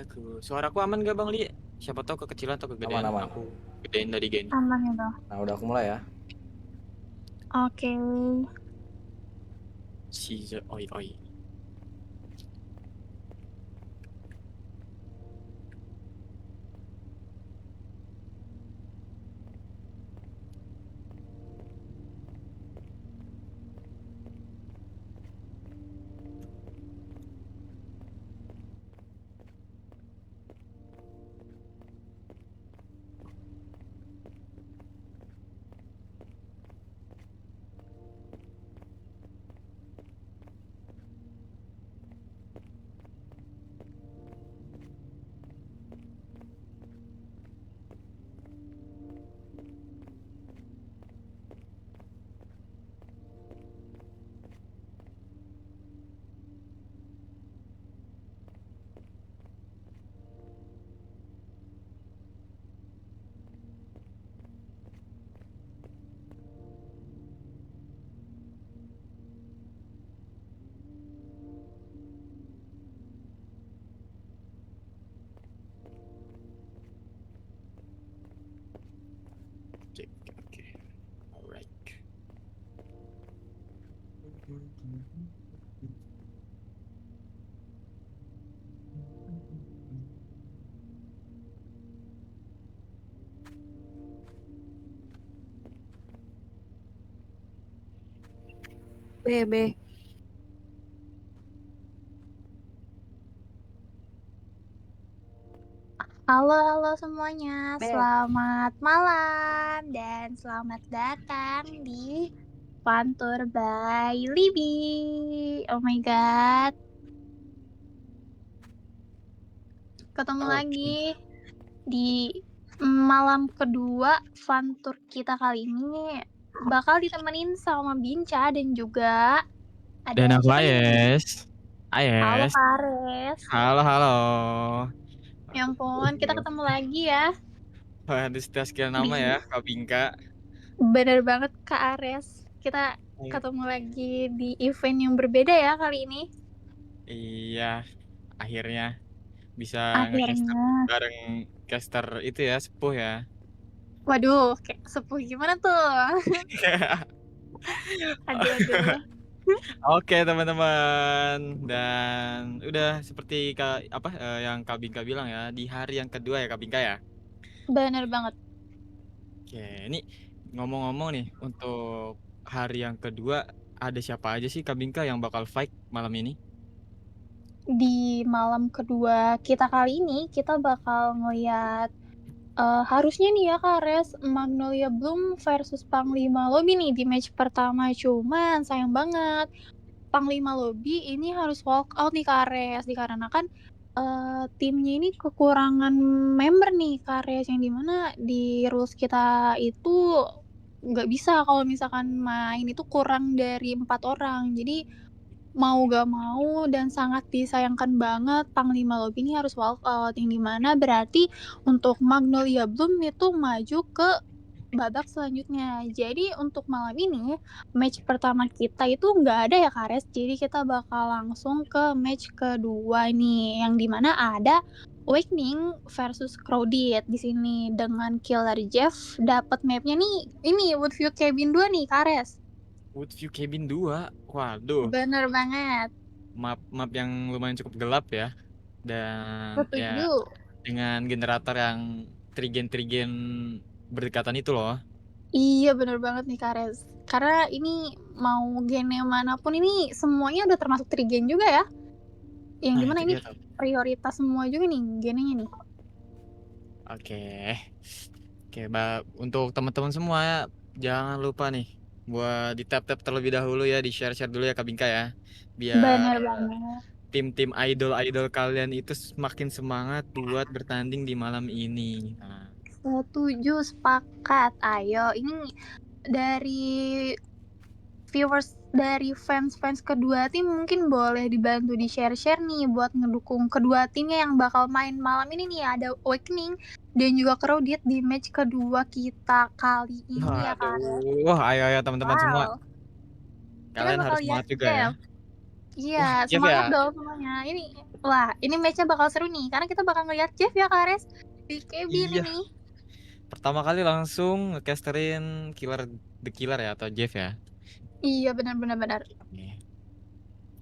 aku. Suaraku aman gak Bang Li? Siapa tahu kekecilan atau kegedean. Aman. Aku gedein dari gini. Aman gitu. Nah, udah aku mulai ya. Oke. Oi oi. Oke. Alright. B. Halo semuanya. B. Selamat malam dan selamat datang di Fantur by Libby. Oh my god. Ketemu Oke. lagi di malam kedua Fantur kita kali ini bakal ditemenin sama Binca dan juga ada Dan aku siapa nih? Ayes. Halo Ayes. Kares. Halo. Ya ampun, kita ketemu lagi ya. Wah, di sekian nama ya, Kak Bingka. Bener banget Kak Ares. Kita ketemu lagi di event yang berbeda ya kali ini. Iya, akhirnya bisa nge-caster Akhirnya. bareng caster itu ya, sepuh ya. Waduh, kayak sepuh gimana tuh? Aduh. Oke teman-teman, dan udah seperti yang Kak Bingka bilang ya, di hari yang kedua ya Kak Bingka ya. Bener banget. Oke, ini ngomong-ngomong nih, untuk hari yang kedua ada siapa aja sih Kak Bingka yang bakal fight malam ini? Di malam kedua kita kali ini, kita bakal ngeliat harusnya nih ya Kak Res, Magnolia Bloom versus Panglima Lobby nih di match pertama. Cuman sayang banget, Panglima Lobby ini harus walk out nih Kak Res, dikarenakan timnya ini kekurangan member nih Kak Res, yang dimana di rules kita itu nggak bisa kalau misalkan main itu kurang dari 4 orang. Jadi mau gak mau dan sangat disayangkan banget Panglima Lobby ini harus walk out, yang dimana berarti untuk Magnolia Bloom itu maju ke babak selanjutnya. Jadi untuk malam ini match pertama kita itu nggak ada ya Kares, jadi kita bakal langsung ke match kedua nih, yang dimana ada Awakening versus Crowded di sini dengan Killer Jeff dapat mapnya nih ini Woodview Cabin 2 nih Kares. Woodview Cabin 2, waduh, Bener banget. map yang lumayan cukup gelap ya, dan ya Setuju. dengan generator yang trigen berdekatan itu loh. Iya bener banget nih Kares. Karena ini mau genre manapun ini semuanya udah termasuk trigen juga ya. Yang Nah dimana itu ini dia tuh. prioritas semua juga nih genrenya nih. Oke. Untuk teman-teman semua jangan lupa nih buat di tap terlebih dahulu ya, di share dulu ya Kak Bingka ya, biar Bener banget. tim idol kalian itu semakin semangat buat bertanding di malam ini. Nah, Setuju, sepakat. Ayo, ini dari viewers, dari fans kedua tim mungkin boleh dibantu di share nih buat ngedukung kedua timnya yang bakal main malam ini nih. Ada Awakening dan juga Crowded di match kedua kita kali ini ya Kares. waduh, ayo teman-teman semua, Wow. Kita kalian bakal harus lihat semangat juga ya. Jeff. Iya, Wah, Jeff semangat ya. dong semuanya. Ini Wah, ini match-nya bakal seru nih, karena kita bakal ngeliat Jeff ya, Kak Res, di cabin Iya, ini. pertama kali langsung ngecasterin The Killer ya atau Jeff ya. Iya, benar benar benar. Nih.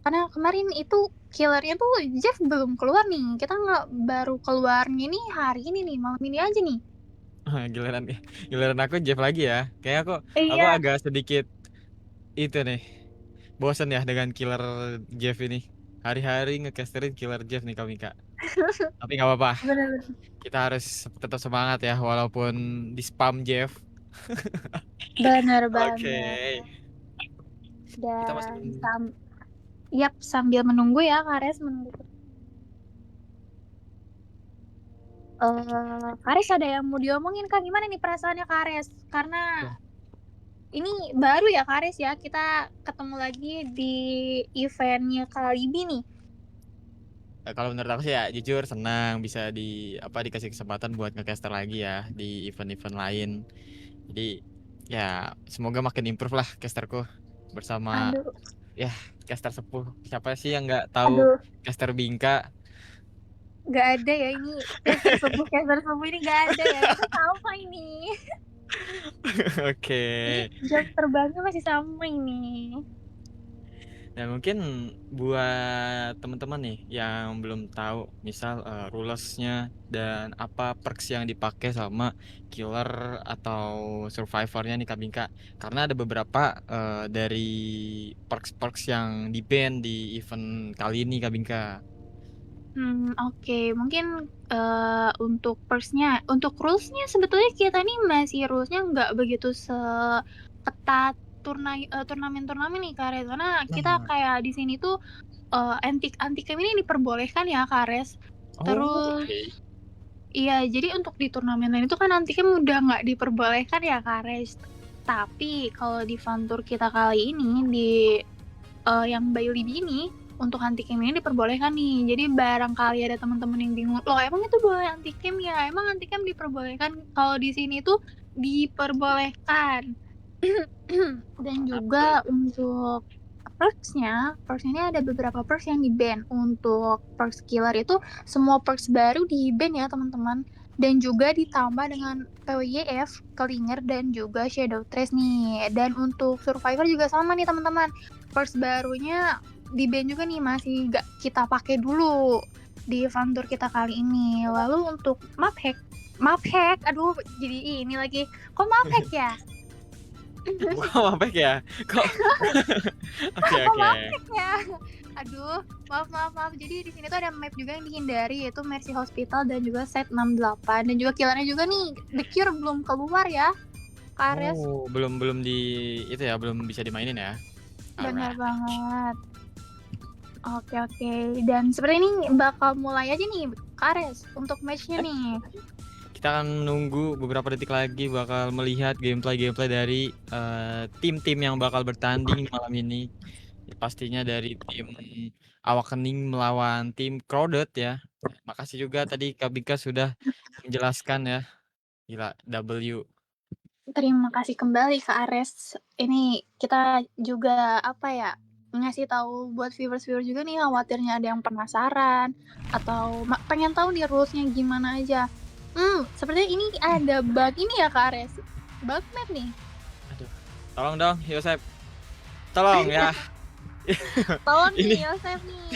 Karena kemarin itu killernya tuh Jeff belum keluar nih, kita nggak baru keluarnya nih hari ini nih, malam ini aja nih. Giliran giliran aku Jeff lagi ya. Kayak aku Iya, agak sedikit itu nih, bosen ya dengan Killer Jeff ini. Hari-hari ngecasterin Killer Jeff nih kami Kak. Tapi nggak apa-apa. bener bener. Kita harus tetap semangat ya walaupun di spam Jeff. Bener Oke. banget. Kita masih Dan yap, sambil menunggu ya, Kak Res menunggu. Kak Res ada yang mau diomongin, Kak, gimana nih perasaannya Kak Res? Karena ini baru ya Kak Res ya, kita ketemu lagi di event-nya Kalibi nih. Kalau menurut aku sih ya jujur senang bisa dikasih kesempatan buat ngecaster lagi ya di event-event lain. Jadi ya semoga makin improve lah casterku bersama Aduh, ya caster sepuh. Siapa sih yang nggak tahu aduh, caster Bingka? nggak ada ya ini caster sepuh ini nggak ada ya. Kita sama ini. Oke. Ini jam terbangnya masih sama ini. Nah, mungkin buat teman-teman nih yang belum tahu, misal rulesnya dan apa perks yang dipakai sama killer atau survivornya nih Kak Bingka. Karena ada beberapa dari perks-perks yang di-ban di event kali ini Kak Bingka. Oke. Mungkin untuk perks-nya, untuk rules-nya sebetulnya kita nih masih rules-nya nggak begitu seketat turnamen-turnamen nih Kak Res. Karena kita Nah, kayak di sini tuh anti camp ini diperbolehkan ya Kak Res. oh Terus oke. iya, jadi untuk di turnamen lain itu kan anti camp udah nggak diperbolehkan ya Kak Res. Tapi kalau di Fun Tour kita kali ini di yang Bali ini untuk anti camp ini diperbolehkan nih. Jadi barangkali ada teman-teman yang bingung, loh emang itu boleh anti camp ya? Emang anti camp diperbolehkan? Kalau di sini tuh diperbolehkan. Dan juga untuk perks ini ada beberapa perks yang di-ban. Untuk perks killer itu semua perks baru di-ban ya teman-teman. Dan juga ditambah dengan PWYF, Klinger, dan juga Shadow Trace nih. Dan untuk Survivor juga sama nih teman-teman. Perks barunya di-ban juga nih, masih gak kita pakai dulu di Fun Tour kita kali ini. Lalu untuk map hack, aduh jadi ini lagi. Kok map hack ya? Bukan apa ya? Kok oke Kok oke. map hack ya? Aduh, maaf maaf maaf. Jadi di sini tuh ada map juga yang dihindari, yaitu Mercy Hospital dan juga Set 68, dan juga killernya juga nih The Cure belum keluar ya, Kares. Oh, belum belum di itu ya, belum bisa dimainin ya. Benar Alright. banget. Oke oke. Dan seperti ini bakal mulai aja nih, Kares, untuk matchnya nih. Kita akan menunggu beberapa detik lagi bakal melihat gameplay dari tim-tim yang bakal bertanding malam ini. Pastinya dari tim Awakening melawan tim Crowded ya. Makasih juga tadi Kak Bika sudah menjelaskan ya. Gila, W. Terima kasih kembali ke Ares. Ini kita juga apa ya, ngasih tahu buat viewers-viewers juga nih, khawatirnya ada yang penasaran atau pengen tahu nih rules-nya gimana aja. Sepertinya ini ada bug ini ya Kak Ares. Bug map nih. Aduh. Tolong dong, Yosep. Tolong ya. Tolong nih Ini Yosef nih.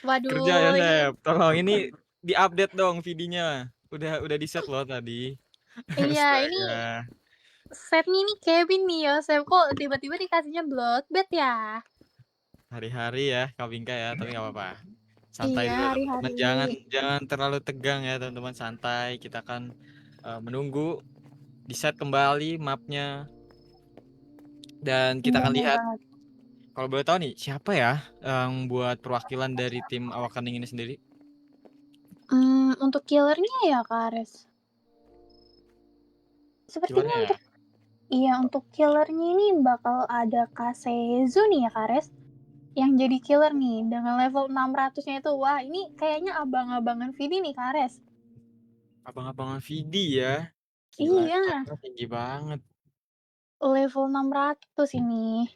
kerja Waduh, ini Yosep. Tolong ini diupdate dong videonya. Udah di-set loh tadi. iya, ini Astaga. setnya ini Kevin nih Yosef. Kok tiba-tiba dikasihnya bloodbath ya? Hari-hari ya Kak Bingka ya, tapi nggak apa-apa. Santai Iya, dulu hari-hari. teman-teman, jangan jangan terlalu tegang ya teman-teman, santai. Kita akan menunggu di set kembali mapnya dan kita akan Bener lihat banget. kalau boleh tahu nih siapa ya yang buat perwakilan dari tim Awakening ini sendiri. Untuk killernya ya Kak Ares. Sepertinya Killernya ya. untuk iya, untuk killernya ini bakal ada Kasezu nih ya Kares, yang jadi killer nih dengan level 600-nya itu. Wah, ini kayaknya abang-abangan Vidi nih Kares. Abang-abangan Vidi ya. Gila, Iya, levelnya tinggi banget. level 600 ini.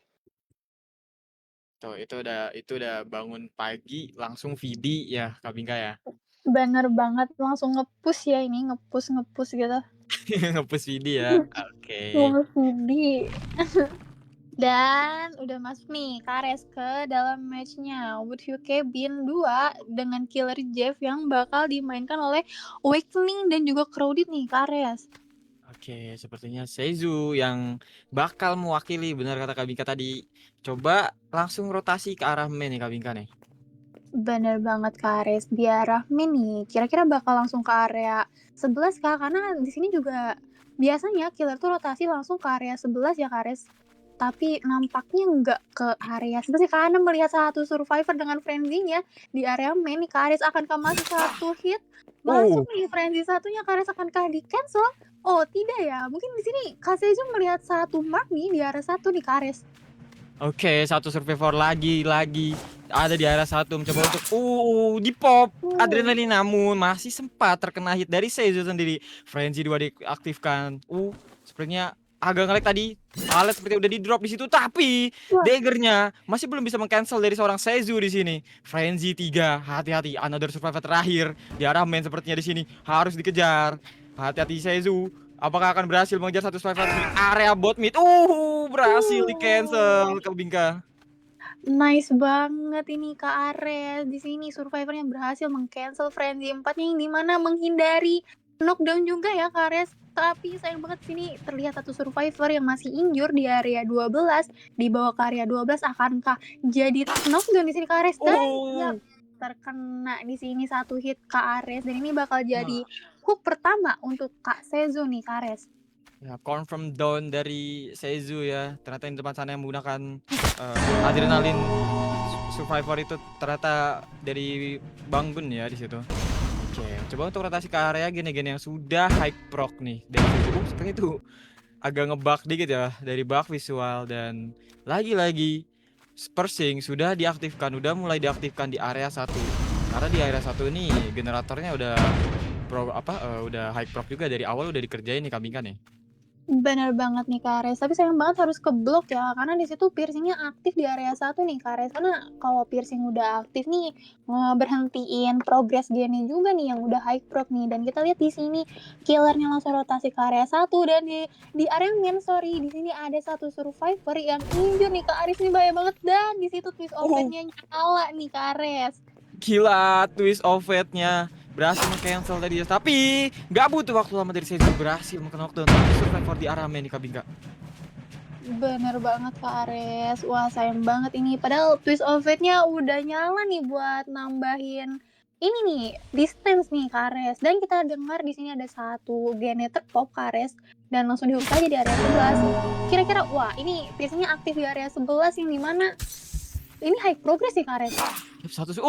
Tuh itu udah bangun pagi langsung VD ya Kak Bingka ya? Bener banget, langsung nge-push ya ini, nge-push gitu, Nge-push VD ya? Oke. nge-push Vidi. Dan udah masuk nih Kares ke dalam match-nya Would You Cabin 2 dengan Killer Jeff yang bakal dimainkan oleh Awakening dan juga Crowded nih Kares. Oke, sepertinya Seizu yang bakal mewakili benar kata Kak Bingka tadi. Coba langsung rotasi ke arah main nih Kak Bingka nih. Bener banget Kares, di arah main nih, kira-kira bakal langsung ke area 11 Kak, karena di sini juga biasanya Killer tuh rotasi langsung ke area 11 ya Kares. Tapi nampaknya nggak ke area 11 ya, karena melihat satu survivor dengan frenzy-nya di area main nih Kares, akankah masuk satu hit? Uh, Masuk nih frenzy satunya Kares, akankah di-cancel? Oh tidak ya, mungkin di sini Kak Seju melihat satu mark nih di area 1 nih Kares. Oke, satu survivor lagi ada di area satu mencoba untuk di pop Uh, adrenalin namun masih sempat terkena hit dari Seizu sendiri. Frenzy 2 diaktifkan. Sepertinya agak ngelag tadi. Alet seperti udah di drop di situ tapi wah, daggernya masih belum bisa mengcancel dari seorang Seizu di sini. Frenzy 3, hati-hati another survivor terakhir di arah main sepertinya di sini harus dikejar. Hati-hati Seizu. Apakah akan berhasil mengejar satu survivor di area bot mid? Berhasil di uh. cancel Kak Bingka. Nice banget ini Kak Ares. Di sini survivornya berhasil meng-cancel frenzy 4-nya yang dimana menghindari knockdown juga ya Kak Ares. Tapi sayang banget sini terlihat satu survivor yang masih injure di area 12, dibawa ke area 12, akankah jadi knockdown di sini Kak Ares? Dan ya Oh, terkena di sini satu hit Kak Ares, dan ini bakal jadi nah, hook pertama untuk Kak Sezu nih Kak Ares. ya confirm down dari Seizu ya. Ternyata yang di depan sana yang menggunakan adrenalin survivor itu ternyata dari Bang Gun ya di situ. Oke, coba untuk rotasi ke area gini-gini yang sudah high proc nih dari Seizu. Seperti itu agak ngebug dikit ya dari bug visual dan lagi-lagi Persing sudah diaktifkan, udah mulai diaktifkan di area 1. Karena di area 1 ini generatornya udah udah high proc juga dari awal udah dikerjain nih Kambing kan ya. Bener banget nih Kak Res, tapi sayang banget harus keblok ya, karena di situ piercing-nya aktif di area 1 nih Kak Res. Karena kalau piercing udah aktif nih, berhentiin progress gen-nya juga nih yang udah high proc nih. Dan kita lihat di sini killernya langsung rotasi ke area 1, dan di area main, sorry, di sini ada satu survivor yang injure nih Kak Aris, ini bahaya banget, dan di situ twist of Oh, fate-nya nyala nih Kak Res. gila twist of fate-nya berhasil meng-cancel tadi, tapi nggak butuh waktu lama dari Seizu berhasil meng knockdown tapi survivor di arah main nih Kak Bingka. Bener banget Kak Ares. Wah sayang banget ini. Padahal twist of fate-nya udah nyala nih buat nambahin ini nih distance nih Kak Ares. Dan kita dengar di sini ada satu geneter pop Kak Ares, dan langsung dihook aja di area 11. Kira-kira wah ini biasanya aktif di area 11 yang dimana ini high progress sih Kak Ares.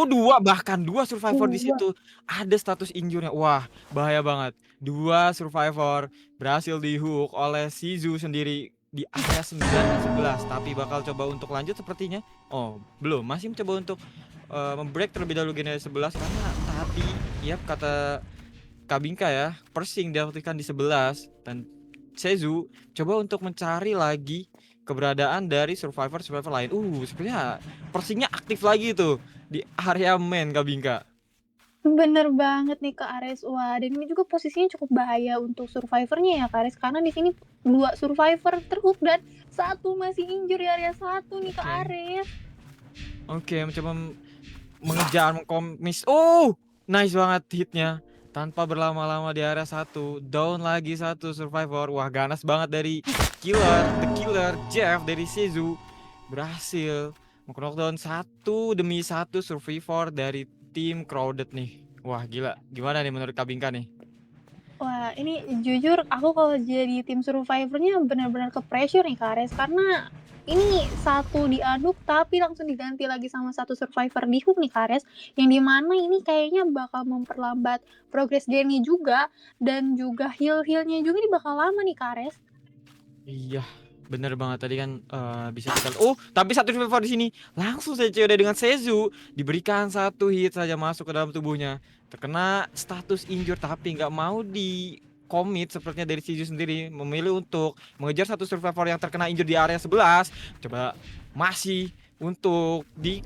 Dua, bahkan dua survivor di Dua. situ ada status injurnya. Wah, bahaya banget. Dua survivor berhasil dihook oleh Shizu sendiri di area 9 dan 11, tapi bakal coba untuk lanjut sepertinya. Oh, belum, masih mencoba untuk membreak terlebih dahulu gen 11 karena tadi ya kata Kabinka ya, Persing diaktifkan di 11 dan Seizu coba untuk mencari lagi keberadaan dari survivor lain. Sepertinya Persingnya aktif lagi tuh di area main Kabinka. Bener banget nih Kak Ares. Wah, dan ini juga posisinya cukup bahaya untuk survivornya ya Kak Ares, karena di sini dua survivor terhook dan satu masih injure di area 1 nih Kak Oke. Ares. Oke, mencoba mengejar, mengkomis. Nice banget hitnya. Tanpa berlama-lama di area 1, down lagi satu survivor. Wah, ganas banget dari The Killer, Jeff dari Shizu. Berhasil meng-knockdown satu demi satu survivor dari tim Crowded nih. Wah, gila. Gimana nih menurut Kabingka nih? Wah, ini jujur aku kalau jadi tim survivornya benar-benar ke pressure nih Kak Ares, karena ini satu diaduk tapi langsung diganti lagi sama satu survivor di hook nih Kak Ares, yang dimana ini kayaknya bakal memperlambat progress Denny juga, dan juga heal-healnya juga ini bakal lama nih Kak Ares. Iya, bener banget tadi kan bisa kita. Tapi satu survivor di sini langsung saja udah dengan Seizu diberikan satu hit saja masuk ke dalam tubuhnya. Terkena status injure tapi nggak mau di commit sepertinya dari Seizu sendiri memilih untuk mengejar satu survivor yang terkena injure di area 11. Coba masih untuk di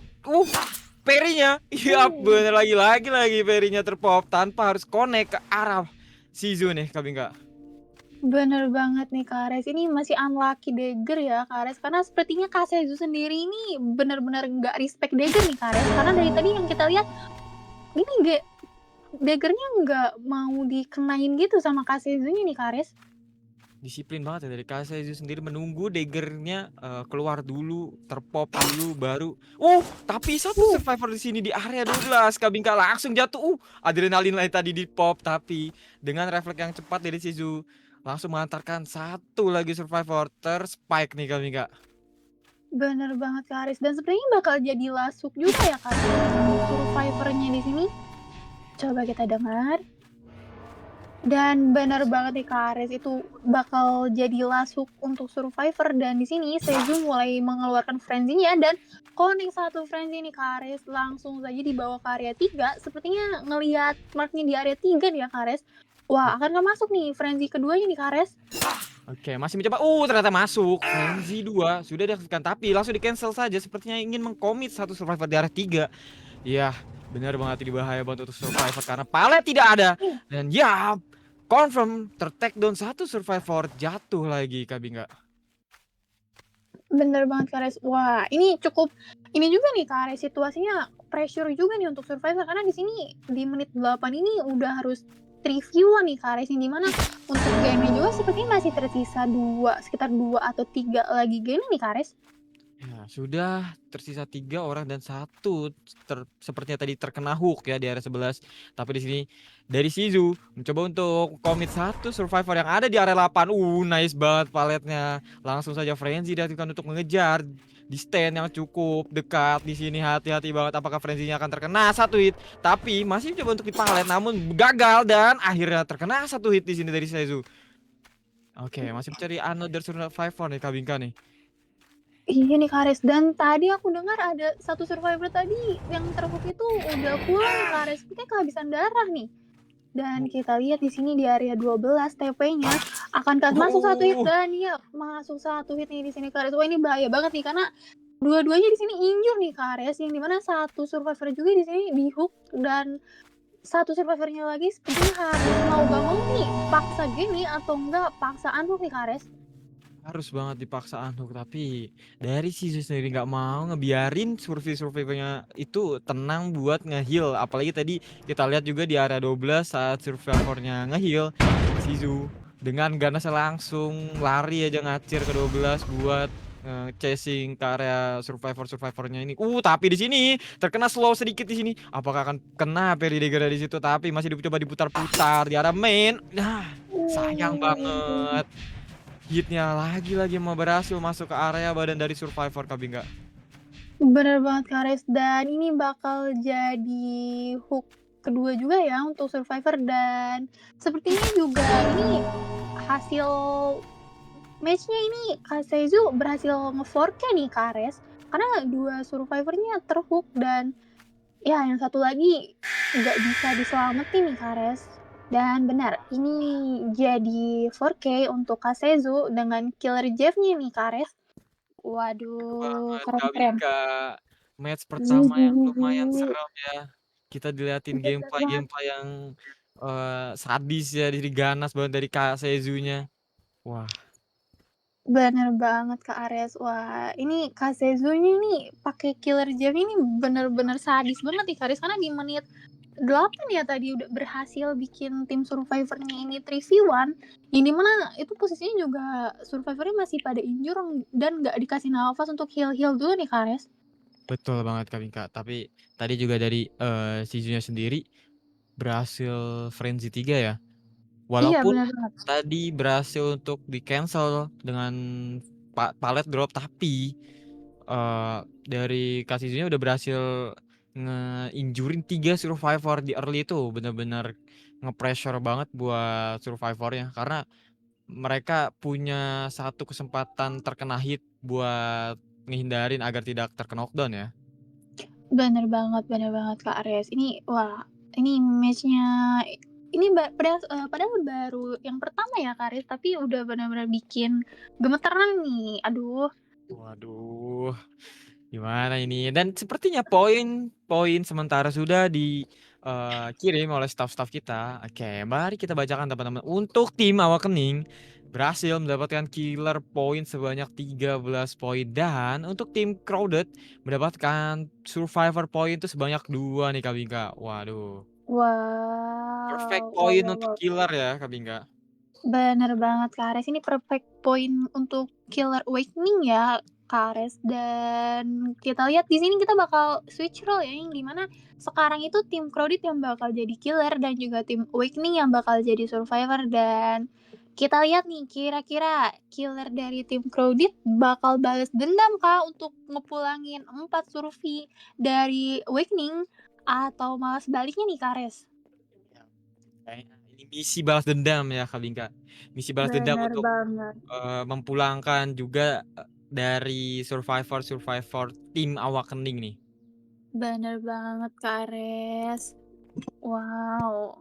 parry-nya. Iya, Uh. bener lagi parry-nya terpop tanpa harus connect ke arah Shizu nih, Kak Bingka. Bener banget nih Kak Ares, ini masih unlucky dagger ya Kak Ares, karena sepertinya Kak Sezu sendiri ini benar-benar nggak respect dagger nih Kak Ares, karena dari tadi yang kita lihat, ini daggernya nggak mau dikenain gitu sama Kak Sezunya nih Kak Ares. Disiplin banget ya dari Kak Sezu sendiri menunggu daggernya keluar dulu, terpop dulu baru. Tapi satu survivor di sini di area 12, Kak Bingka langsung jatuh. Adrenalin lain tadi di pop, tapi dengan refleks yang cepat dari Shizu langsung mengantarkan satu lagi survivor terspike nih, Kak Bingka. Bener banget Kak Aris, dan sebenarnya bakal jadi lasuk juga ya Kak untuk survivornya di sini. Coba kita dengar. Dan bener banget nih Kak Aris, itu bakal jadi lasuk untuk survivor, dan di sini Seju mulai mengeluarkan frenzy-nya dan connect satu frenzy nih Kak Aris, langsung saja dibawa ke area 3. Sepertinya ngelihat marknya di area 3 nih ya Kak Aris. Wah, akan nggak masuk nih frenzy keduanya nih Kak Aris. Oke, masih mencoba. Ternyata masuk. Frenzy 2 sudah diaktifkan, tapi langsung di-cancel saja. Sepertinya ingin mengkomit satu survivor di area 3. Iya, benar banget ini bahaya banget untuk survivor karena palet tidak ada. Dan ya, confirm ter-take down satu survivor, jatuh lagi Kak Bingka. Bener banget Kak Aris. Wah, ini cukup ini juga nih Kak Aris, situasinya pressure juga nih untuk survivor, karena di sini di menit 8 ini udah harus review-an nih Kak Aris, yang dimana untuk game-nya juga sepertinya masih tersisa sekitar 2 atau 3 lagi game nih Kak Aris. Ya, sudah tersisa 3 orang dan satu sepertinya tadi terkena hook ya di area 11. Tapi di sini dari Shizu mencoba untuk commit satu survivor yang ada di area 8. Nice banget paletnya. Langsung saja frenzy diaktifkan untuk mengejar di stand yang cukup dekat di sini. Hati-hati banget apakah frenzy-nya akan terkena satu hit. Tapi masih coba untuk di palet namun gagal dan akhirnya terkena satu hit di sini dari Shizu. Oke, masih mencari another survivor nih Kak Bingka nih. Iya nih Kak Aris, dan tadi aku dengar ada satu survivor tadi yang terhook itu udah pulang nih Kak Aris, kayak kehabisan darah nih. Dan kita lihat di sini di area 12 TP-nya akankah masuk satu hit, dan ya masuk satu hit nih di sini Kak Aris. Wah, ini bahaya banget nih karena dua-duanya di sini injur nih Kak Aris, yang dimana satu survivor juga di sini di hook, dan satu survivornya lagi sepertinya harus mau gak mau nih paksa gini atau enggak paksa unhook nih Kak Aris. Harus banget dipaksa unhook, tapi dari Shizu sendiri nggak mau ngebiarin survivornya itu tenang buat nge-heal. Apalagi tadi kita lihat juga di area 12 saat survivornya nge-heal, Shizu dengan ganasnya langsung lari aja ngacir ke 12 buat chasing ke area survivornya ini. Tapi di sini terkena slow sedikit di sini. Apakah akan kena Perry Degara di situ? Tapi masih dicoba diputar-putar di arah main. Nah, sayang banget. Hitnya lagi-lagi mau berhasil masuk ke area badan dari survivor Kak Bingka. Bener banget Kak Res, dan ini bakal jadi hook kedua juga ya untuk survivor, dan sepertinya juga ini hasil match-nya ini Kak Seizu berhasil nge-4K nih Kak Res, karena dua survivornya terhook, dan ya yang satu lagi nggak bisa diselamatin nih Kak Res. Dan benar, ini jadi 4K untuk Kak Seizu dengan killer Jeff-nya nih Kak Res. Bener Waduh, banget Kak keren-keren. Bingka. Match pertama yang lumayan serem ya. Kita diliatin Bener banget. gameplay yang sadis ya, dari ganas banget dari Kak Sezunya. Wah, Bener banget Kak Ares. Wah, ini Kak Sezunya nih pakai killer gem ini bener-bener sadis banget nih Kak Ares, karena di menit 8 ya tadi udah berhasil bikin tim survivornya ini 3v1, yang dimana itu posisinya juga survivornya masih pada injur dan nggak dikasih nafas untuk heal-heal dulu nih Kak Ares. betul banget Kak Bingka. Tapi tadi juga dari Sezunya sendiri berhasil frenzy 3 ya. Iya Walaupun bener banget. tadi berhasil untuk di-cancel dengan palet drop, tapi dari Kasiznya udah berhasil nge-injurin 3 survivor di early itu. Bener-bener nge-pressure banget buat survivornya, karena mereka punya satu kesempatan terkena hit buat ngehindarin agar tidak terkena knockdown ya. Bener banget Kak Ares. Ini wah, ini match-nya ini padahal baru yang pertama ya Kak Ares, tapi udah bener-bener bikin gemeteran nih. Aduh. Waduh, Gimana ini? Dan sepertinya poin-poin sementara sudah kirim oleh staf-staf kita. Oke, mari kita bacakan teman-teman. Untuk tim Awakening berhasil mendapatkan killer poin sebanyak 13 poin dan untuk tim Crowded mendapatkan survivor poin itu sebanyak 2 nih Kak Bingka. Waduh, perfect Wow, wow, poin wow, untuk wow. killer ya Kak Bingka. Bener banget, Kak Ares, ini perfect point untuk Killer Awakening ya, Kak Ares, dan kita lihat di sini kita bakal switch role ya, yang di mana sekarang itu tim Crowded yang bakal jadi killer dan juga tim Awakening yang bakal jadi survivor dan kita lihat nih kira-kira killer dari tim Crowded bakal bales dendam kah untuk ngepulangin 4 survi dari Awakening atau malah sebaliknya nih, Kak Ares? Ya, kayaknya ini misi balas dendam ya Kak Bingka. Misi balas dendam Bener untuk banget. Mempulangkan juga, dari survivor-survivor tim Awakening nih. Bener banget, Kak Ares. Wow.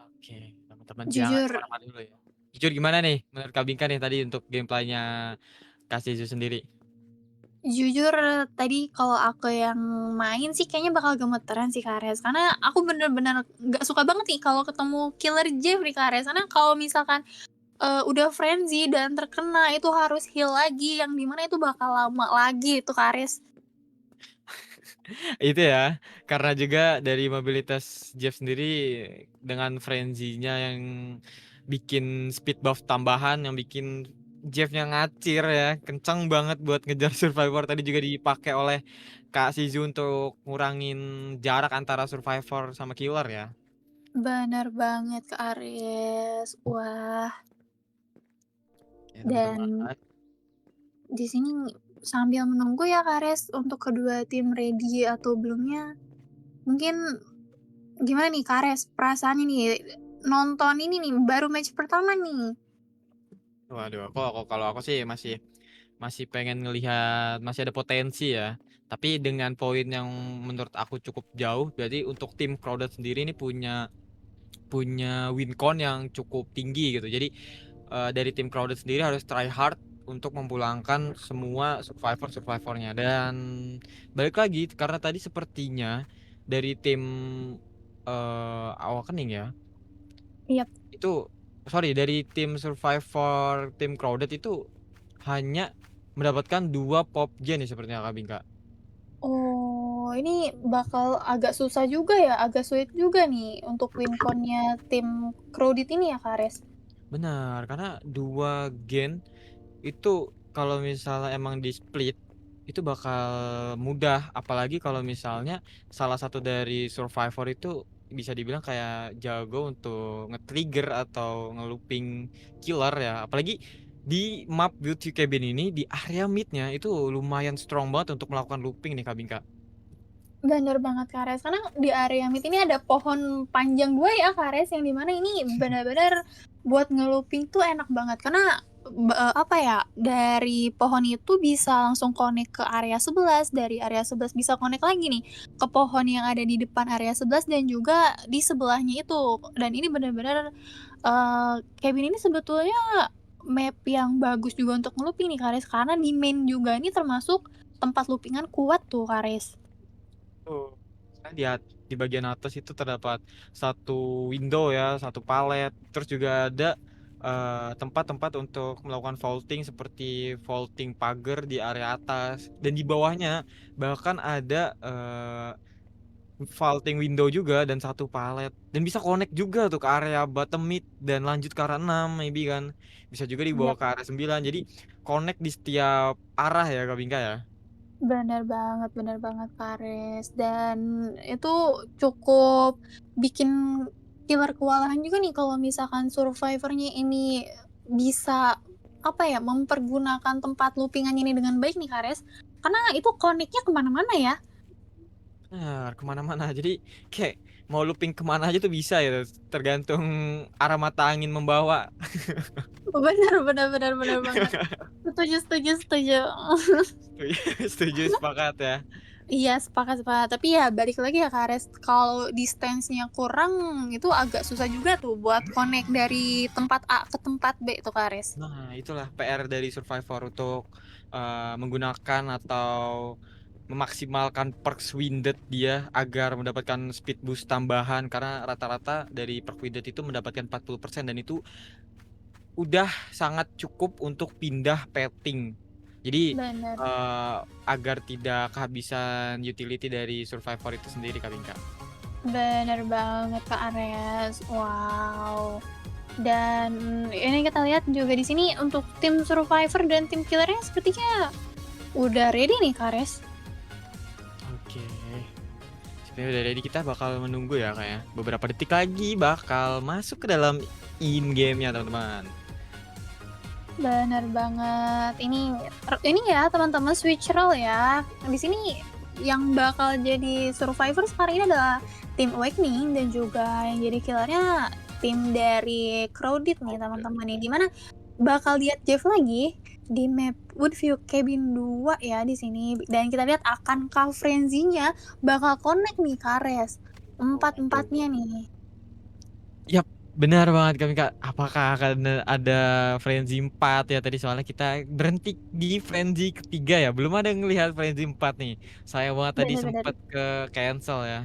Oke, teman-teman jangan Jujur kemana-mana dulu ya. Jujur gimana nih menurut Kak Bingka nih tadi untuk gameplaynya Kak Shizu sendiri? jujur tadi kalau aku yang main sih kayaknya bakal gemeteran sih, Kak Ares, karena aku bener-bener nggak suka banget nih kalau ketemu Killer Jeff nih, Kak Ares, karena kalau misalkan, udah frenzy dan terkena itu harus heal lagi, yang di mana itu bakal lama lagi itu, Kak Ares. Itu ya, karena juga dari mobilitas Jeff sendiri dengan frenzy-nya yang bikin speed buff tambahan, yang bikin Jeff-nya ngacir ya, kenceng banget buat ngejar survivor. Tadi juga dipakai oleh Kak Shizu untuk ngurangin jarak antara survivor sama killer ya. Bener banget, Kak Ares. Wah, Oke dan teman-teman. di sini sambil menunggu ya, Kak Ares, untuk kedua tim ready atau belumnya, mungkin gimana nih Kak Res, perasaannya nih, nonton ini nih, baru match pertama nih? Waduh, kalau aku sih masih masih pengen ngelihat masih ada potensi ya. Tapi dengan poin yang menurut aku cukup jauh, jadi untuk tim Crowded sendiri ini punya punya win con yang cukup tinggi gitu. Jadi dari tim Crowded sendiri harus try hard untuk memulangkan semua survivor-survivornya dan balik lagi karena tadi sepertinya dari tim Awakening ya Iya. itu sorry dari tim survivor tim Crowded itu hanya mendapatkan 2 pop gen nih sepertinya Kak Bingka. Oh, ini bakal agak susah juga ya, agak sulit juga nih untuk win con-nya tim Crowded ini ya Kak Res? Benar, karena 2 gen itu kalau misalnya emang di split itu bakal mudah apalagi kalau misalnya salah satu dari survivor itu bisa dibilang kayak jago untuk nge-trigger atau nge-looping killer ya apalagi di map Beauty Cabin ini di area midnya itu lumayan strong banget untuk melakukan looping nih Kak Bingka. Bener banget Kak Res, karena di area mid ini ada pohon panjang 2 ya Kak Res, yang di mana ini bener-bener buat nge-looping tuh enak banget karena, apa ya, dari pohon itu bisa langsung connect ke area 11, dari area 11 bisa connect lagi nih ke pohon yang ada di depan area 11 dan juga di sebelahnya itu. Dan ini bener-bener, cabin ini sebetulnya map yang bagus juga untuk nge-looping nih Kak Res, karena di main juga ini termasuk tempat looping-an kuat tuh Kak Res. Tuh. Karena di bagian atas itu terdapat satu window ya, satu palet. Terus juga ada tempat-tempat untuk melakukan vaulting seperti vaulting pagar di area atas. Dan di bawahnya bahkan ada vaulting window juga dan satu palet. Dan bisa connect juga tuh ke area bottom mid dan lanjut ke area 6 maybe kan. Bisa juga dibawa Iya. ke area 9. Jadi connect di setiap arah ya Kak Bingka ya. Bener banget, Fares, dan itu cukup bikin killer kewalahan juga nih kalau misalkan survivornya ini bisa, apa ya, mempergunakan tempat looping-an ini dengan baik nih, Fares, karena itu connect-nya ke mana-mana ya. Benar, kemana-mana. Jadi kayak mau looping kemana aja tuh bisa ya, tergantung arah mata angin membawa. Bener banget. Setuju setuju setuju. Setuju, setuju, sepakat ya. Iya, sepakat sepakat. Tapi ya balik lagi ya, Kak Res, kalau distance-nya kurang, itu agak susah juga tuh buat connect dari tempat A ke tempat B tuh, Kak Res. Nah, itulah PR dari Survivor untuk menggunakan atau memaksimalkan perks Winded dia agar mendapatkan speed boost tambahan karena rata-rata dari perk Winded itu mendapatkan 40% dan itu udah sangat cukup untuk pindah petting. Jadi Bener. agar tidak kehabisan utility dari Survivor itu sendiri Kak Bingka. Bener banget Kak Ares. Wow. Dan ini kita lihat juga di sini untuk tim survivor dan tim killernya sepertinya udah ready nih Kak Ares. Oke. Sebenarnya udah ready, kita bakal menunggu ya kayak beberapa detik lagi bakal masuk ke dalam in game-nya teman-teman. Bener banget. Ini ya teman-teman switch role ya. Di sini yang bakal jadi survivor sekarang ini adalah tim Awakening dan juga yang jadi killernya tim dari Crowded nih teman-teman nih. Dimana bakal lihat Jeff lagi di map Woodview Cabin 2 ya di sini. Dan kita lihat akankah frenzy-nya bakal connect nih Kares. Empat-empatnya nih. Yap, benar banget kami Kak. Apakah akan ada frenzy 4 ya tadi, soalnya kita berhenti di frenzy ketiga ya. Belum ada yang ngelihat frenzy 4 nih. Sayang banget tadi Bener-bener. sempet ke cancel ya.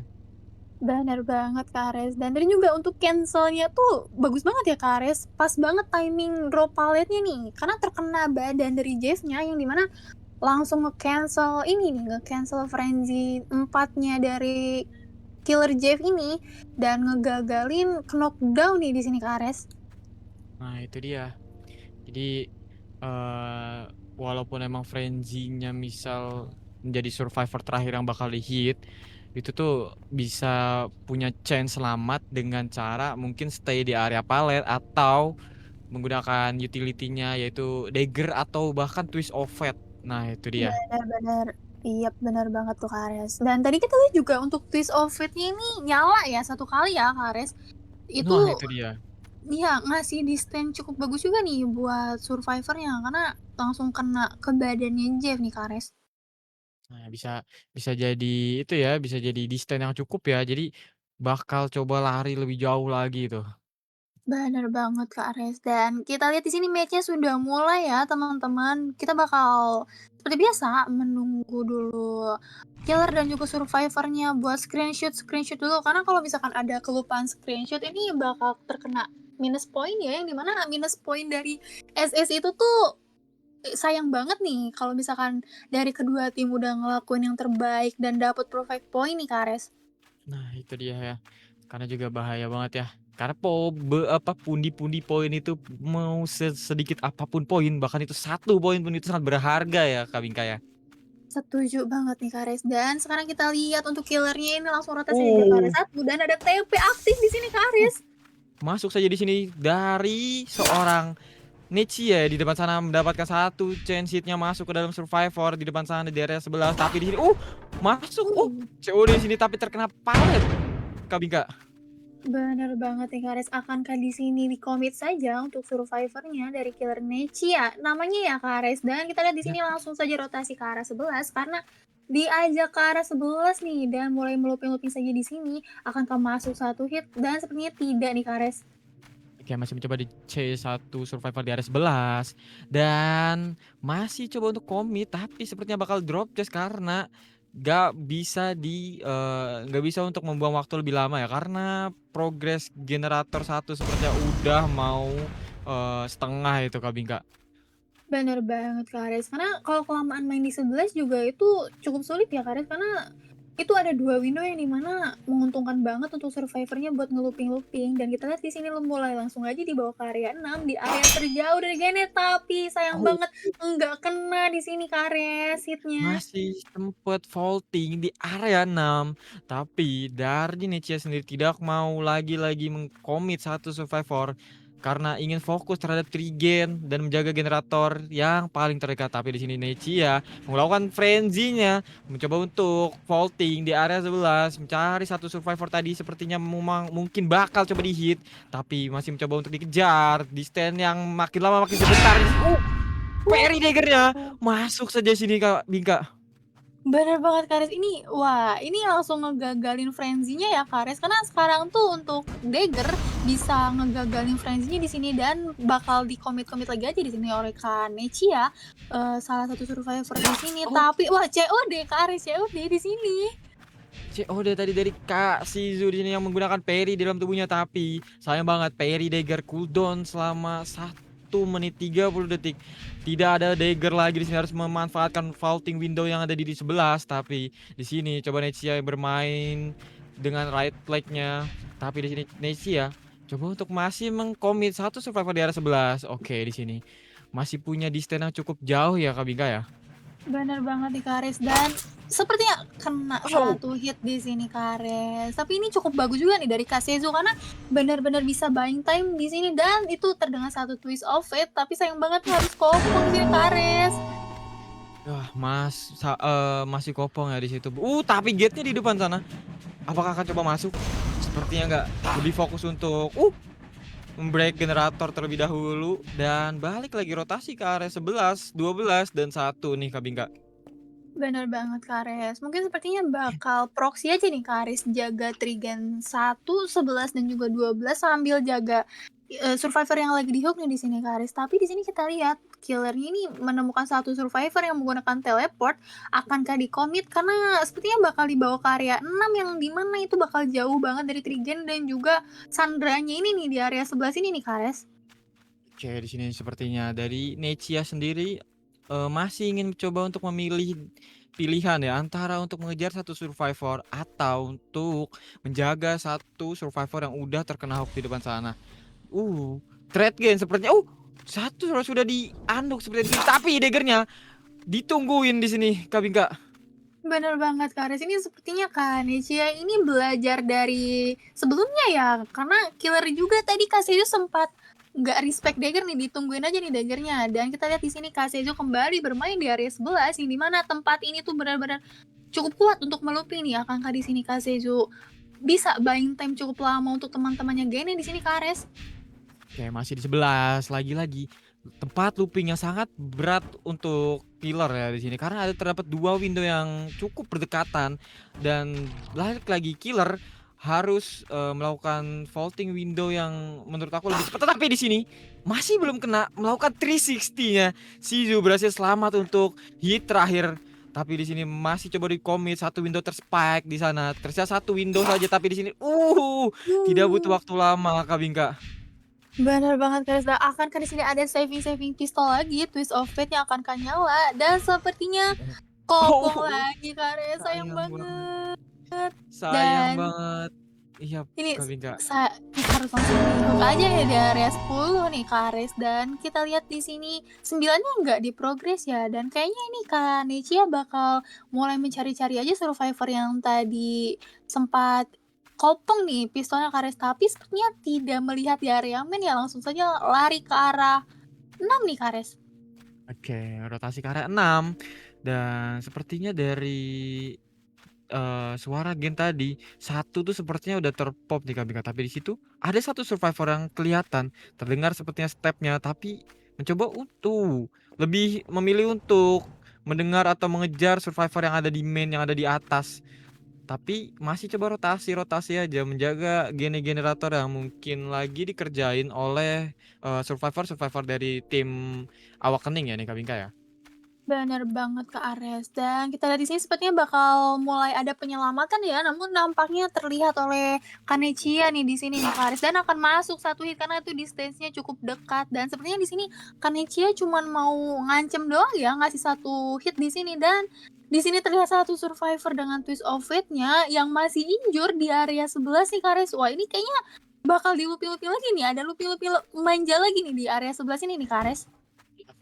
Bener banget Kak Ares, dan tadi juga untuk cancel-nya tuh bagus banget ya Kak Ares, pas banget timing drop palletnya nih, karena terkena badan dari Jeff-nya yang dimana langsung nge-cancel ini nih, nge-cancel frenzy 4-nya dari killer Jeff ini, dan ngegagalin knockdown nih di sini Kak Ares. Nah, itu dia. Jadi eh walaupun emang frenzy-nya misal menjadi survivor terakhir yang bakal di-hit, itu tuh bisa punya chance selamat dengan cara mungkin stay di area palet atau menggunakan utility-nya yaitu dagger atau bahkan twist of fate. Nah, itu dia. Bener-bener, iya bener banget tuh Kak Ares. Dan tadi kita lihat juga untuk twist of fate-nya ini nyala ya satu kali ya Kak Ares. Nah, Itu itu dia. iya, ngasih distance cukup bagus juga nih buat survivornya karena langsung kena ke badannya Jeff nih Kares. Nah, bisa bisa jadi itu ya, bisa jadi distance yang cukup ya. Jadi bakal coba lari lebih jauh lagi tuh. Bener banget Kak Ares, dan kita lihat di sini match-nya sudah mulai ya teman-teman. Kita bakal seperti biasa menunggu dulu killer dan juga survivornya buat screenshot dulu karena kalau misalkan ada kelupaan screenshot ini bakal terkena minus point ya, yang dimana minus point dari SS itu tuh sayang banget nih kalau misalkan dari kedua tim udah ngelakuin yang terbaik dan dapet perfect point nih Kares. Nah, itu dia ya. Karena juga bahaya banget ya. Karena pundi-pundi poin itu mau sedikit apapun poin, bahkan itu 1 poin pun itu sangat berharga ya, Kak Bingka ya. Setuju banget nih Kares. Dan sekarang kita lihat untuk killernya ini langsung rotasi aja Kares Oh, satu dan ada TP aktif di sini Kares. masuk saja di sini dari seorang Nietzsche ya, di depan sana mendapatkan satu chance hit-nya masuk ke dalam survivor di depan sana di area 11, tapi di sini masuk COD di sini tapi terkena palet Kak Bingka. Bener banget nih Kares. Akankah di sini di-commit saja untuk survivornya dari killer Nechia? Namanya ya Kares. Dan kita lihat di sini langsung saja rotasi ke arah 11 karena diajak ke arah 11 nih dan mulai meluping-luping saja di sini. Akankah masuk satu hit? Dan sepertinya tidak nih Kares. Oke, masih mencoba di C1 survivor di area 11 dan masih coba untuk komit tapi sepertinya bakal drop just karena nggak bisa untuk membuang waktu lebih lama ya karena progres generator 1 sepertinya udah mau setengah itu Kak Bingka. Bener banget Kares. Karena kalau kelamaan main di 11 juga itu cukup sulit ya Kares karena itu ada 2 window yang dimana menguntungkan banget untuk survivornya buat ngeluping-luping dan kita lihat di sini mulai langsung aja dibawa ke area 6 di area terjauh dari Genet tapi sayang Oh, banget nggak kena di sini Kares hitnya. masih sempet vaulting di area 6 tapi dari Nietzsche sendiri tidak mau lagi-lagi mengkomit satu survivor karena ingin fokus terhadap Trigen dan menjaga generator yang paling terdekat. Tapi di sini Nietzsche ya melakukan frenzy-nya, mencoba untuk vaulting di area 11, mencari satu survivor tadi sepertinya memang mungkin bakal coba di-hit, tapi masih mencoba untuk dikejar di stand yang makin lama makin sebentar. Parry daggernya masuk saja sini Kak Bingka. Bener banget, Kares. Ini wah, ini langsung ngegagalin frenzy-nya ya, Kares. Karena sekarang tuh untuk Dagger bisa ngegagalin frenzy-nya di sini dan bakal di-commit-commit lagi aja di sini oleh Kanechia, salah satu survivor di sini. Oh, Tapi wah COD, Kares, COD di sini. COD tadi dari Kak Shizu di sini yang menggunakan parry di dalam tubuhnya, tapi sayang banget parry dagger cooldown selama 1 menit 30 detik. Tidak ada dagger lagi di sini, harus memanfaatkan vaulting window yang ada di 11, tapi di sini coba Nechia bermain dengan right leg-nya, tapi di sini Nechia coba untuk masih mengkomit satu survivor di area 11. Oke, di sini masih punya distance yang cukup jauh ya Kak Bingka ya. Bener banget nih, Kares, dan sepertinya kena Oh, satu hit di sini, Kares. Tapi ini cukup bagus juga nih dari Kasezu karena benar-benar bisa buying time di sini dan itu terdengar satu twist of fate, tapi sayang banget harus kopong di sini, Kares. wah, masih kopong ya di situ. Tapi gate-nya di depan sana. Apakah akan coba masuk? Sepertinya nggak. Lebih fokus untuk membreak generator terlebih dahulu dan balik lagi rotasi ke area 11, 12 dan 1 nih Kak Bingka. Bener banget, Kares. Mungkin sepertinya bakal proxy aja nih, Kares, jaga Trigen 1, 11 dan juga 12 sambil jaga survivor yang lagi di hook nih di sini, Kares. Tapi di sini kita lihat killernya ini menemukan satu survivor yang menggunakan teleport. Akankah di-commit? Karena sepertinya bakal dibawa ke area 6 yang dimana itu bakal jauh banget dari Trigen dan juga Sandranya ini nih di area 11 ini nih, Kares. Oke, di sini sepertinya dari Nechia sendiri masih ingin coba untuk memilih pilihan ya antara untuk mengejar satu survivor atau untuk menjaga satu survivor yang udah terkena hook di depan sana. Trade gain sepertinya. Satu sudah dianduk seperti itu, tapi daggernya ditungguin di sini Kak Bingka. Bener banget, Kares. Ini sepertinya Kanechia ini belajar dari sebelumnya ya, karena killer juga tadi Kaseju sempat nggak respect dagger nih, ditungguin aja nih daggernya. Dan kita lihat di sini Kaseju kembali bermain di area 11, yang dimana tempat ini tuh benar-benar cukup kuat untuk melooping nih. Akankah di sini Kaseju bisa buying time cukup lama untuk teman-temannya Gene di sini, Kares? Oke, masih di 11 lagi-lagi. Tempat looping yang sangat berat untuk killer ya di sini karena ada terdapat dua window yang cukup berdekatan dan balik lagi killer harus melakukan vaulting window yang menurut aku lebih cepat, tetapi di sini masih belum kena melakukan 360-nya. Shizu berhasil selamat untuk hit terakhir, tapi di sini masih coba di commit satu window terspike di sana. Tersisa satu window saja, tapi di sini tidak butuh waktu lama Kak Bingka. Bener banget, Kares. Dan akankah di sini ada saving pistol lagi, Twist of Fate yang akankah nyala? Dan sepertinya kopong Oh, lagi, Kares. Sayang sayang banget. banget. Sayang Dan banget. Iya, ini Kak Bingka. kita harus langsung hook aja ya di area 10 nih, Kares. Dan kita lihat di sini 9-nya nggak diprogres ya. Dan kayaknya ini Kanechia bakal mulai mencari-cari aja survivor yang tadi sempat kopong nih pistolnya, Kares. Tapi sepertinya tidak melihat di area main ya, langsung saja lari ke arah 6 nih, Kares. Oke, rotasi ke arah 6 dan sepertinya dari suara gen tadi, satu tuh sepertinya udah terpop di Kak Bingka, tapi di situ ada satu survivor yang kelihatan terdengar sepertinya stepnya, tapi mencoba untuk lebih memilih untuk mendengar atau mengejar survivor yang ada di main, yang ada di atas. Tapi masih coba rotasi aja menjaga generator yang mungkin lagi dikerjain oleh survivor dari tim Awak Kening ya nih Kak Bingka ya. Bener banget, Kak Ares. Dan kita lihat di sini sepertinya bakal mulai ada penyelamatan ya, namun nampaknya terlihat oleh Kanechia nih di sini nih, Kak Ares. Dan akan masuk satu hit karena itu distance-nya cukup dekat. Dan sepertinya di sini Kanechia cuman mau ngancem doang ya, ngasih satu hit di sini. Dan di sini terlihat satu survivor dengan twist of fate-nya yang masih injure di area 11 nih, Kak Ares. Wah, ini kayaknya bakal dilupin-lupin lagi nih. Ada lupin-lupin manja lagi nih di area 11 ini nih, Kak Ares.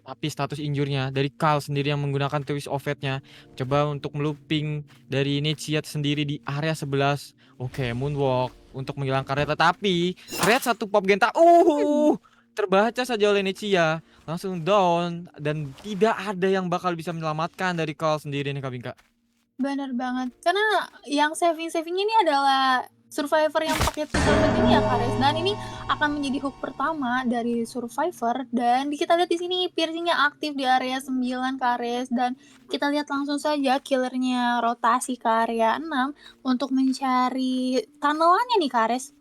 Tapi status injurnya dari Carl sendiri yang menggunakan twist of fate-nya coba untuk melooping dari Nietzscheat sendiri di area 11. Oke, moonwalk untuk menghilangkan red, tetapi red satu pop genta terbaca saja oleh Nietzschea, langsung down dan tidak ada yang bakal bisa menyelamatkan dari Carl sendiri nih Kak Bingka. Bener banget, karena yang saving-saving ini adalah Survivor yang pakai Twist of Fate ini ya, Kares. Dan ini akan menjadi hook pertama dari Survivor dan kita lihat di sini piercing-nya aktif di area 9, Kares. Dan kita lihat langsung saja killernya rotasi ke area 6 untuk mencari tunnel-nya nih, Kares.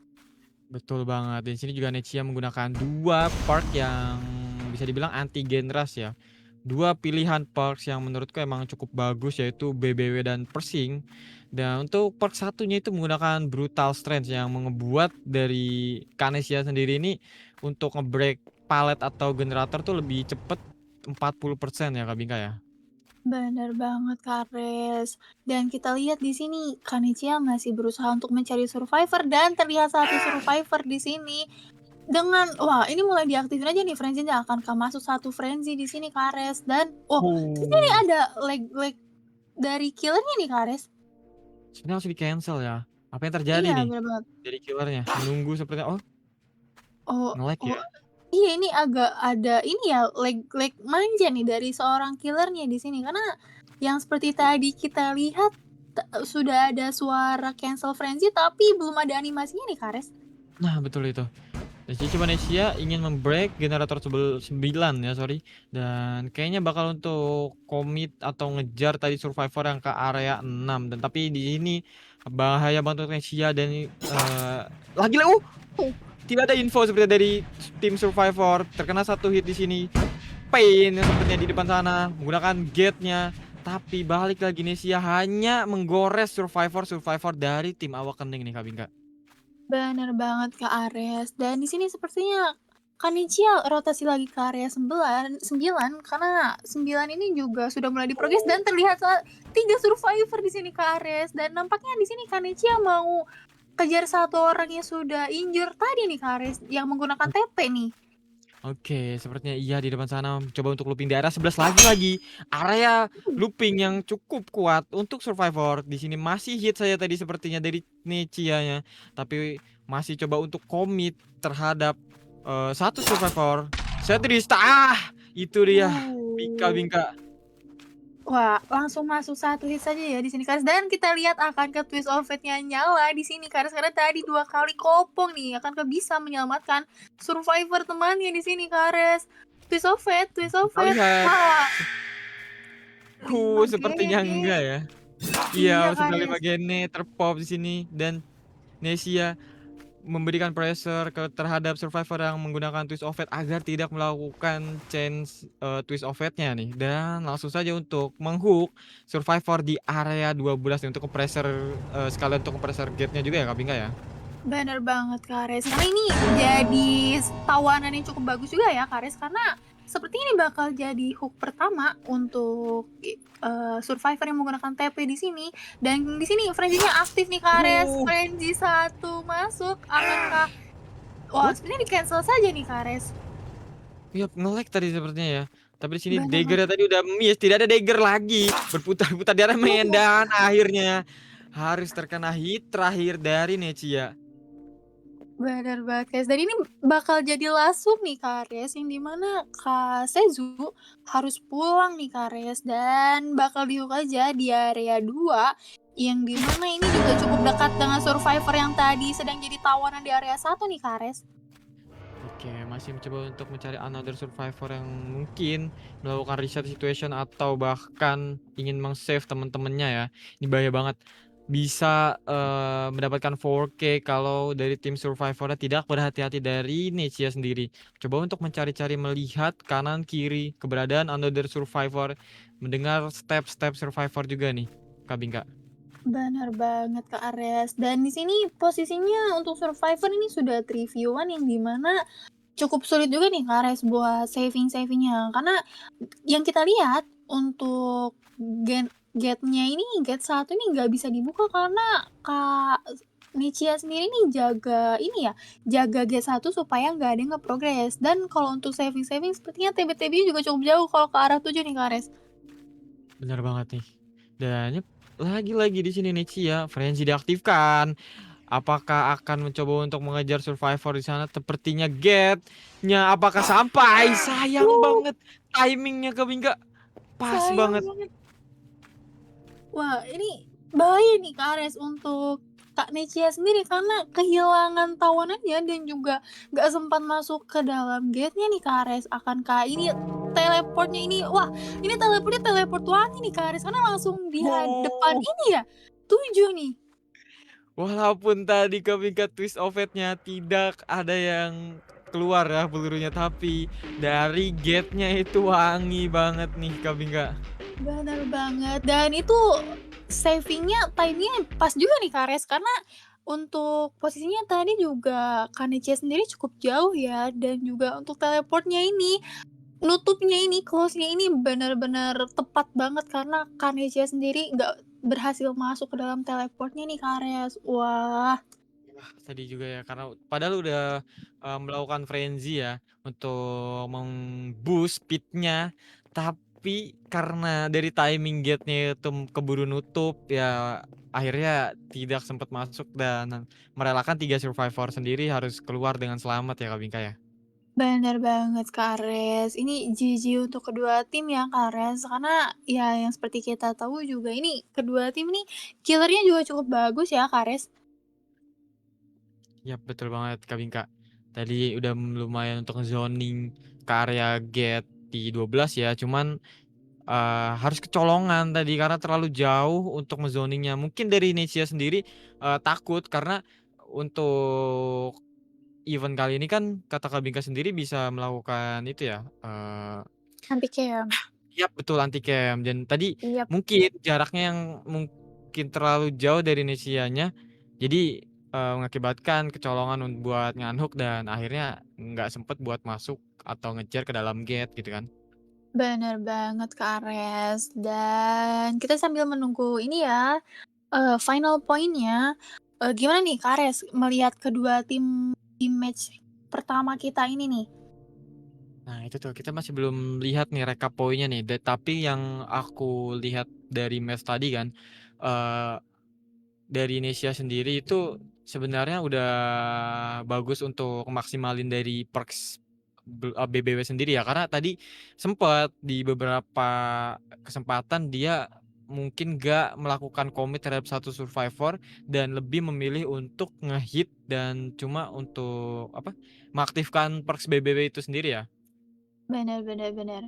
Betul banget. Di sini juga Nechia menggunakan 2 perk yang bisa dibilang anti Genras ya. 2 pilihan perks yang menurutku emang cukup bagus yaitu BBW dan Persing. Dan untuk perk satunya itu menggunakan Brutal Strength yang ngebuat dari Kanesia sendiri ini untuk nge-break palet atau generator tuh lebih cepet 40% ya Kak Bingka ya. Bener banget, Kares. Dan kita lihat di sini Kanichiya masih berusaha untuk mencari survivor dan terlihat satu survivor di sini dengan wah ini mulai diaktifin aja nih frenzy-nya akankah masuk satu frenzy di sini, Kares. Dan oh di sini Oh. ada lag dari killernya nih, Kares. Sebenarnya harus di-cancel ya. Apa yang terjadi Iya nih bener banget. dari killernya? Menunggu sepertinya oh Oh nge-lag oh ya? iya ini agak ada ini ya lag manja nih dari seorang killernya di sini karena yang seperti tadi kita lihat sudah ada suara cancel frenzy tapi belum ada animasinya nih, Kares. Nah betul itu. Jadi Indonesia ingin membreak generator 9 ya sorry. Dan kayaknya bakal untuk komit atau ngejar tadi survivor yang ke area 6. Dan tapi di sini bahaya banget untuk Indonesia dan lagi tidak ada info seperti dari tim survivor. Terkena satu hit di sini. Pain yang sepertinya di depan sana menggunakan gate-nya. Tapi balik lagi Indonesia hanya menggores survivor dari tim awak kening nih Kak Bingka. Bener banget, Kak Ares. Dan di sini sepertinya Kanichiya rotasi lagi ke area 9 karena 9 ini juga sudah mulai diprogres dan terlihat 3 survivor di sini, Kak Ares. Dan nampaknya di sini Kanichiya mau kejar satu orang yang sudah injure tadi nih, Kak Ares, yang menggunakan TP nih. Oke, sepertinya iya di depan sana coba untuk looping di area 11 lagi. Area looping yang cukup kuat untuk survivor. Di sini masih hit saya tadi sepertinya dari Nechia-nya, tapi masih coba untuk komit terhadap satu survivor. Setrista. Itu dia. Bingka. Wah, langsung masuk satu hit saja ya di sini, Kares. Dan kita lihat akankah Twist of Fate-nya nyala di sini, Kares. Karena tadi 2 kali kopong nih, akankah bisa menyelamatkan survivor temannya di sini, Kares. Twist of Fate. Kita lihat. Wah, 5 Sepertinya gene. enggak ya. Iya, Iya, sudah 5 Kares. gene terpop di sini dan Nesia memberikan pressure terhadap survivor yang menggunakan twist of fate agar tidak melakukan change twist of fate-nya nih dan langsung saja untuk menghook survivor di area 12 nih untuk pressure sekalian untuk pressure gate-nya juga ya Kak Bingka ya. Bener banget, Kares. Karena ini jadi tawanan yang cukup bagus juga ya, Kares. Karena sepertinya ini bakal jadi hook pertama untuk survivor yang menggunakan TP di sini. Dan di sini frenzy-nya aktif nih, Kares. Frenzy 1 masuk. Akankah wah, What? sepertinya di-cancel saja nih, Kares. Iya nge-lag tadi sepertinya ya. Tapi di sini Bener banget. dagger tadi udah miss, tidak ada dagger lagi. Berputar-putar di area main dan akhirnya harus terkena hit terakhir dari Nechia. Bener banget, Kares. Dan ini bakal jadi last hook nih, Kares, yang dimana Kak Sezu harus pulang nih, Kares, dan bakal di-hook aja di area 2 yang dimana ini juga cukup dekat dengan survivor yang tadi sedang jadi tawanan di area 1 nih, Kares. Oke, masih mencoba untuk mencari another survivor yang mungkin melakukan reset situation atau bahkan ingin meng-save teman-temannya ya. Ini bahaya banget. Bisa mendapatkan 4K kalau dari tim survivornya tidak berhati-hati dari Nechia sendiri. Coba untuk mencari-cari melihat kanan kiri keberadaan another survivor, mendengar step-step survivor juga nih, Kak Bingka. Bener banget, Kak Ares. Dan di sini posisinya untuk survivor ini sudah 3v1 yang dimana cukup sulit juga nih, Kak Ares, buat saving-savingnya. Karena yang kita lihat untuk gate-nya ini, gate 1 ini nggak bisa dibuka karena Kak Nichia sendiri nih jaga ini ya, jaga gate 1 supaya nggak ada yang nge-progress. Dan kalau untuk saving-saving sepertinya TB-TB juga cukup jauh kalau ke arah 7 nih, Kak Ares. Benar banget nih. Dan yep, lagi-lagi di sini Nechia frenzy diaktifkan. Apakah akan mencoba untuk mengejar survivor di sana? Sepertinya gate-nya apakah sampai? Sayang banget timingnya Kak Bingka. Pas Sayang banget. banget. Wah, ini bahaya nih, Kak Ares, untuk Kak Necia sendiri karena kehilangan tawanannya dan juga nggak sempat masuk ke dalam gate-nya nih Kak Ares. Akankah ini teleportnya ini, wah ini teleportnya teleport wangi nih Kak Ares, karena langsung di depan Oh. ini ya, 7 nih. Walaupun tadi Kabinka twist of fate-nya tidak ada yang keluar ya pelurunya, tapi dari gate-nya itu wangi banget nih Kabinka. Bener banget, dan itu saving-nya, time-nya pas juga nih Kak Ares, karena untuk posisinya tadi juga Kak Necia sendiri cukup jauh ya, dan juga untuk teleportnya ini nutupnya ini, close-nya ini bener-bener tepat banget karena Kanesia sendiri nggak berhasil masuk ke dalam teleportnya nih, Kares. Wah, Tadi juga ya, karena padahal udah melakukan frenzy ya untuk meng-boost speed-nya, tapi karena dari timing gate-nya itu keburu nutup ya, akhirnya tidak sempat masuk dan merelakan 3 survivor sendiri harus keluar dengan selamat ya Kak Bingka ya. bener banget, Kares. Ini GG untuk kedua tim ya, Kares. Karena ya yang seperti kita tahu juga ini kedua tim nih killernya juga cukup bagus ya, Kares. Ya betul banget Kak Bingka. Tadi udah lumayan untuk zoning ke area gate di 12 ya, cuman harus kecolongan tadi karena terlalu jauh untuk nge-zoningnya. Mungkin dari Indonesia sendiri takut karena untuk event kali ini kan kata Kak Bingka sendiri bisa melakukan itu ya, Nanti kayak yap betul anti camp dan tadi iya. mungkin jaraknya yang mungkin terlalu jauh dari Indonesianya, jadi mengakibatkan kecolongan buat nganhook dan akhirnya nggak sempet buat masuk atau ngejar ke dalam gate gitu kan. Bener banget, Kak Ares. Dan kita sambil menunggu ini ya, final point-nya, gimana nih Kak Ares melihat kedua tim di match pertama kita ini nih? Nah itu tuh kita masih belum lihat nih rekap poinnya nih, tapi yang aku lihat dari match tadi kan, eee, dari Indonesia sendiri itu sebenarnya udah bagus untuk maksimalin dari perks BBW sendiri ya, karena tadi sempet di beberapa kesempatan dia mungkin nggak melakukan commit terhadap satu survivor dan lebih memilih untuk ngehit dan cuma untuk apa, mengaktifkan perks BBW itu sendiri ya. Bener bener bener.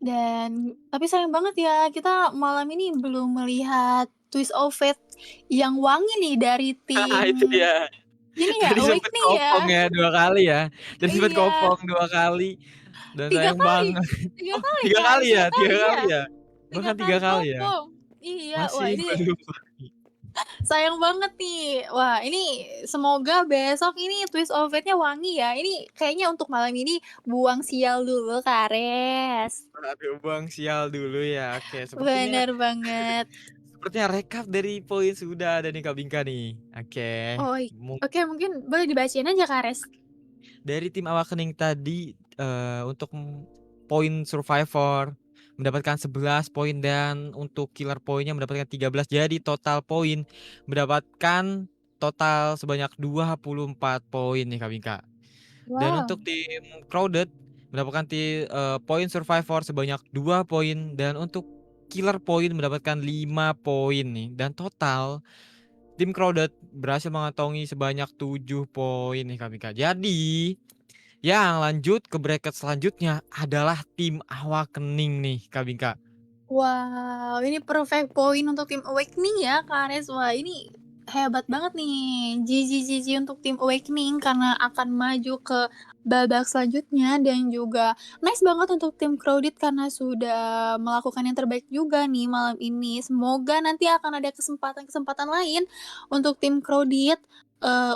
Dan tapi sayang banget ya, kita malam ini belum melihat twist of fate yang wangi nih dari Nah tim itu dia. ini Tadi ya, sempet Awakening ya? kopong ya 2 kali ya, tadi sempet Iya, kopong 2 kali dan 3 sayang kali banget. 3 Oh kali 3 Kak kali Ares, ya 3 3 kali, kali iya, ya? 3 Bahkan 3 kali kali ya? kopong. Iya, wah Masih ini belum lagi. sayang banget nih. Wah, ini semoga besok ini twist of fate-nya wangi ya. Ini kayaknya untuk malam ini buang sial dulu, Kares. Aduh Bang, sial dulu ya. Oke, sepertinya Bener banget. sepertinya rekap dari poin sudah ada nih Kak Bingka nih. Oke, Oh, mu oke mungkin boleh dibacain aja, Kares. dari tim Awakening tadi, untuk poin survivor mendapatkan 11 poin dan untuk killer poinnya mendapatkan 13. Jadi total poin mendapatkan total sebanyak 24 poin nih Kak Bingka. Dan Wow. untuk tim Crowded mendapatkan poin survivor sebanyak 2 poin dan untuk killer poin mendapatkan 5 poin nih dan total tim Crowded berhasil mengantongi sebanyak 7 poin nih Kak Bingka. Jadi yang lanjut ke bracket selanjutnya adalah tim Awakening nih Kak Bingka. Wow, ini perfect point untuk tim Awakening ya, Kares. Wah, ini hebat banget nih. GG untuk tim Awakening karena akan maju ke babak selanjutnya dan juga nice banget untuk tim Crowded karena sudah melakukan yang terbaik juga nih malam ini. Semoga nanti akan ada kesempatan-kesempatan lain untuk tim Crowded,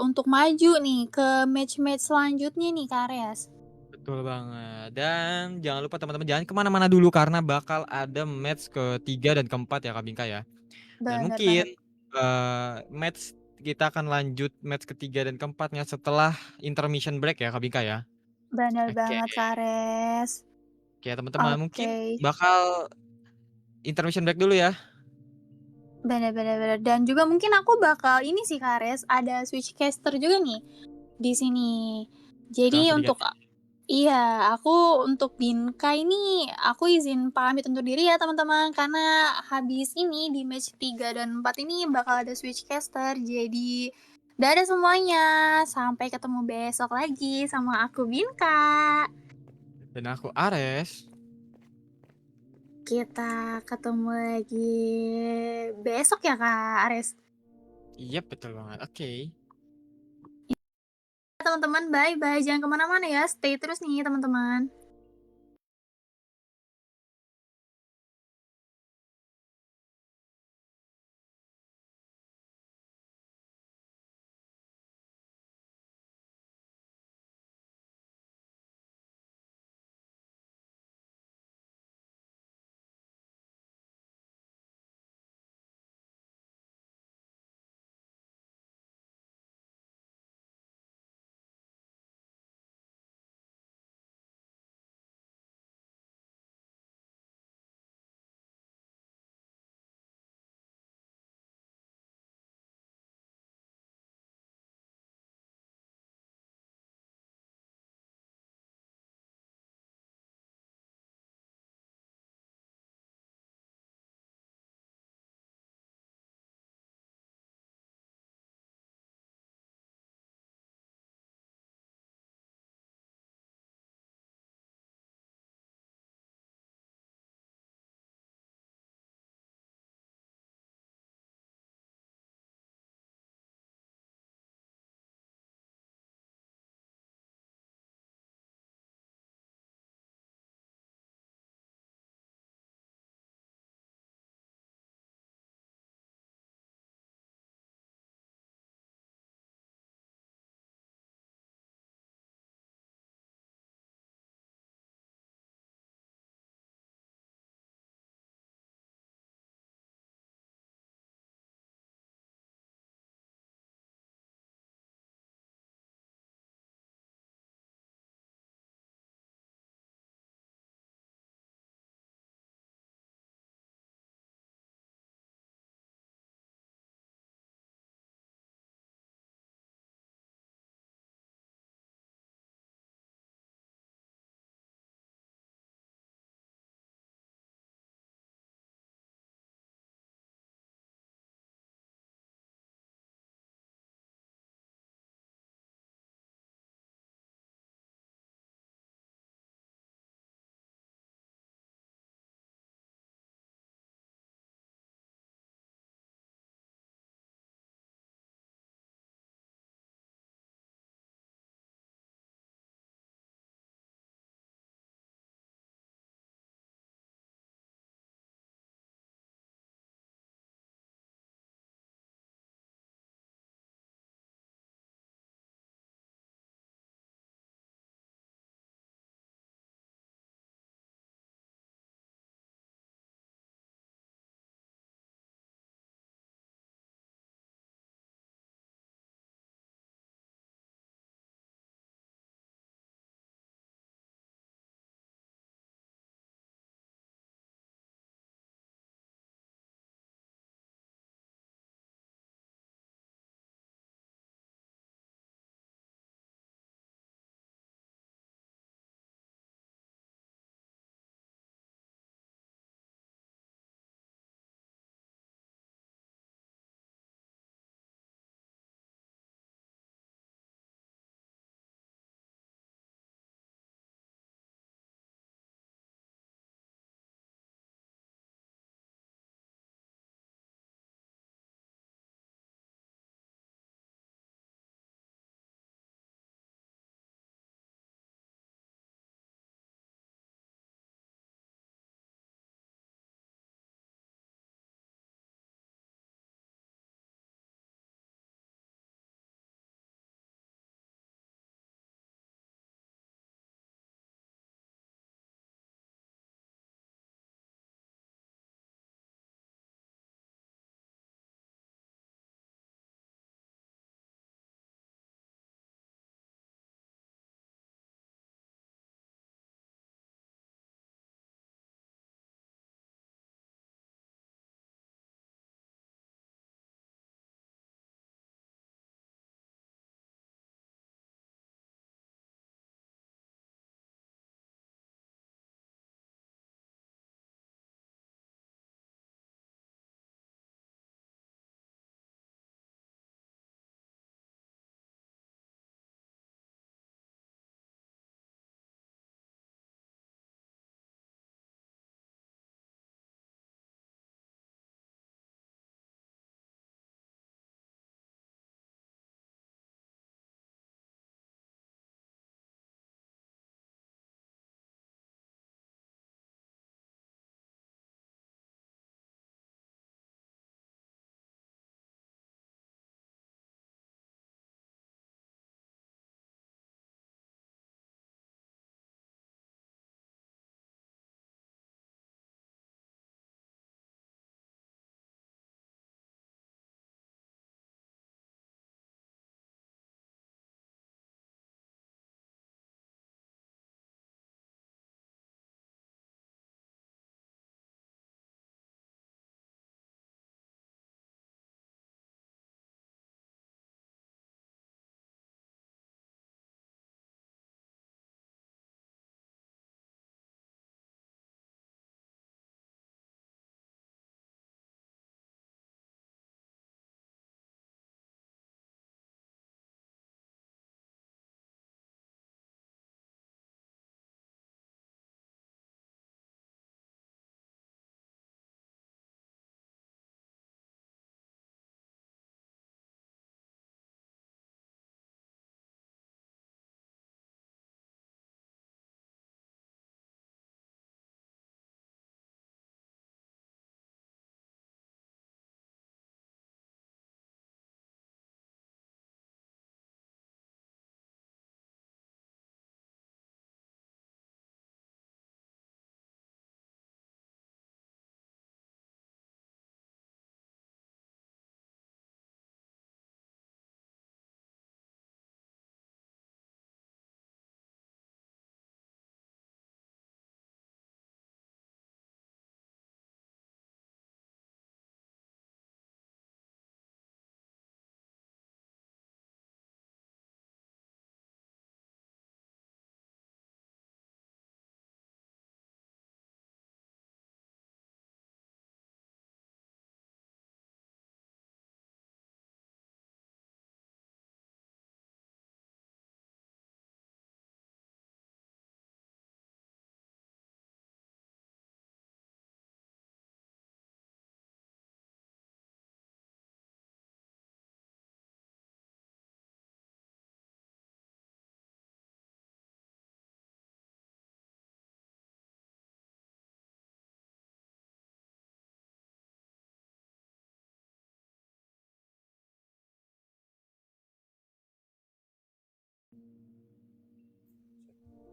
untuk maju nih ke match-match selanjutnya nih, Kares. Betul banget. Dan jangan lupa teman-teman jangan kemana-mana dulu karena bakal ada match ketiga dan keempat ya Kak Bingka ya. Dan Bener banget. mungkin match kita akan lanjut match ketiga dan keempatnya setelah intermission break ya Kak Bingka ya. Bener Oke, banget, Kares. oke teman-teman mungkin Oke, bakal intermission break dulu ya. bener bener bener, dan juga mungkin aku bakal ini sih Kak Res, ada switchcaster juga nih, di sini. Jadi Langsung untuk diganti. Iya, aku untuk Binka ini, aku izin pamit undur diri ya teman-teman, karena habis ini di match 3 dan 4 ini bakal ada switch caster. Jadi, dadah semuanya, sampai ketemu besok lagi sama aku Binka. Dan aku Ares. Kita ketemu lagi besok ya Kak Ares. Iya, betul banget. Oke. Teman-teman, bye-bye. Jangan kemana-mana ya, stay terus nih teman-teman.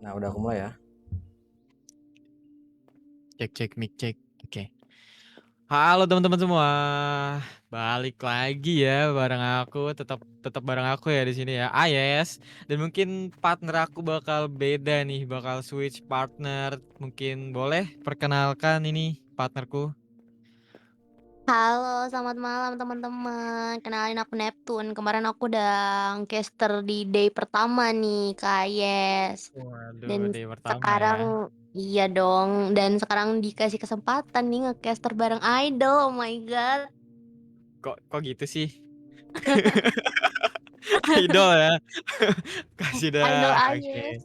Nah, udah aku mulai ya. Cek mic cek. Oke. Halo teman-teman semua. Balik lagi ya bareng aku, tetap tetap bareng aku ya di sini ya. Ayes. Dan mungkin partner aku bakal beda nih, bakal switch partner. Mungkin boleh perkenalkan ini partnerku. Halo, selamat malam teman-teman. Kenalin aku Neptune. Kemarin aku udah caster di day pertama nih, Kak Yes. Waduh, Dan day pertama ya. sekarang iya dong. Dan sekarang dikasih kesempatan nih ngecaster bareng Idol. Oh my god. Kok gitu sih? Idol ya. Kasih Idol dah. Oke. Ayes.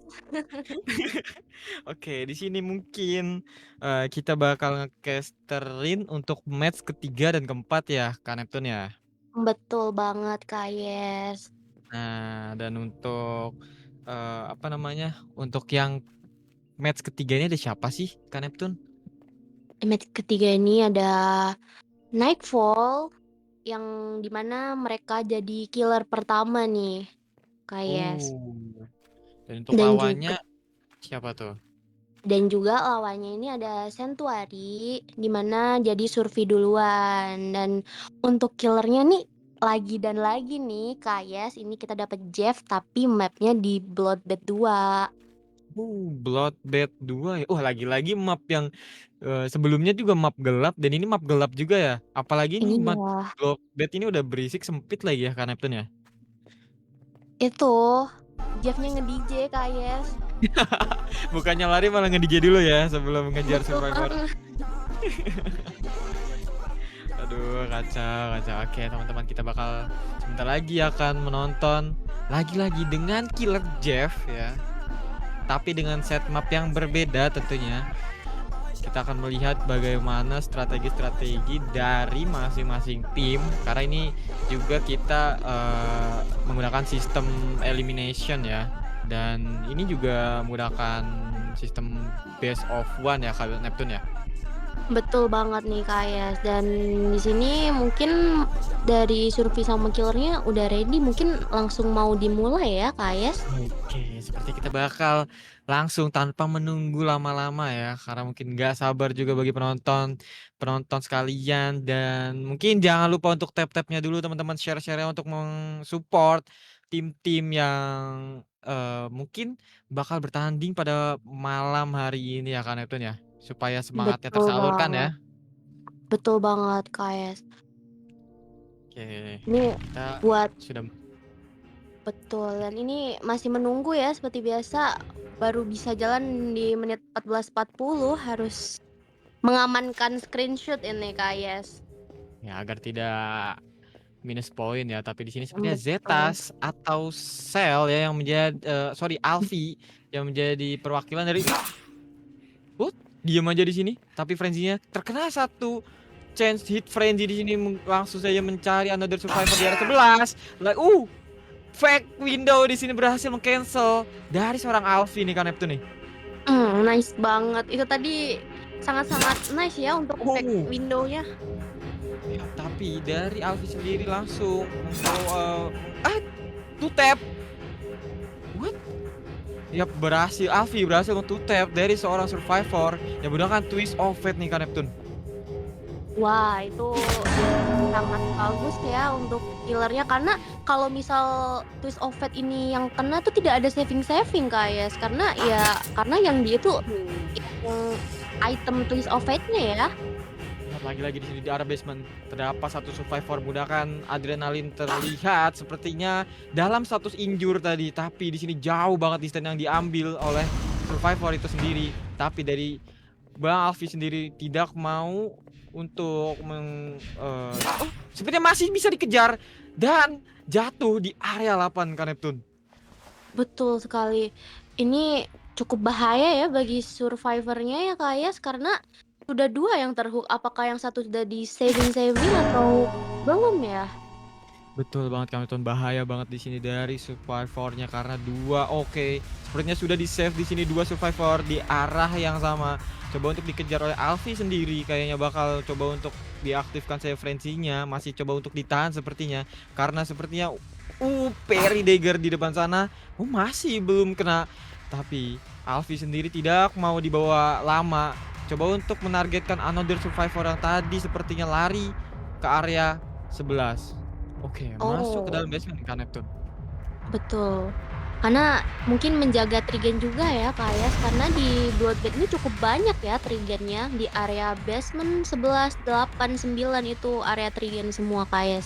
Oke, di sini mungkin kita bakal ngecasterin untuk match ketiga dan keempat ya, Kak Neptune ya. Betul banget, Kak Yes. Nah, dan untuk apa namanya? Untuk yang match ketiganya ada siapa sih, Kak Neptune? Match ketiga ini ada Nightfall yang dimana mereka jadi killer pertama nih, Kak Yes. Oh. Dan untuk Dan lawannya juga siapa tuh? Dan juga lawannya ini ada Sentuari, di mana jadi Survei duluan. Dan untuk killernya nih, lagi dan lagi nih, Kayes, ini kita dapat Jeff, tapi mapnya di Bloodbath 2. Bloodbath 2 ya. Lagi-lagi map yang sebelumnya juga map gelap dan ini map gelap juga ya. Apalagi ini map Iya, Bloodbath ini udah berisik sempit lagi ya, Kak Neptune ya. itu Jeffnya nge-DJ, Kayes. Bukannya lari malah nge-DJ dulu ya sebelum ngejar Betul survivor. banget. Aduh, kacau. Oke, teman-teman, kita bakal sebentar lagi akan menonton lagi-lagi dengan Killer Jeff ya. Tapi dengan set map yang berbeda tentunya. Kita akan melihat bagaimana strategi-strategi dari masing-masing tim. Karena ini juga kita menggunakan sistem elimination ya. Dan ini juga menggunakan sistem best of one ya, Kak Neptune ya. Betul banget nih, Kayes. Dan di sini mungkin dari Survei sama killernya udah ready, mungkin langsung mau dimulai ya, Kayes. Oke, seperti kita bakal langsung tanpa menunggu lama-lama ya, karena mungkin nggak sabar juga bagi penonton sekalian, dan mungkin jangan lupa untuk tap-tapnya dulu teman-teman, share-share-nya untuk mensupport tim-tim yang mungkin bakal bertanding pada malam hari ini ya Kak Neptune ya, supaya semangatnya Betul tersalurkan ya. banget. Betul banget, Kayes. Oke, Ini kita buat sudah betul, dan ini masih menunggu ya seperti biasa, baru bisa jalan di menit 14.40, harus mengamankan screenshot ini, Kayes. ya agar tidak minus poin ya, tapi di sini sepertinya Betul. Zetas atau Cell ya yang menjadi Alfi yang menjadi perwakilan dari diam aja di sini, tapi frenzy-nya terkena satu chance hit frenzy di sini langsung saja mencari another survivor di area 11. Fake window di sini berhasil meng-cancel dari seorang Alfi nih Kak Neptune nih. Nice banget. Itu tadi sangat-sangat nice ya untuk fake window-nya. Ya, tapi dari Alfi sendiri langsung two tap. What? Yap, Alfi berhasil untuk tap dari seorang survivor yang menggunakan Twist of Fate nih Kak Neptune. Wah, itu sangat bagus ya untuk killernya, karena kalau misal Twist of Fate ini yang kena tuh tidak ada saving guys, karena yang dia itu item Twist of Fate-nya ya. Lagi-lagi di sini di area basement terdapat satu survivor menggunakan adrenalin terlihat sepertinya dalam status injure tadi, tapi di sini jauh banget distance yang diambil oleh survivor itu sendiri. Tapi dari Bang Alfi sendiri tidak mau untuk sepertinya masih bisa dikejar dan jatuh di area 8 Kak Neptune. Betul sekali. Ini cukup bahaya ya bagi survivornya ya, Kak, karena sudah 2 yang terhook. Apakah yang satu sudah di saving atau belum ya? Betul banget Kak Neptune, bahaya banget di sini dari survivornya karena sepertinya sudah di save di sini 2 survivor di arah yang sama. Coba untuk dikejar oleh Alfi sendiri, kayaknya bakal coba untuk diaktifkan save frenzy-nya, masih coba untuk ditahan sepertinya, karena sepertinya Perry Dagger di depan sana masih belum kena, tapi Alfi sendiri tidak mau dibawa lama. Coba untuk menargetkan another survivor yang tadi sepertinya lari ke area 11. Oke, masuk ke Oh, dalam basement kan Neptune. betul. Karena mungkin menjaga Trigen juga ya, Kak Yas, karena di Bloodbath ini cukup banyak ya Trigennya. Di area basement 11, 8, 9 itu area Trigen semua, Kak Yas.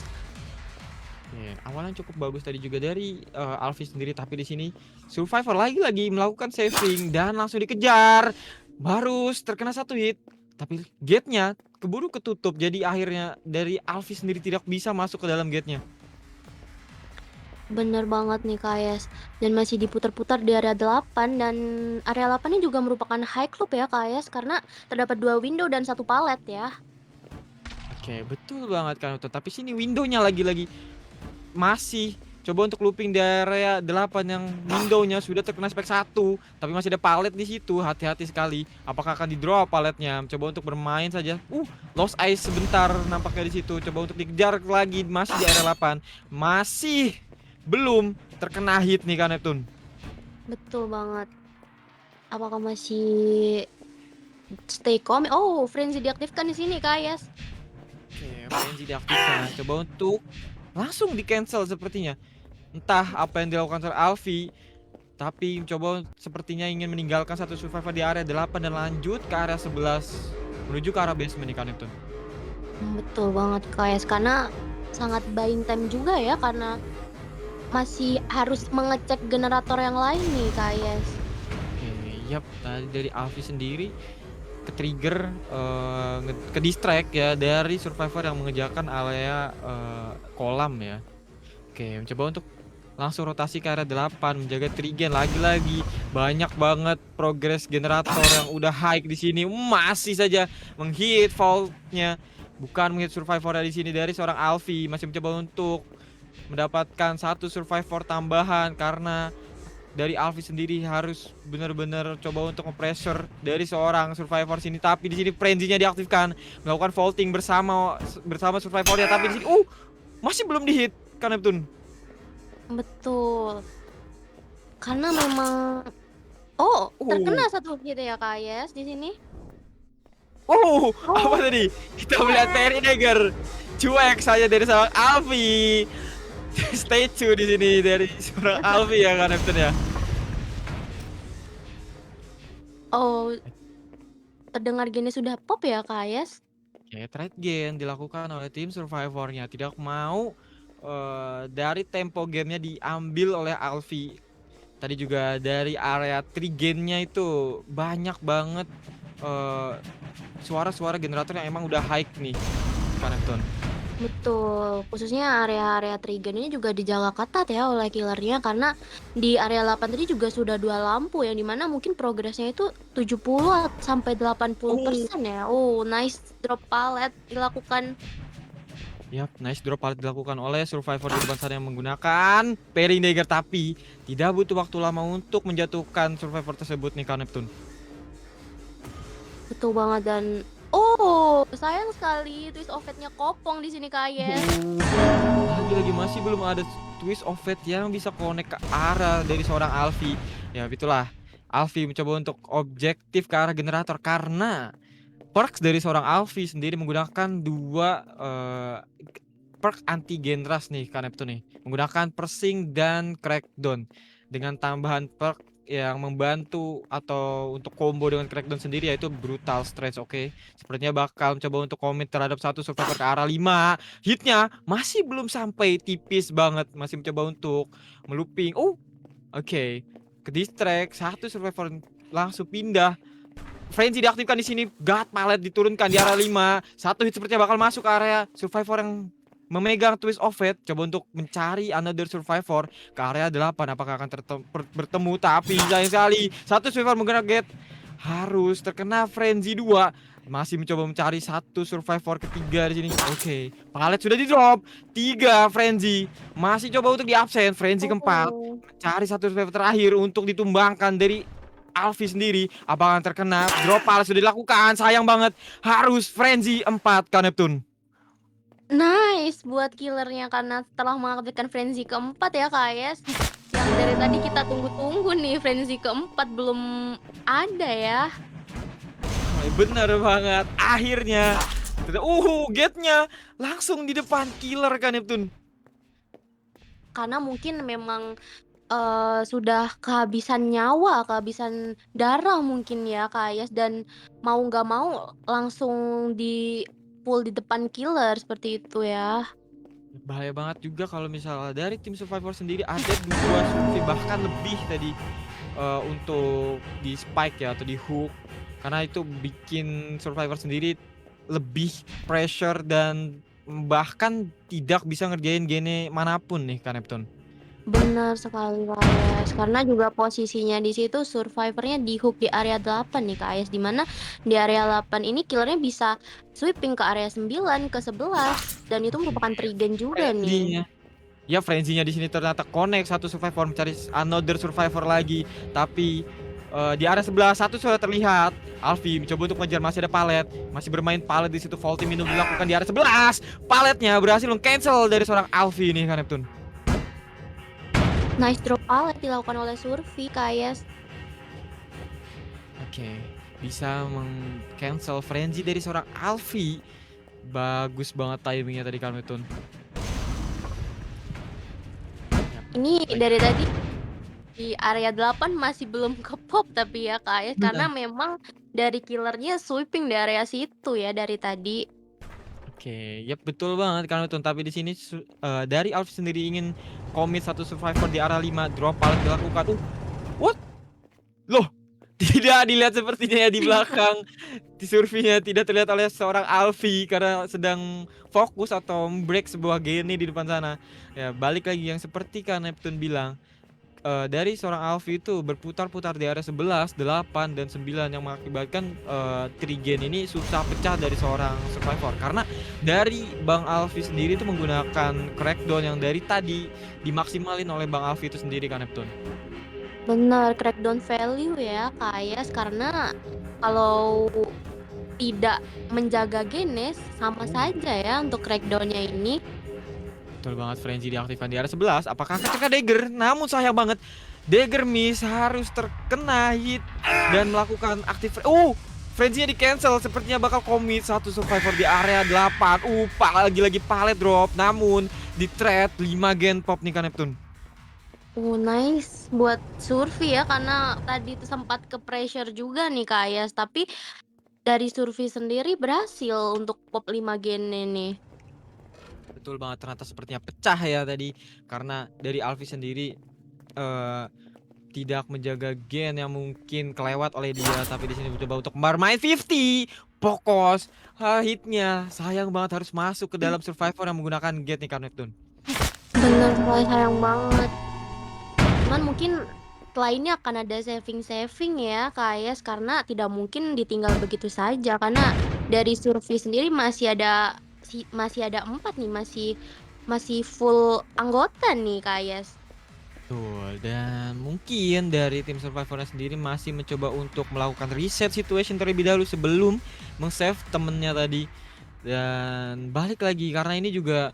Oke, awalnya cukup bagus tadi juga dari Alfi sendiri, tapi di sini survivor lagi-lagi melakukan saving dan langsung dikejar. Baru terkena satu hit, tapi gate-nya keburu ketutup. Jadi akhirnya dari Alfi sendiri tidak bisa masuk ke dalam gate-nya. Bener banget nih, Kak Yas. Dan masih diputar-putar di area 8, dan area 8 ini juga merupakan high club ya, Kak Yas, karena terdapat 2 window dan 1 palet ya. Oke, betul banget kan Uto. Tapi sini window-nya lagi-lagi masih coba untuk looping di area 8 yang window-nya sudah terkena spek 1, tapi masih ada palet di situ. Hati-hati sekali. Apakah akan di-drop paletnya? Coba untuk bermain saja. Lost eyes sebentar nampaknya di situ. Coba untuk dikejar lagi masih di area 8. Masih belum terkena hit nih kan Neptune. Betul banget. Apakah masih stay calm? Oh, frenzy diaktifkan di sini, Kak Yas. Oke, frenzy diaktifkan. Coba untuk langsung di cancel sepertinya. Entah apa yang dilakukan oleh Alfi, tapi coba sepertinya ingin meninggalkan satu survivor di area 8 dan lanjut ke area 11 menuju ke arah basement nih kan Neptune. Betul banget, Kak Yas, karena sangat buying time juga ya, karena masih harus mengecek generator yang lain nih, Kak Yas. Oke, yap, tadi dari Alfi sendiri ke trigger ke distract ya dari survivor yang mengejarkan area kolam ya. Oke, mencoba untuk langsung rotasi ke area 8 menjaga Trigen lagi-lagi. Banyak banget progres generator yang udah high di sini. Masih saja menghit vault-nya. Bukan menghit survivor di sini dari seorang Alfi. Masih mencoba untuk mendapatkan satu survivor tambahan karena dari Alfi sendiri harus benar-benar coba untuk nge-pressure dari seorang survivor sini, tapi di sini frenzy-nya diaktifkan, melakukan vaulting bersama survivornya, tapi di sini masih belum dihit kan Neptune. Betul. Karena memang terkena satu hit ya, Kak Yas, di sini. Apa tadi? Kita melihat Perry Dagger cuek saja dari seorang Alfi. Statue di sini dari seorang Alfi ya kan Neptune ya. Oh, terdengar gini sudah pop ya, Kak Yas? Oke, trade game dilakukan oleh tim survivornya, tidak mau dari tempo gamenya diambil oleh Alfi. Tadi juga dari area trigennya itu banyak banget suara-suara generator yang emang udah high nih kan Neptune. Betul, khususnya area-area Trigen ini juga dijaga ketat ya oleh killernya, karena di area 8 tadi juga sudah 2 lampu yang dimana mungkin progresnya itu 70 sampai 80% ya. Oh, nice drop pallet dilakukan. Yap, nice drop palet dilakukan oleh survivor di depan sana yang menggunakan Perry Dagger, tapi tidak butuh waktu lama untuk menjatuhkan survivor tersebut nih kan Neptune. Betul banget, dan sayang sekali twist of fate-nya kopong di sini, Kak Yes. Lagi-lagi masih belum ada twist of fate yang bisa connect ke arah dari seorang Alfi. Ya itulah, Alfi mencoba untuk objektif ke arah generator karena perks dari seorang Alfi sendiri menggunakan dua perk anti genras nih kan Neptune nih, menggunakan Persing dan Crackdown dengan tambahan perk yang membantu atau untuk combo dengan Crackdown sendiri, yaitu Brutal Stretch. Oke, sepertinya bakal mencoba untuk komit terhadap satu survivor ke arah 5. Hitnya masih belum sampai, tipis banget, masih mencoba untuk melooping. Oke, ke distract satu survivor, langsung pindah. Frenzy diaktifkan di sini, God Pallet diturunkan di area 5. Satu hit sepertinya bakal masuk ke area survivor yang memegang Twist of Fate. Coba untuk mencari another survivor ke area 8. Apakah akan bertemu? Tapi sayang sekali, satu survivor menggunakan gate harus terkena Frenzy 2. Masih mencoba mencari satu survivor ketiga di sini. Oke, Pallet sudah di drop. 3 Frenzy. Masih coba untuk di absen. Frenzy keempat. Cari satu survivor terakhir untuk ditumbangkan dari Alfi sendiri. Apakah terkena? Drop Pallet sudah dilakukan. Sayang banget. Harus Frenzy 4 kan Neptune. Nice buat killernya karena telah mengaktifkan frenzy keempat ya, Kak Yes. Yang dari tadi kita tunggu-tunggu nih, frenzy keempat belum ada ya. Bener banget, akhirnya gate-nya langsung di depan killer kan Neptune. Karena mungkin memang sudah kehabisan nyawa, kehabisan darah mungkin ya, Kak Ayas, dan mau nggak mau langsung di-pull di depan killer seperti itu ya. Bahaya banget juga kalau misalnya dari tim survivor sendiri ada 2 survei bahkan lebih tadi untuk di spike ya atau di hook, karena itu bikin survivor sendiri lebih pressure dan bahkan tidak bisa ngerjain gene manapun nih kan Neptune. Benar sekali, Kak Ayas. Karena juga posisinya di situ survivornya di hook di area 8 nih, Kak Ayas, di mana di area 8 ini killernya bisa sweeping ke area 9, ke 11, dan itu merupakan trigen juga nih. Frenzy-nya. Ya frenzy-nya di sini ternyata connect satu survivor mencari another survivor lagi, tapi di area sebelah satu sudah terlihat Alfi mencoba untuk mengejar, masih ada palet, masih bermain palet di situ. Faulty minum dilakukan di area 11. Paletnya berhasil cancel dari seorang Alfi nih kan Neptune. Nice drop pallet dilakukan oleh Surfi, Kak Ayas. Oke, bisa cancel frenzy dari seorang Alfi. Bagus banget timingnya tadi kan Neptune. Ini dari tadi di area 8 masih belum ke-pop tapi ya, Kak Ayas, karena memang dari killernya sweeping di area situ ya dari tadi. Oke, yap betul banget kan Neptune. Tapi di sini dari Alfi sendiri ingin commit satu survivor di area 5, drop palet dilakukan. What? Loh, tidak dilihat sepertinya ya di belakang. Di surveinya tidak terlihat oleh seorang Alfi karena sedang fokus atau break sebuah gene di depan sana. Ya, balik lagi yang seperti kan Neptune bilang, dari seorang Alfi itu berputar-putar di area 11, 8, dan 9 yang mengakibatkan trigen ini susah pecah dari seorang survivor. Karena dari Bang Alfi sendiri itu menggunakan crackdown yang dari tadi dimaksimalin oleh Bang Alfi itu sendiri kan Neptune. Benar, crackdown value ya, Kak Ayas, karena kalau tidak menjaga genes sama saja ya untuk crackdown-nya ini. Betul banget, frenzy diaktifkan di area 11. Apakah akan kena dagger? Namun sayang banget, dagger miss, harus terkena hit dan melakukan aktif. Frenzy-nya di cancel, sepertinya bakal commit satu survivor di area 8. Lagi-lagi palet drop, namun di trade 5 gen pop nih kan Neptune. Nice buat Surfi ya, karena tadi itu sempat ke pressure juga nih, Kak Ayas, tapi dari Surfi sendiri berhasil untuk pop 5 gen ini. Betul banget, ternyata sepertinya pecah ya tadi karena dari Alfi sendiri eh tidak menjaga gen yang mungkin kelewat oleh dia, tapi di sini mencoba untuk bermain 50 pokos. Hitnya sayang banget harus masuk ke dalam survivor yang menggunakan gate nih kan Neptune. Bener sekali, sayang banget. Cuman mungkin setelah ini akan ada saving ya, Kak Ayas, karena tidak mungkin ditinggal begitu saja, karena dari Surfi sendiri masih ada 4 nih, masih full anggota nih, Kak Ayas. Betul, dan mungkin dari tim survivornya sendiri masih mencoba untuk melakukan reset situation terlebih dahulu sebelum meng-save temennya tadi. Dan balik lagi karena ini juga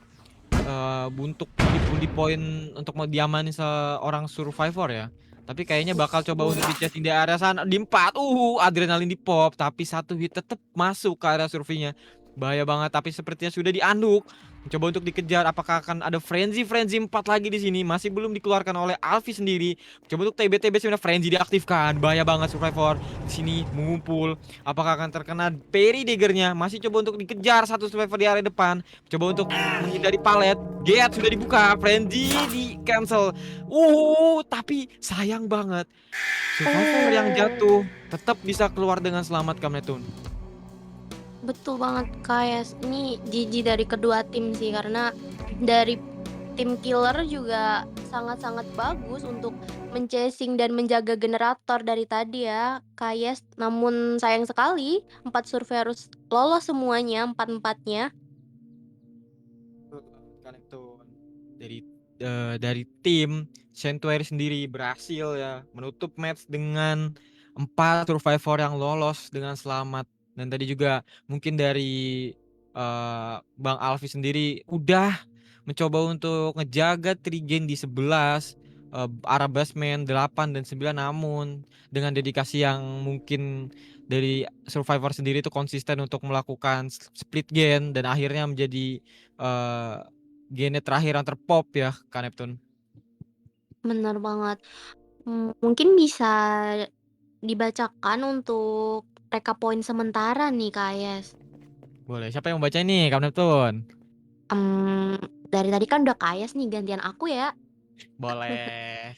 untuk di poin untuk mau diamanin seorang survivor ya. Tapi kayaknya bakal coba untuk di-chasing di area sana di 4. Adrenalin di pop, tapi satu hit tetap masuk ke area surveinya. Bahaya banget, tapi sepertinya sudah dianduk. Mencoba untuk dikejar, apakah akan ada frenzy 4 lagi di sini? Masih belum dikeluarkan oleh Alfi sendiri. Coba untuk TB sebenarnya frenzy diaktifkan. Bahaya banget survivor di sini mengumpul. Apakah akan terkena Perry daggernya? Masih coba untuk dikejar satu survivor di area depan. Coba untuk menghindari palet. Gate sudah dibuka, frenzy di cancel. Tapi sayang banget. Survivor yang jatuh tetap bisa keluar dengan selamat Kak Neptune. Betul banget, Kak Ayas. Ini GG dari kedua tim sih, karena dari tim killer juga sangat-sangat bagus untuk men-chasing dan menjaga generator dari tadi ya, Kak Ayas. Namun sayang sekali 4 survei harus lolos semuanya, 4-4-nya. Kak Neptune. Dari tim Sanctuary sendiri berhasil ya menutup match dengan 4 survivor yang lolos dengan selamat. Dan tadi juga mungkin dari Bang Alfi sendiri udah mencoba untuk ngejaga trigen di 11 arah basement 8 dan 9, namun dengan dedikasi yang mungkin dari survivor sendiri itu konsisten untuk melakukan split gen dan akhirnya menjadi, gene terakhir yang terpop ya, Kak Neptune. Bener banget. Mungkin bisa dibacakan untuk rekap poin sementara nih, Kak Ayas. Boleh, siapa yang mau baca ini, Kak Neptune? Dari tadi kan udah Kak Ayas nih, gantian aku ya. Boleh.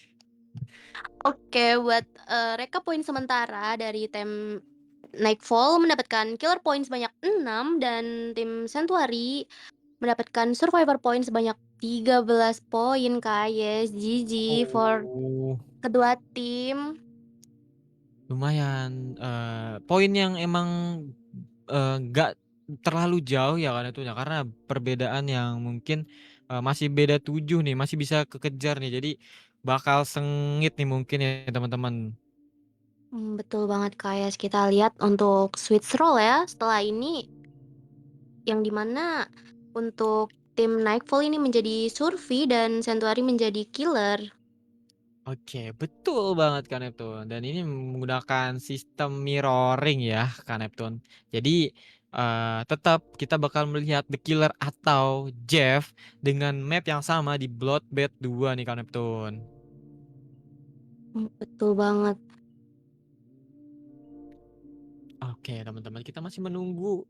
Oke, buat, rekap poin sementara dari tim Nightfall mendapatkan killer point sebanyak 6 dan tim Sanctuary mendapatkan survivor point sebanyak 13 poin, Kak. Yes, GG for Oh, kedua tim. lumayan, poin yang emang, nggak terlalu jauh ya kan itu ya, karena perbedaan yang mungkin, masih beda 7 nih, masih bisa kekejar nih, jadi bakal sengit nih mungkin ya teman-teman. Betul banget, Kak. Yes, kita lihat untuk switch role ya setelah ini, yang dimana untuk tim Nightfall ini menjadi Survey dan Sanctuary menjadi Killer. Oke, betul banget Kak Neptune, dan ini menggunakan sistem mirroring ya Kak Neptune. Jadi, tetap kita bakal melihat The Killer atau Jeff dengan map yang sama di Bloodbath 2 nih Kak Neptune. Betul banget. Oke teman-teman, kita masih menunggu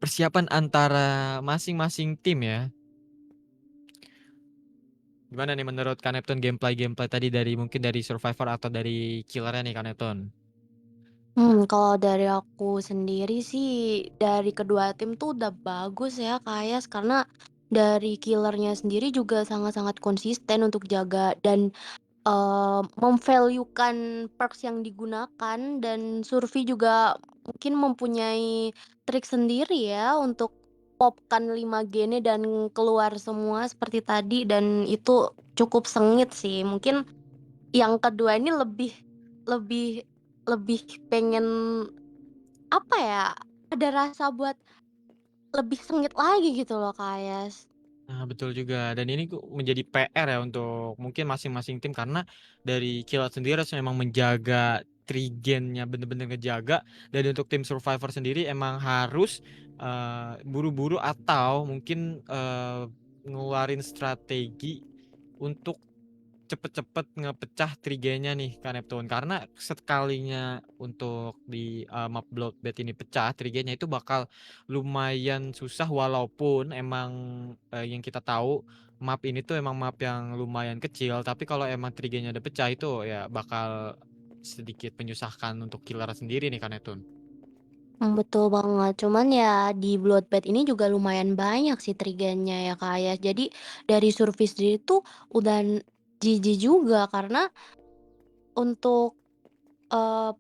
persiapan antara masing-masing tim ya. Gimana nih menurut Kak Neptune gameplay tadi dari mungkin dari Survivor atau dari Killer-nya nih Kak Neptune? Kalau dari aku sendiri sih, dari kedua tim tuh udah bagus ya, Kak Yas, karena dari killernya sendiri juga sangat-sangat konsisten untuk jaga dan, mem-value-kan perks yang digunakan, dan Survey juga mungkin mempunyai trik sendiri ya untuk popkan 5 gene dan keluar semua seperti tadi, dan itu cukup sengit sih. Mungkin yang kedua ini lebih lebih lebih pengen, apa ya, ada rasa buat lebih sengit lagi gitu loh, Kak Ayas. Nah, betul juga, dan ini menjadi PR ya untuk mungkin masing-masing tim, karena dari Kilat sendiri harus memang menjaga Trigennya, bener-bener ngejaga, dan untuk tim Survivor sendiri emang harus, buru-buru atau mungkin, ngeluarin strategi untuk cepet-cepet ngepecah Trigenya nih Kak Neptune, karena sekalinya untuk di, map Bloodbath ini pecah Trigenya itu bakal lumayan susah, walaupun emang, yang kita tahu map ini tuh emang map yang lumayan kecil, tapi kalau emang Trigenya udah pecah itu ya bakal sedikit menyusahkan untuk killer sendiri nih Kak Neptune. Betul banget. Cuman ya di Bloodbath ini juga lumayan banyak sih triggernya ya, Kak Ayas. Jadi dari survei sendiri tuh udah jijik juga karena untuk,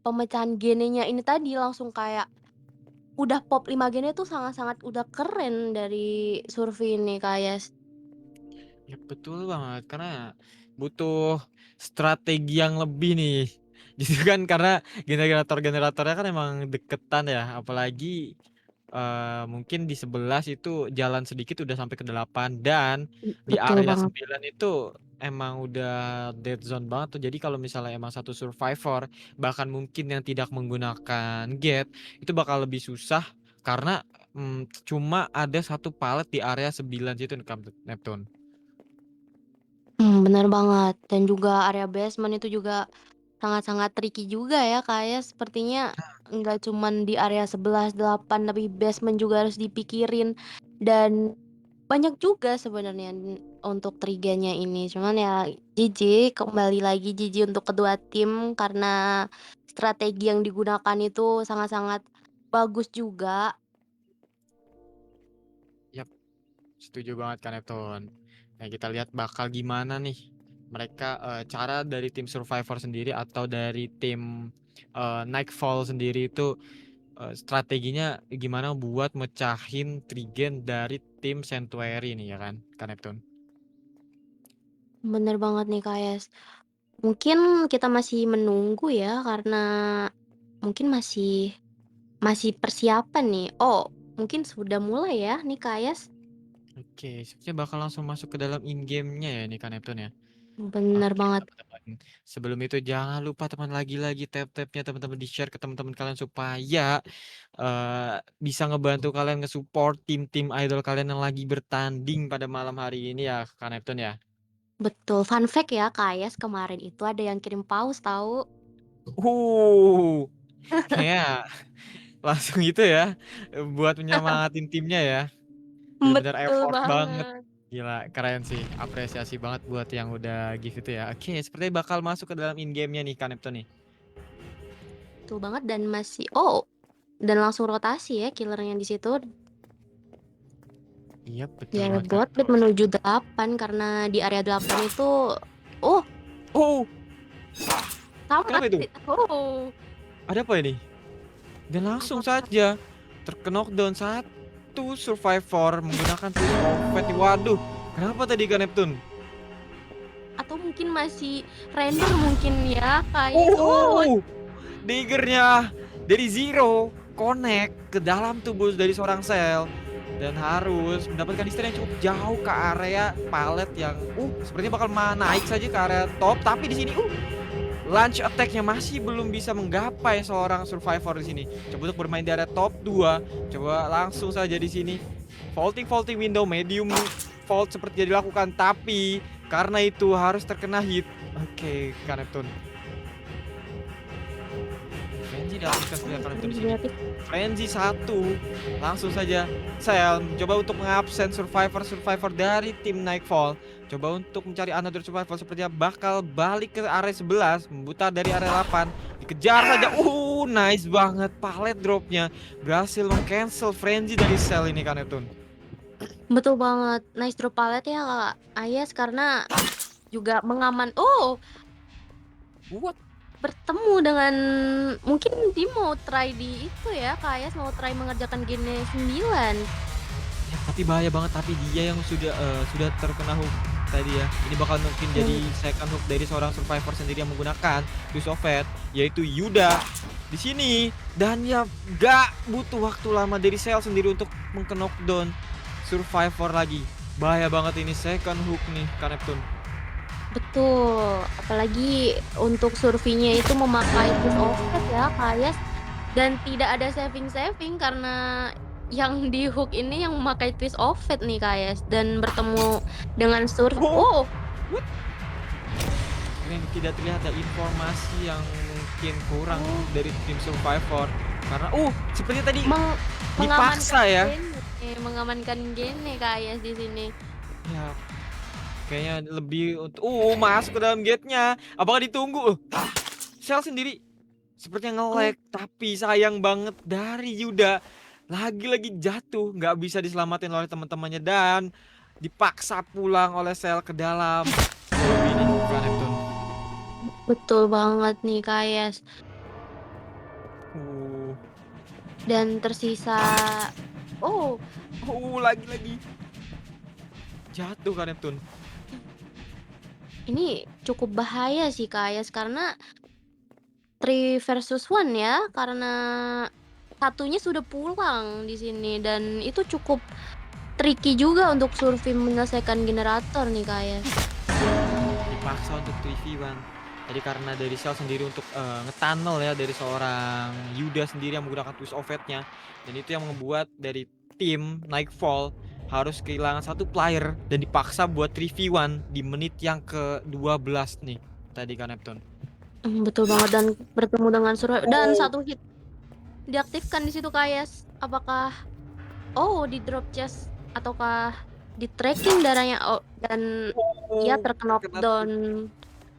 pemecahan genenya ini tadi langsung kayak udah pop 5 gene tuh sangat-sangat udah keren dari survei ini, Kak Ayas. Ya betul banget, karena butuh strategi yang lebih nih. Justru kan karena generator-generatornya kan emang deketan ya, apalagi mungkin di 11 itu jalan sedikit udah sampai ke 8, dan di Betul area banget. 9 itu emang udah dead zone banget tuh. Jadi kalau misalnya emang satu survivor bahkan mungkin yang tidak menggunakan gate itu bakal lebih susah, karena cuma ada satu palet di area 9 situ nih, Neptune. Bener banget, dan juga area basement itu juga sangat-sangat tricky juga ya, Kak, ya. Sepertinya nggak cuman di area 11, 8, tapi basement juga harus dipikirin, dan banyak juga sebenarnya untuk triggernya ini. Cuman ya GG, kembali lagi GG untuk kedua tim karena strategi yang digunakan itu sangat-sangat bagus juga. Yap, setuju banget kan Neptune. Nah, kita lihat bakal gimana nih mereka, cara dari tim Survivor sendiri atau dari tim, Nightfall sendiri itu, strateginya gimana buat mecahin Trigen dari tim Sanctuary nih ya kan Neptune? Bener banget nih, Kak, Yes. Mungkin kita masih menunggu ya karena mungkin masih masih persiapan nih. Oh, mungkin sudah mulai ya nih, Kak, Yes? Oke, sepertinya bakal langsung masuk ke dalam in game-nya ya nih kan Neptune ya? Bener Oke, banget. teman-teman. Sebelum itu jangan lupa teman lagi-lagi tab-tabnya teman-teman di-share ke teman-teman kalian supaya bisa ngebantu kalian nge-support tim-tim idol kalian yang lagi bertanding pada malam hari ini ya, Kak Neptune ya. Betul, fun fact ya, Kak Yas, kemarin itu ada yang kirim paus tahu. Uh, kayaknya langsung itu ya, buat menyemangatin timnya ya. Bener-bener Betul effort banget. banget. Gila, keren sih. Apresiasi banget buat yang udah give itu ya. Oke, sepertinya bakal masuk ke dalam in game-nya nih, Kak Neptune nih. Betul banget dan dan langsung rotasi ya killernya di situ. Iya, betul Ya banget, Kak. Godbit menuju 8 karena di area 8 itu oh, Oh, sama kenapa itu? oh. Ada apa ini? Dan langsung Apakah saja terknockdown satu survivor menggunakan twist of fate. Waduh, kenapa tadi Kak Neptune? atau mungkin masih render mungkin ya kayak oh, Daggernya dari zero connect ke dalam tubuh dari seorang sel dan harus mendapatkan distance yang cukup jauh ke area palet yang sepertinya bakal naik saja ke area top, tapi di sini launch attack-nya masih belum bisa menggapai seorang survivor di sini. Coba untuk bermain di area top 2, coba langsung saja di sini vaulting window medium vault seperti yang dilakukan, tapi karena itu harus terkena hit. Oke, Kak Neptune. Frenzy diaktifkan oleh Kak Neptune di sini. berarti Frenzy 1, langsung saja Cell coba untuk mengabsen survivor dari tim Nightfall. Coba untuk mencari another survivor, sepertinya bakal balik ke area 11, membuta dari area 8. Dikejar saja. Nice banget palet dropnya. Berhasil meng-cancel Frenzy dari Cell ini, Kak Neptune. betul banget. Nice drop palette ya Kak Ayas karena juga What? bertemu dengan mungkin dia mau try di itu ya Kak Ayas mau try mengerjakan gene 9. Ya, tapi bahaya banget, tapi dia yang sudah terkena hook tadi ya. Ini bakal mungkin jadi second hook dari seorang survivor sendiri yang menggunakan Twist of Fate, yaitu Yuda di sini, dan ya gak butuh waktu lama dari Cell sendiri untuk meng-knockdown survivor lagi. Bahaya banget ini second hook nih, Kak Neptune. Betul, apalagi untuk surveinya itu memakai twist of fate ya Kak Ayas dan tidak ada saving karena yang di hook ini yang memakai twist of fate nih Kak Ayas dan bertemu dengan What? Ini tidak terlihat ada informasi yang mungkin kurang dari tim survivor karena sepertinya tadi dipaksa ya. mengamankan gene Kak Ayas di sini. Ya, kayaknya lebih untuk masuk ke dalam gate-nya. Apakah ditunggu? Cell sendiri sepertinya nge-lag, tapi sayang banget dari Yuda lagi-lagi jatuh, nggak bisa diselamatin oleh teman-temannya dan dipaksa pulang oleh Cell ke dalam lobby ini, Kak Neptune. Betul banget nih Kak Ayas. Dan tersisa lagi-lagi jatuh Kak Neptune. ini cukup bahaya sih Kak Ayas karena 3 versus 1 ya karena satunya sudah pulang di sini dan itu cukup tricky juga untuk survei menyelesaikan generator nih Kak Ayas. Dipaksa untuk 3v1. Jadi karena dari Cell sendiri untuk nge-tunnel ya dari seorang Yuda sendiri yang menggunakan Twist of Fate-nya, dan itu yang membuat dari tim Nightfall harus kehilangan satu player dan dipaksa buat 3v1 di menit yang ke-12 nih tadi Kak Neptune. Betul banget dan bertemu dengan dan satu hit diaktifkan di situ Kak Ayas. Apakah di drop chest ataukah di tracking darahnya dan ia terkena knockdown.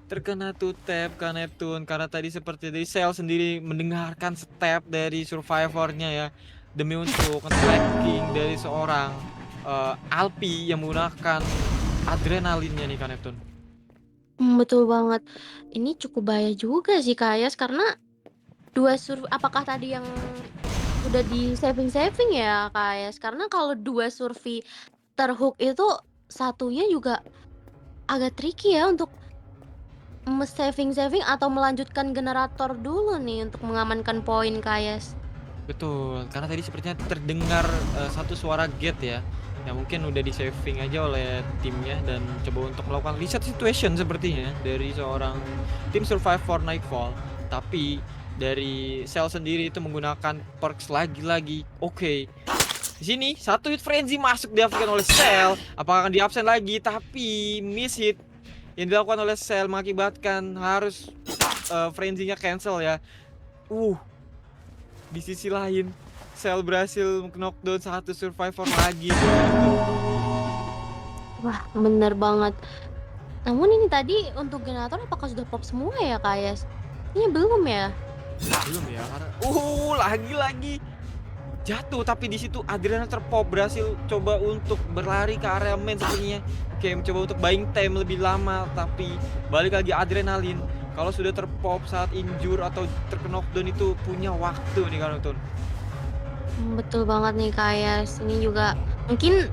Terkena tuh tap Kak Neptune karena tadi seperti dari Cell sendiri mendengarkan step dari survivornya ya, demi untuk tracking dari seorang Alpi yang menggunakan adrenalinnya nih Kak Neptune. Betul banget. Ini cukup bahaya juga sih Kak Ayas karena apakah tadi yang udah di saving ya Kak Ayas? Karena kalau 2 survei terhook itu satunya juga agak tricky ya untuk saving atau melanjutkan generator dulu nih untuk mengamankan poin Kak Ayas. Betul, karena tadi sepertinya terdengar satu suara gate ya. yang mungkin udah di-saving aja oleh timnya dan coba untuk melakukan reset situation sepertinya dari seorang tim Survivor Nightfall. Tapi dari Cell sendiri itu menggunakan perks lagi-lagi. Oke. Di sini satu hit frenzy masuk diaktifkan oleh Cell. Apakah akan di-absen lagi? Tapi miss hit yang dilakukan oleh Cell mengakibatkan harus frenzy-nya cancel ya. Di sisi lain Cell berhasil knockdown satu survivor lagi. Wah, bener banget. Namun ini tadi untuk generator apakah sudah pop semua ya, Kak Yas? Ini belum ya? Belum ya, karena lagi-lagi jatuh, tapi di situ Adriana terpop, berhasil coba untuk berlari ke area main sepertinya. Oke, mencoba untuk buying time lebih lama, tapi balik lagi adrenalin. Kalau sudah terpop saat injure atau terkena knockdown itu punya waktu nih kan nonton. Betul banget nih, Kak Yas. Ini juga mungkin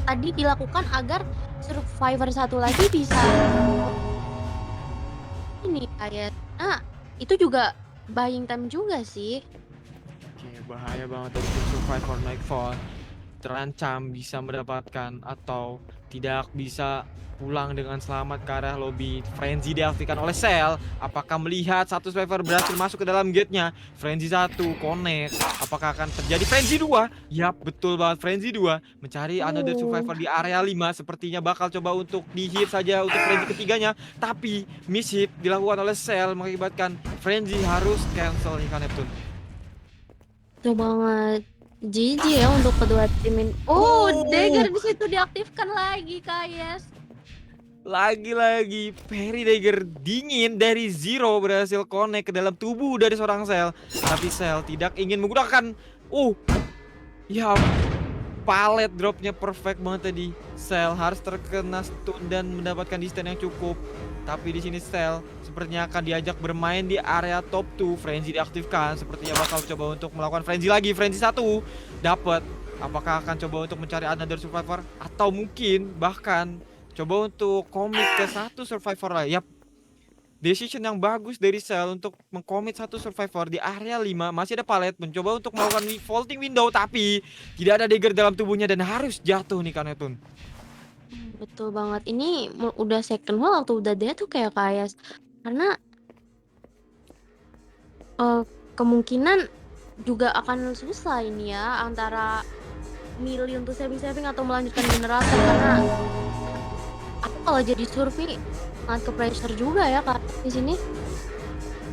tadi dilakukan agar survivor satu lagi bisa ini, Kak Yas. Nah, itu juga buying time juga sih. Oke, bahaya banget dari tim Survivor Nightfall. Terancam bisa mendapatkan atau tidak bisa pulang dengan selamat ke arah lobby. Frenzy diaktifkan oleh Cell. Apakah melihat satu survivor berhasil masuk ke dalam gate-nya? Frenzy 1 connect. Apakah akan terjadi Frenzy 2? Yap, betul banget, Frenzy 2 mencari another survivor di area 5. Sepertinya bakal coba untuk di-hit saja untuk Frenzy ketiganya, tapi miss hit dilakukan oleh Cell mengakibatkan Frenzy harus cancel nih kan Neptune. Betul banget. GG ya untuk kedua tim ini. Dagger di situ diaktifkan lagi, Kak Yas. Lagi-lagi Perry Dagger dingin dari Zero berhasil connect ke dalam tubuh dari seorang Cell. Tapi Cell tidak ingin menggunakan ya palet dropnya perfect banget tadi. Cell harus terkena stun dan mendapatkan distance yang cukup. Tapi di sini Cell sepertinya akan diajak bermain di area top 2. Frenzy diaktifkan, sepertinya bakal coba untuk melakukan Frenzy lagi. Frenzy 1 dapat. Apakah akan coba untuk mencari another survivor atau mungkin bahkan coba untuk komit ke satu survivor lah. Yap, decision yang bagus dari Cell untuk mengkomit satu survivor di area 5. Masih ada palet mencoba untuk melakukan vaulting window, tapi tidak ada dagger dalam tubuhnya dan harus jatuh nih Kanetun. Betul banget. Ini udah second wall atau udah dead tuh kayak Kayas. Karena kemungkinan juga akan susah ini ya antara milih untuk saving atau melanjutkan generator, karena aku kalau jadi survei sangat ke pressure juga ya Kak di sini.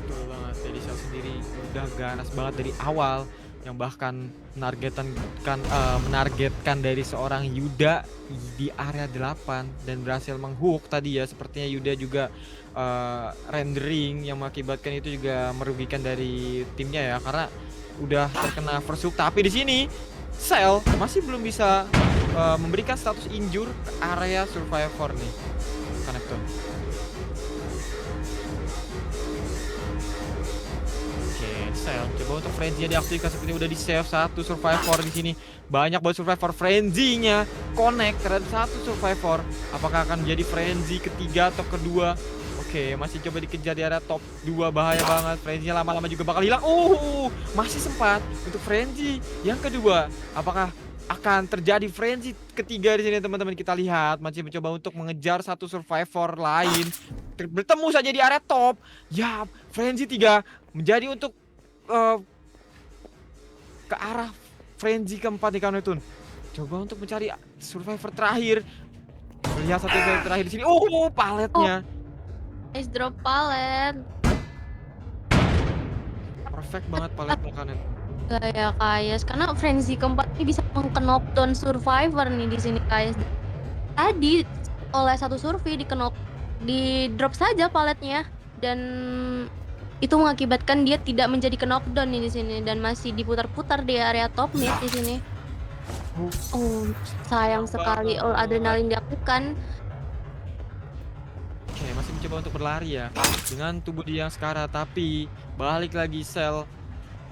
Betul banget, jadi Cell sendiri udah ganas banget dari awal, yang bahkan menargetkan dari seorang Yuda di area 8 dan berhasil menghook tadi ya. Sepertinya Yuda juga rendering yang mengakibatkan itu juga merugikan dari timnya ya, karena udah terkena first hook. Tapi di sini Cell masih belum bisa memberikan status injure ke area survivor nih Kanepton. Cell coba untuk frenzy-nya diaktifkan, seperti udah di save satu survivor di sini. Banyak banget survivor, frenzy-nya connect terhadap satu survivor. Apakah akan menjadi frenzy ketiga atau kedua? Oke, masih coba dikejar di area top 2, bahaya banget. Frenzy-nya lama-lama juga bakal hilang. Masih sempat untuk frenzy yang kedua. Apakah akan terjadi frenzy ketiga di sini teman-teman? Kita lihat masih mencoba untuk mengejar satu survivor lain. Bertemu saja di area top. Ya, frenzy 3 menjadi untuk ke arah frenzy keempat nih Kanetun. Coba untuk mencari survivor terakhir. Melihat satu survivor terakhir di sini. Paletnya. Ice drop palet. Perfect banget paletnya Kanet. Kayak Kayas, karena frenzy keempat ini bisa knockdown survivor nih di sini Kayas. Tadi oleh satu survei di drop saja paletnya dan itu mengakibatkan dia tidak menjadi knockdown nih di sini dan masih diputar-putar di area top mid di sini. Sayang sekali all adrenalin diaktifkan. Oke, masih mencoba untuk berlari ya dengan tubuh dia yang sekarang, tapi balik lagi Cell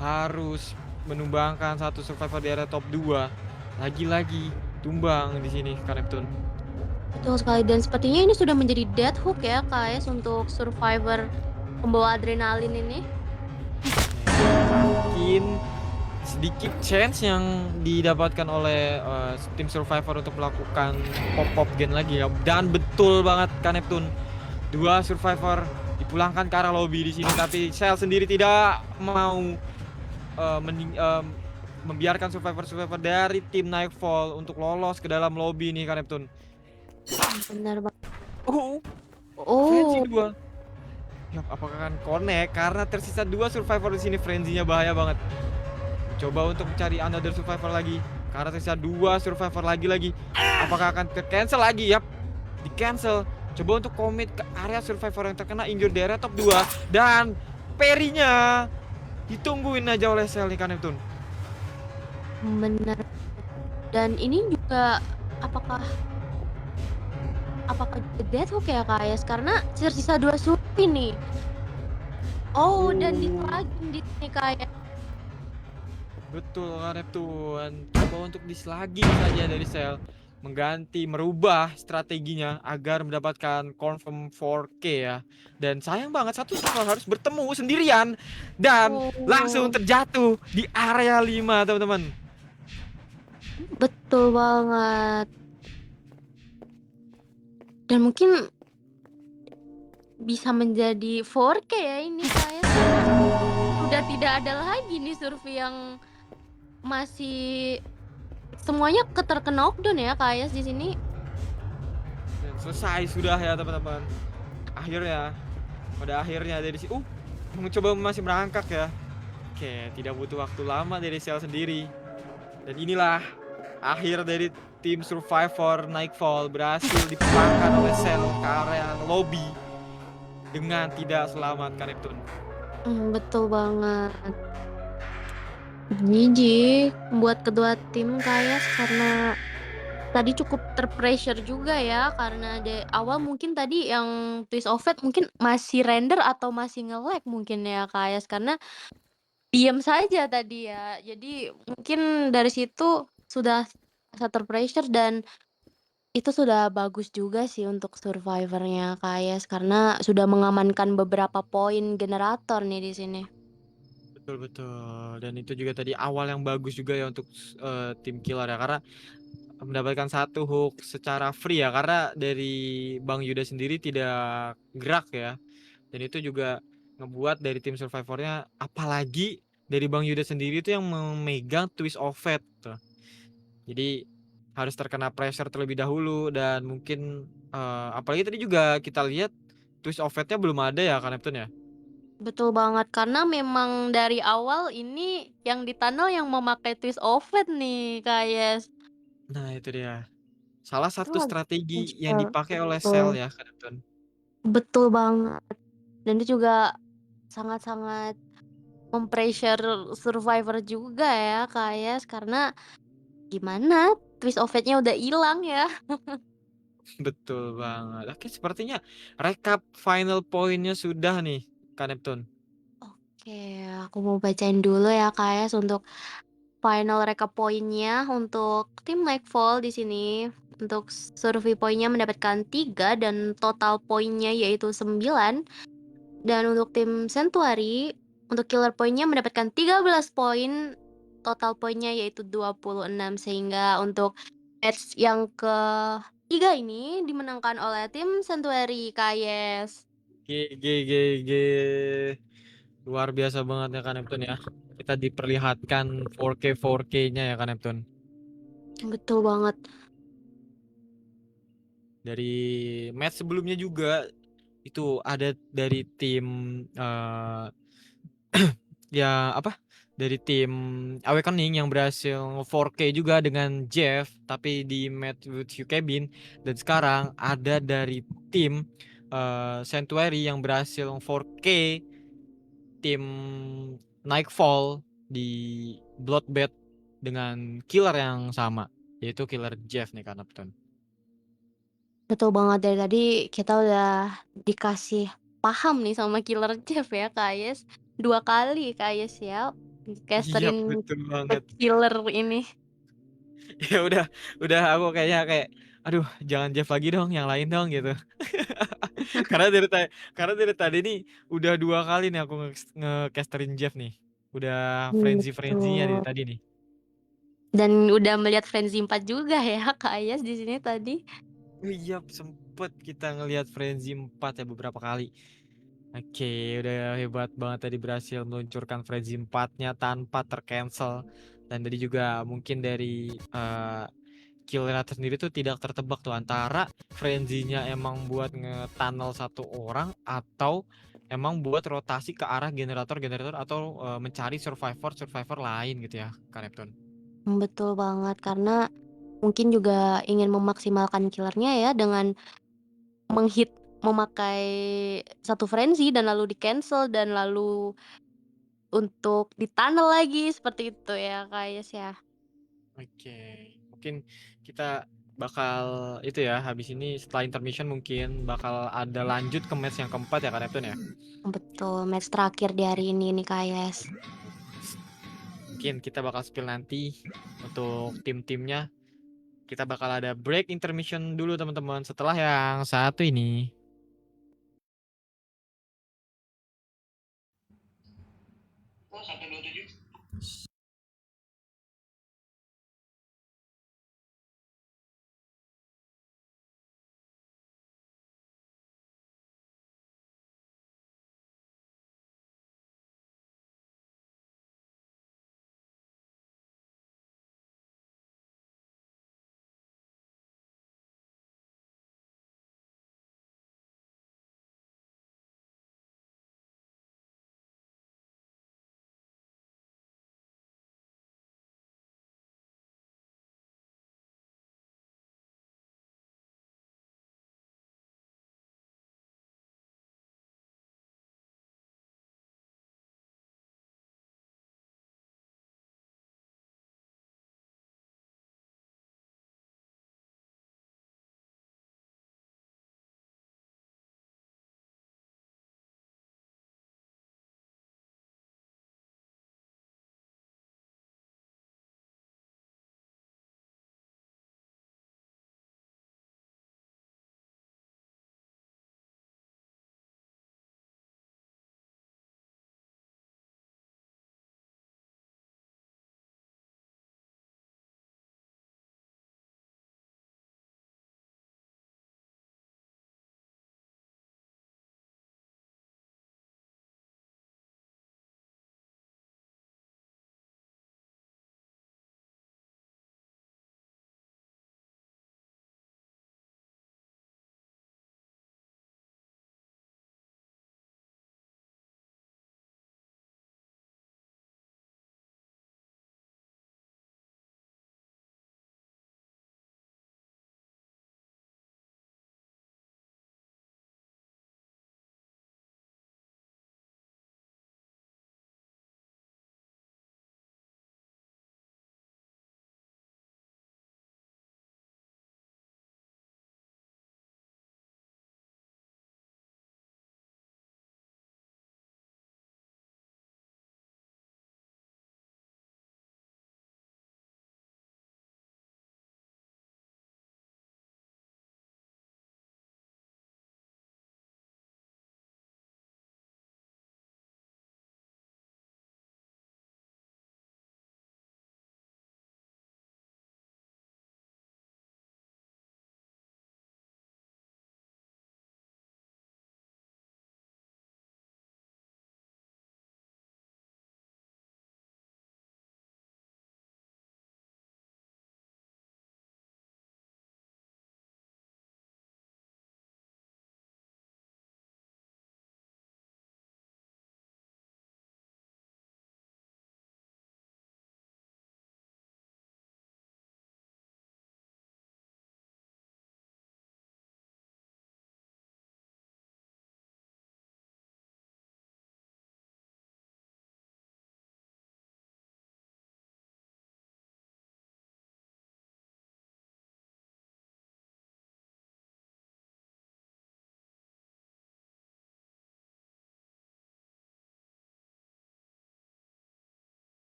harus menumbangkan satu survivor di area top 2. Lagi-lagi tumbang di sini Kaneptun. Betul sekali, dan sepertinya ini sudah menjadi dead hook ya guys untuk survivor pembawa adrenalin ini. Mungkin sedikit chance yang didapatkan oleh tim Survivor untuk melakukan pop gen lagi ya. Dan betul banget kan Neptune, 2 Survivor dipulangkan ke arah lobby di sini, tapi Shell sendiri tidak mau membiarkan Survivor dari tim Nightfall untuk lolos ke dalam lobby nih kan Neptune. Benar banget. Frenzy Oh, 2. Ya, apakah akan connect? Karena tersisa 2 Survivor di sini, Frenzy-nya bahaya banget. Coba untuk mencari another Survivor lagi. Karena tersisa 2 Survivor lagi. Apakah akan ke-cancel lagi? Yap, di-cancel. Coba untuk commit ke area Survivor yang terkena injured di area top 2. Dan parry-nya ditungguin aja oleh Shell nih kan Neptune. benar. Dan ini juga apakah juga Deathhook ya Kak Ayas? Karena tersisa 2 Surfi nih. Oh, dan diselagin di sini Kak Ayas. Betul kan Neptune. Coba untuk dislagi saja dari Shell, merubah strateginya agar mendapatkan confirm 4K ya. Dan sayang banget satu Survivor harus bertemu sendirian dan langsung terjatuh di area 5 teman-teman. Betul banget. Dan mungkin bisa menjadi 4K ya ini Kak Ayas. Udah tidak ada lagi nih Surfi yang masih semuanya terkena knockdown ya Kak Ayas di sini. Dan selesai sudah ya teman-teman. Akhirnya, pada akhirnya dari mencoba masih merangkak ya. Oke, tidak butuh waktu lama dari Shell sendiri. Dan inilah akhir dari tim Survivor Nightfall berhasil dipulangkan oleh Shell ke area lobby dengan tidak selamat kan Neptune. Betul banget. GG buat kedua tim Kayas karena tadi cukup terpressure juga ya karena di awal mungkin tadi yang Twist of Fate mungkin masih render atau masih nge-lag mungkin ya Kayas karena diam saja tadi ya. Jadi mungkin dari situ sudah merasa terpressure dan itu sudah bagus juga sih untuk Survivornya Kayas karena sudah mengamankan beberapa poin generator nih di sini. Betul. Dan itu juga tadi awal yang bagus juga ya untuk tim killer ya, karena mendapatkan 1 hook secara free ya, karena dari Bang Yuda sendiri tidak gerak ya. Dan itu juga ngebuat dari tim Survivornya, apalagi dari Bang Yuda sendiri itu yang memegang Twist of Fate tuh. Jadi harus terkena pressure terlebih dahulu dan mungkin apalagi tadi juga kita lihat Twist of Fate-nya belum ada ya kan Neptune ya. Betul banget, karena memang dari awal ini yang di tunnel yang memakai Twist of Fate nih, Kak Yes. Nah itu dia. Salah satu Wah, strategi yang Shell, dipakai oleh Shell betul. ya kan Neptune. Betul banget. Dan itu juga sangat-sangat mempressure Survivor juga ya, Kak Yes, karena gimana Twist of Fate-nya udah hilang ya. Betul banget. Oke, sepertinya recap final poinnya sudah nih kan Neptune. Oke, aku mau bacain dulu ya, Kak Yes, untuk final recap poinnya untuk tim Nightfall di sini. Untuk survei poinnya mendapatkan 3 dan total poinnya yaitu 9. Dan untuk tim Sanctuary, untuk killer poinnya mendapatkan 13 poin, total poinnya yaitu 26. Sehingga untuk match yang ketiga ini dimenangkan oleh tim Sanctuary, Kayes. GG. Luar biasa banget ya kan Neptune ya. Kita diperlihatkan 4K-4K-nya ya kan Neptune. Betul banget. Dari match sebelumnya juga itu ada dari tim ya apa? Dari tim Awakening yang berhasil 4K juga dengan Jeff tapi di match with Hugh Cabin, dan sekarang ada dari tim Sanctuary yang berhasil 4K tim Nightfall di Bloodbath dengan killer yang sama, yaitu killer Jeff nih kan Neptune. Betul banget, dari tadi kita udah dikasih paham nih sama killer Jeff ya, Kayes. 2 kali Kayes ya, Iya casterin betul ke banget. killer ini. Ya udah aku kayak aduh jangan Jeff lagi dong, yang lain dong gitu. Karena dari tadi nih udah 2 kali nih aku ngecasterin Jeff nih. Udah frenzy-frenzy-nya dari betul. tadi nih. Dan udah melihat Frenzy 4 juga ya Kak Ayas di sini tadi. Oh iya, sempet kita ngelihat Frenzy 4 ya beberapa kali. Oke, udah hebat banget tadi berhasil meluncurkan Frenzy 4-nya tanpa tercancel. Dan tadi juga mungkin dari kill Renata sendiri tuh tidak tertebak tuh antara frenzy-nya emang buat nge-tunnel satu orang atau emang buat rotasi ke arah generator-generator atau mencari survivor-survivor lain gitu ya, Kak Neptune. Betul banget, karena mungkin juga ingin memaksimalkan killernya ya dengan menghit memakai satu frenzy dan lalu di-cancel dan lalu untuk di-tunnel lagi, seperti itu ya, Kak Yes ya? Oke, mungkin kita bakal itu ya, habis ini setelah intermission mungkin bakal ada lanjut ke match yang keempat ya Kak Neptune ya. Betul, match terakhir di hari ini nih, Kak Yes. Mungkin kita bakal spill nanti untuk tim-timnya. Kita bakal ada break intermission dulu teman-teman setelah yang satu ini.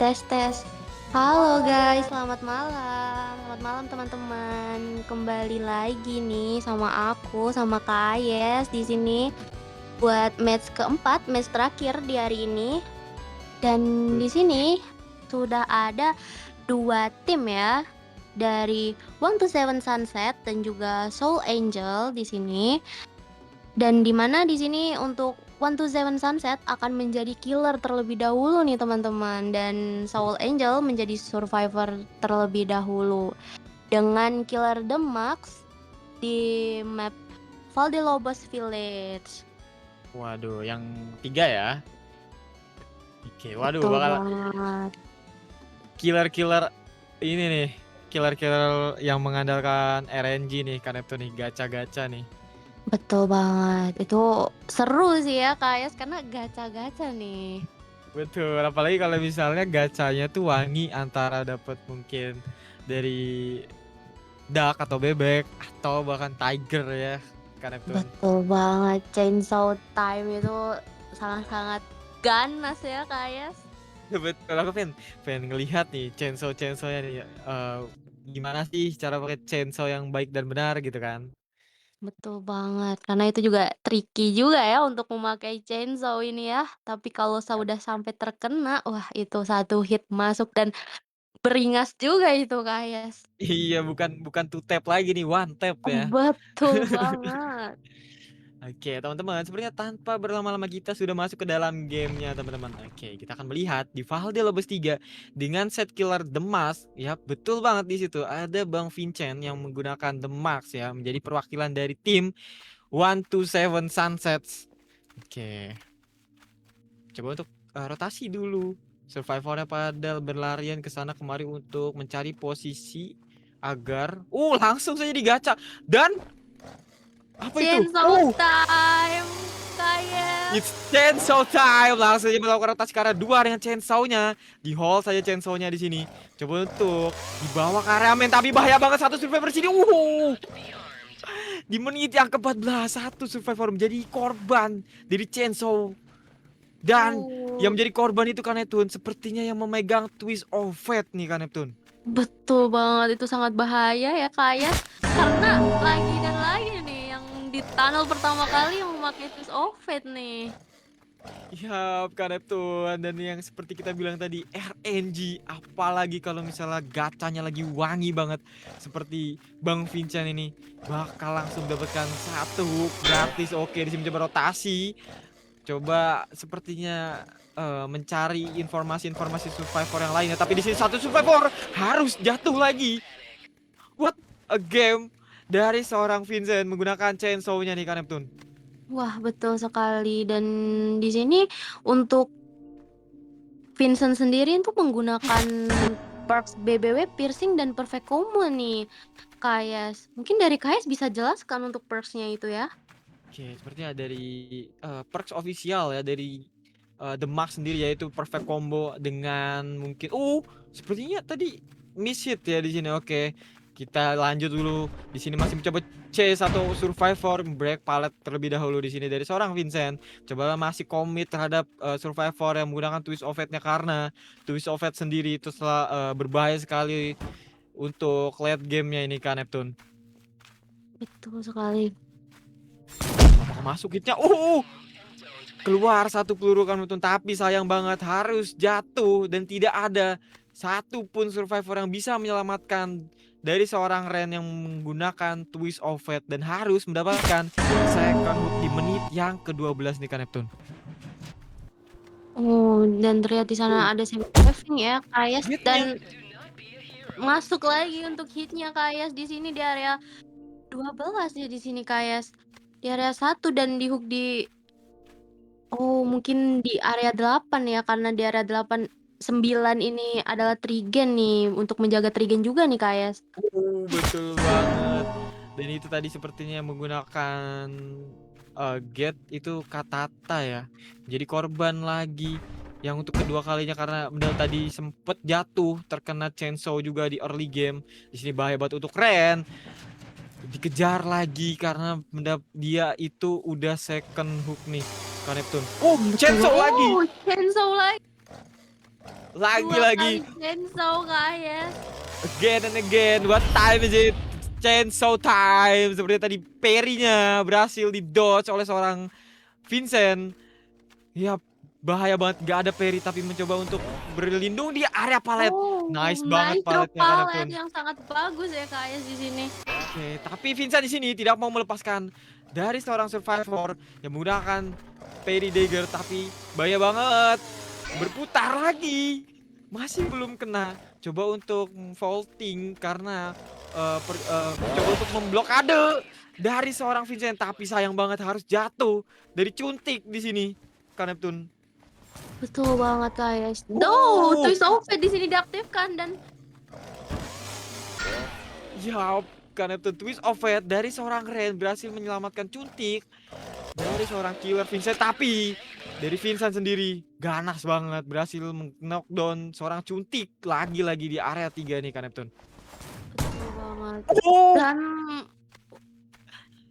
Tes tes. Halo guys, selamat malam. Selamat malam teman-teman. Kembali lagi nih sama aku, sama Kak Ayes di sini buat match keempat, match terakhir di hari ini. Dan di sini sudah ada 2 tim ya, dari One to Seven Sunset dan juga Soul Angel di sini. Dan di mana di sini untuk One to Seven Sunset akan menjadi killer terlebih dahulu nih teman-teman, dan Soul Angel menjadi survivor terlebih dahulu dengan killer The Max di map Valdelobos Village. Waduh, yang 3 ya. Oke, waduh Betul bakal banget. killer-killer ini nih. Killer-killer yang mengandalkan RNG nih, kan itu nih gacha-gacha nih. Betul banget. Itu seru sih ya Kak, karena gacha-gacha nih. Betul, apalagi kalau misalnya gacanya tuh wangi antara dapat mungkin dari duck atau bebek atau bahkan tiger ya, kan itu. Betul banget. Chainsaw Time itu sangat-sangat ganas ya Kak. Betul, aku pengen ngelihat nih chainsaw-chainsawnya nih, gimana sih cara pakai chainsaw yang baik dan benar gitu kan. Betul banget, karena itu juga tricky juga ya untuk memakai chainsaw ini ya. Tapi kalau udah sampai terkena, wah itu satu hit masuk dan beringas juga itu Kak Yas. Iya, bukan two tap lagi nih, one tap ya. Betul banget. Oke, teman-teman, sepertinya tanpa berlama-lama kita sudah masuk ke dalam gamenya, teman-teman. Oke, kita akan melihat di Valdelobos 3 dengan set killer The Mask. Ya, betul banget di situ ada Bang Vincent yang menggunakan The Mask ya, menjadi perwakilan dari tim 127 Sunsets. Oke. Coba untuk rotasi dulu. Survivornya pada berlarian ke sana kemari untuk mencari posisi agar langsung saja digaca dan apa itu? Chainsaw Time, Kak Yas. It's chainsaw time. Langsung saja melakukan rotasi karena 2 dengan chainsaw-nya. Di hold saja chainsaw-nya di sini. Coba untuk dibawa ke area main, tapi bahaya banget satu survivor di sini. Di menit yang ke-14 satu survivor menjadi korban dari chainsaw. Dan yang menjadi korban itu kan Neptune, sepertinya yang memegang Twist of Fate nih kan Neptune. Betul banget, itu sangat bahaya ya Kak Yas. Karena lagi dan lagi nih yang di tunnel pertama kali yang memakai Twist of Fate nih. Ya, kan Neptune. Dan yang seperti kita bilang tadi, RNG. Apalagi kalau misalnya gacanya lagi wangi banget. Seperti Bang Vincent ini. Bakal langsung dapatkan satu hook gratis. Oke, di sini coba rotasi. Coba sepertinya mencari informasi-informasi survivor yang lainnya. Tapi di sini satu survivor harus jatuh lagi. What a game dari seorang Vincent menggunakan chainsaw-nya nih kan Neptune. Wah, betul sekali. Dan di sini untuk Vincent sendiri itu menggunakan perks BBW, piercing, dan perfect combo nih, Kayas. Mungkin dari Kayas bisa jelaskan untuk perksnya itu ya? Oke, sepertinya dari perks official ya dari The Max sendiri, yaitu perfect combo dengan mungkin sepertinya tadi miss hit ya di sini. Oke. Kita lanjut dulu. Di sini masih mencoba C1 survivor, break pallet terlebih dahulu di sini dari seorang Vincent. Coba masih komit terhadap survivor yang menggunakan Twist of Fate-nya, karena Twist of Fate sendiri itu berbahaya sekali untuk late game-nya ini kan Neptune. Betul sekali. Apakah masuk hitnya? Keluar satu peluru kan Neptune, tapi sayang banget harus jatuh dan tidak ada satupun survivor yang bisa menyelamatkan dari seorang Ren yang menggunakan Twist of Fate dan harus mendapatkan second hook di menit yang ke-12 nih kan Neptune. Dan terlihat di sana ada semi-saving ya, Kayas, dan masuk lagi untuk hitnya Kayas di sini di area 12 ya di sini Kayas. Di area 1 dan di hook di mungkin di area 8 ya, karena di area 8 9 ini adalah trigen nih, untuk menjaga trigen juga nih Kayas. Betul banget. Dan itu tadi sepertinya menggunakan gate itu Katata ya. Jadi korban lagi yang untuk kedua kalinya, karena benar tadi sempet jatuh terkena chainsaw juga di early game. Di sini bahaya banget untuk Ren. Dikejar lagi karena dia itu udah second hook nih kan Neptune. Chainsaw lagi. Chainsaw lagi. 2 Lagi-lagi, kali chainsaw, Kak Yes. again and again. What time is it? Chainsaw time. Seperti tadi parry-nya berhasil di-dodge oleh seorang Vincent. Ya, bahaya banget. Gak ada parry tapi mencoba untuk berlindung di area palet. Oh, Nice banget nice drop paletnya kan palet Neptune. yang sangat bagus ya, Kak Yes di sini. Oke, tapi Vincent di sini tidak mau melepaskan dari seorang survivor yang menggunakan parry dagger, tapi bahaya banget. Berputar lagi. Masih belum kena. Coba untuk vaulting karena coba untuk memblokade dari seorang Vincent, tapi sayang banget harus jatuh dari cuntik di sini. Kan Neptune. Betul banget, Kak Yes. Duh, Oh, Twist of Fate di sini diaktifkan dan ya, kan Neptune twist of fate dari seorang Ren berhasil menyelamatkan cuntik dari seorang killer Vincent, tapi dari Vincent sendiri ganas banget berhasil knockdown seorang cuntik lagi-lagi di area 3 nih kan Neptune. betul banget. Oh, Dan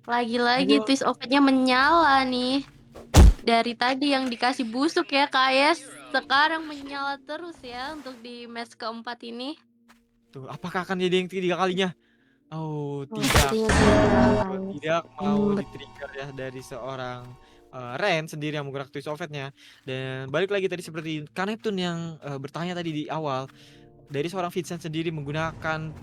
lagi-lagi Wah. Twist of Fate-nya menyala nih. Dari tadi yang dikasih busuk ya, Kak Yes. Sekarang menyala terus ya untuk di match keempat ini. Tuh, apakah akan jadi yang ketiga kalinya? Oh, Oh, tidak. sepertinya tidak. Tidak mau Hmm, di-trigger ya dari seorang Ren sendiri yang menggunakan twist of fate-nya. Dan balik lagi tadi seperti Kak Neptune yang bertanya tadi di awal, dari seorang Vincent sendiri menggunakan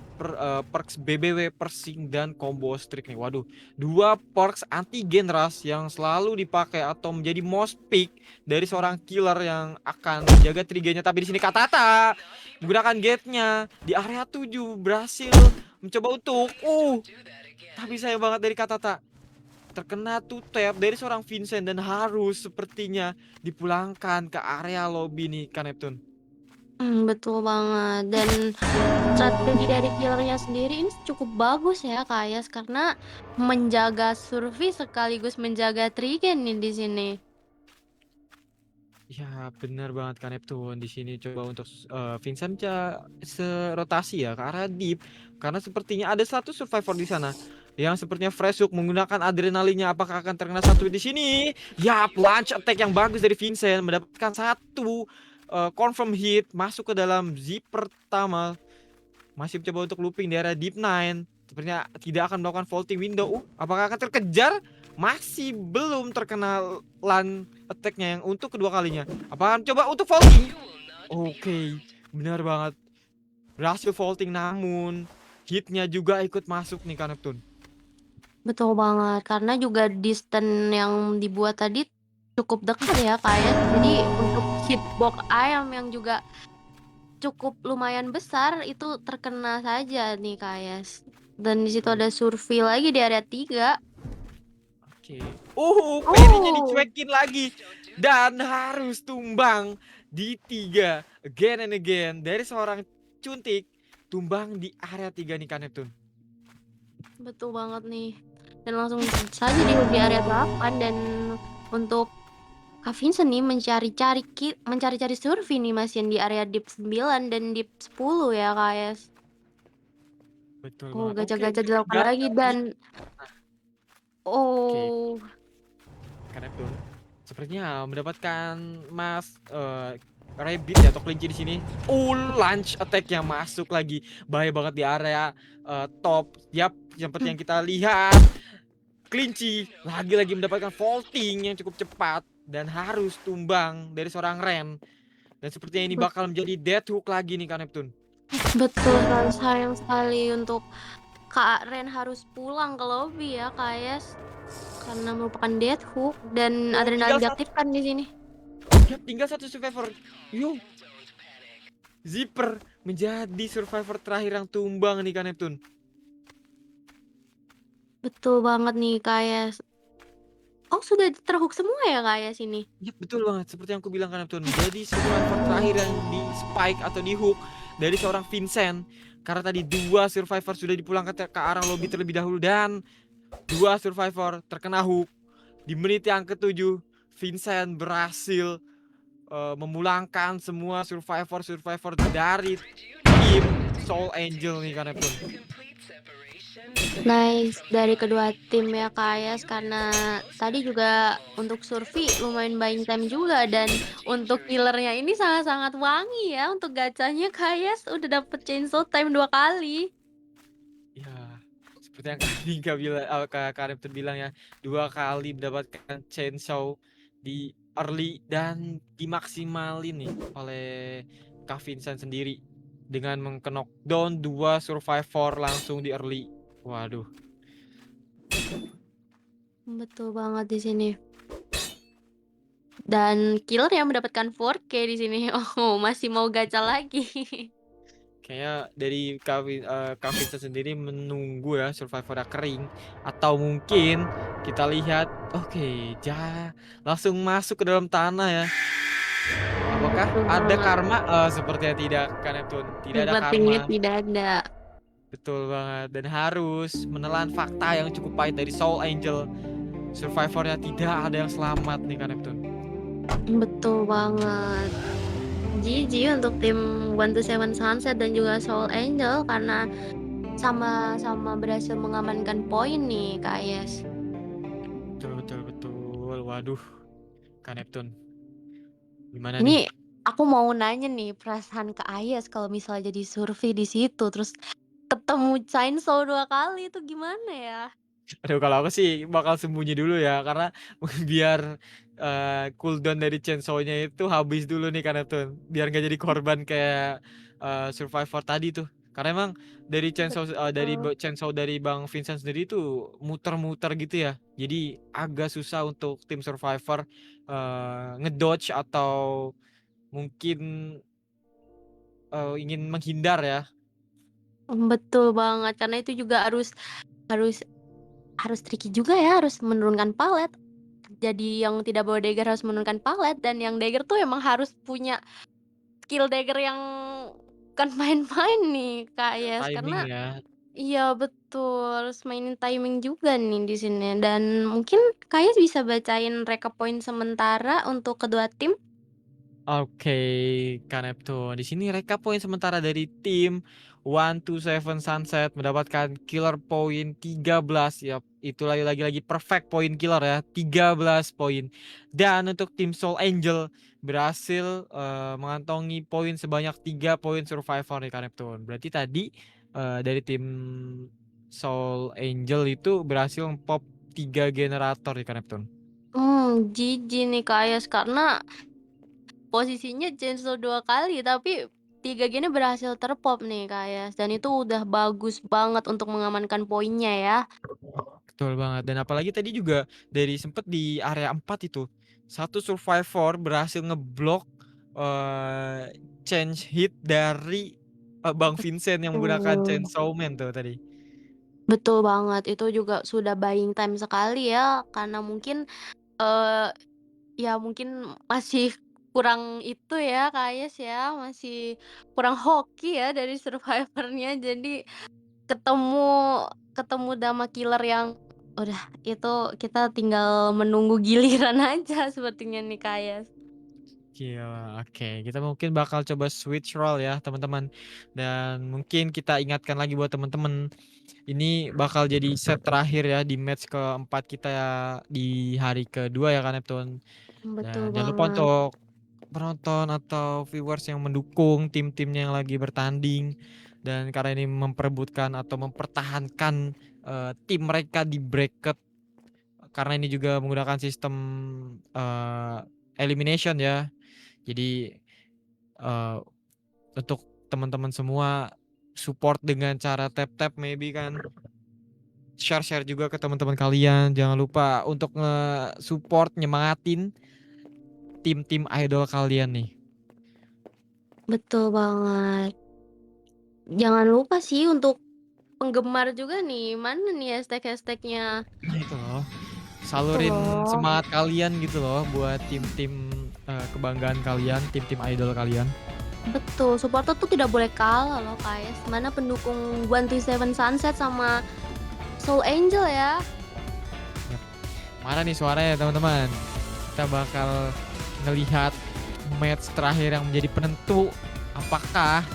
perks BBW, Persing, dan combo streak nih. Waduh, 2 perks anti gen rush yang selalu dipakai atau menjadi most pick dari seorang killer yang akan menjaga triggernya. Tapi di sini Katata menggunakan gate-nya di area 7 berhasil mencoba untuk tapi sayang banget dari Katata. Terkena two tap dari seorang Vincent dan harus sepertinya dipulangkan ke area lobby nih Kak Neptune. betul banget. Dan strategi dari killernya sendiri ini cukup bagus ya, Kak Yes, karena menjaga survei sekaligus menjaga Trigen nih di sini. Ya benar banget Kak Neptune. Di sini coba untuk Vincent serotasi ya ke arah deep karena sepertinya ada satu survivor di sana yang sepertinya fresh hook menggunakan adrenalinnya. Apakah akan terkena satu di sini? Ya, launch attack yang bagus dari Vincent mendapatkan satu confirm hit masuk ke dalam zip pertama. Masih mencoba untuk looping di area deep 9. Sepertinya tidak akan melakukan vaulting window. Apakah akan terkejar? Masih belum terkena land attack-nya yang untuk kedua kalinya. Apakah coba untuk vaulting? Oke, benar banget. Berhasil vaulting namun hitnya juga ikut masuk nih Kak Neptune. Betul banget, karena juga distance yang dibuat tadi cukup dekat ya, Kak ya. Jadi untuk hitbox ayam yang juga cukup lumayan besar itu terkena saja nih, Kak Yes. Dan di situ ada survei lagi di area 3. Oke. Perinya Oh, dicuekin lagi dan harus tumbang di 3 again and again dari seorang cuntik tumbang di area 3 nih Kak Neptune. betul banget nih. Dan langsung saja di area 8 dan untuk Kak Vincent nih mencari-cari survei nih Mas yang di area deep 9 dan deep 10 ya, Kak Yes. Betul Oh, banget. Oke, gacha-gacha untuk dilakukan lagi gacha dan oke, oh, Kak Neptune sepertinya mendapatkan rabbit ya atau kelinci di sini. Launch attack yang masuk lagi. Bahaya banget di area top. Yap, seperti yang kita lihat. Kelinci lagi-lagi mendapatkan vaulting yang cukup cepat dan harus tumbang dari seorang Ren. Dan sepertinya ini bet bakal menjadi dead hook lagi nih Kak Neptune. betul sekali, sayang sekali untuk Kak Ren harus pulang ke lobby ya, Kak Yes. Karena merupakan death hook dan Oh, tinggal adrenalin satu. diaktifkan di sini. Yap, tinggal satu survivor. Yuk, Zipper menjadi survivor terakhir yang tumbang nih Kak Neptune. Betul banget nih, Kak Yes. Oh, sudah terhook semua ya, Kak Yes ini? Yap, betul banget. Seperti yang aku bilang Kak Neptune. Menjadi survivor terakhir yang di spike atau di hook dari seorang Vincent. Karena tadi 2 survivor sudah dipulangkan ke arah lobby terlebih dahulu dan 2 survivor terkena hook. Di menit yang ke-7 Vincent berhasil memulangkan semua survivor dari tim Soul Angel nih Kak Neptune. Nice dari kedua tim ya Kak Yas, karena tadi juga untuk Survey lumayan buying time juga dan untuk killernya ini sangat-sangat wangi ya untuk gacanya Kak Yas udah dapet chainsaw time 2 kali. Ya, seperti yang Kak bilang, Kak Repton bilang ya, 2 kali mendapatkan chainsaw di early dan dimaksimalin nih oleh Kak Vincent sendiri dengan knockdown 2 survivor langsung di early. Waduh, Betul banget di sini. Dan killer yang mendapatkan 4K di sini. Oh, masih mau gacha lagi. kayaknya dari Kak Vincent sendiri menunggu ya survivornya kering atau mungkin kita lihat, oke, langsung masuk ke dalam tanah ya. Apakah Betul ada banget. karma? Sepertinya tidak, Kak Neptune. Tidak ada Sepertinya karma. tidak ada. Betul banget. Dan harus menelan fakta yang cukup pahit dari Soul Angel. Survivornya tidak ada yang selamat nih, Kak Neptune. Betul banget. GG untuk tim 127 Sunset dan juga Soul Angel karena sama-sama berhasil mengamankan poin nih Kak Yes. Betul, betul, betul. Waduh, Kak Neptune. Gimana nih? Ini aku mau nanya nih perasaan Kak Ayas kalau misalnya jadi Survey di situ terus ketemu Chainsaw 2 kali itu gimana ya? Aduh, kalau aku sih bakal sembunyi dulu ya, karena biar cooldown dari chainsaw-nya itu habis dulu nih, Kak Neptune. Biar nggak jadi korban kayak survivor tadi tuh. Karena emang dari Betul. chainsaw dari Bang Vincent sendiri tuh muter-muter gitu ya. Jadi agak susah untuk tim survivor ngedodge atau mungkin ingin menghindar ya. Betul banget karena itu juga harus harus tricky juga ya, harus menurunkan palet. Jadi yang tidak bawa dagger harus menurunkan palet dan yang dagger tuh emang harus punya skill dagger yang bukan main-main nih Kak Yes, Timing karena ya. iya betul, harus mainin timing juga nih di sini dan mungkin Kak Yes bisa bacain recap poin sementara untuk kedua tim? Oke, Kak Neptune. Di sini rekap poin sementara dari tim 127 Sunset mendapatkan killer poin 13. Ya, itu lagi-lagi perfect poin killer ya, 13 poin. Dan untuk tim Soul Angel berhasil mengantongi poin sebanyak 3 poin survivor nih, Kak Neptune. Berarti tadi dari tim Soul Angel itu berhasil pop 3 generator nih, Kak Neptune. GG nih Kak Yes, karena posisinya Chainsaw 2 kali tapi 3 gini berhasil terpop nih Kak Yes, dan itu udah bagus banget untuk mengamankan poinnya ya. Betul banget, dan apalagi tadi juga dari sempet di area 4 itu, satu survivor berhasil ngeblok change hit dari Bang Vincent yang menggunakan Betul. Chainsaw Man tuh tadi. Betul banget, itu juga sudah buying time sekali ya, karena mungkin, eee, ya mungkin masih kurang itu ya, Kak Yes ya, masih kurang hoki ya dari survivornya. Jadi ketemu ketemu sama killer yang udah itu kita tinggal menunggu giliran aja sepertinya nih, Kak Yes. Gila, oke. Kita mungkin bakal coba switch role ya, teman-teman. Dan mungkin kita ingatkan lagi buat teman-teman, ini bakal jadi set terakhir ya di match keempat kita ya, di hari kedua ya kan Neptune. Betul Dan jangan lupa banget. untuk penonton atau viewers yang mendukung tim-timnya yang lagi bertanding, dan karena ini memperebutkan atau mempertahankan tim mereka di bracket, karena ini juga menggunakan sistem elimination ya. Jadi untuk teman-teman semua support dengan cara tap-tap maybe kan. Share-share juga ke teman-teman kalian. Jangan lupa untuk nge-support, nyemangatin tim-tim idol kalian nih. Betul banget. Jangan lupa sih untuk penggemar juga nih, mana nih hashtag-hashtag-nya? Nah itu loh, Itu salurin loh. semangat kalian gitu loh buat tim-tim kebanggaan kalian, tim-tim idol kalian. Betul, supporter tuh tidak boleh kalah loh guys. Mana pendukung 127 Sunset sama Soul Angel ya. Yap. Mana nih suaranya teman-teman? Kita bakal ngelihat match terakhir yang menjadi penentu. Apakah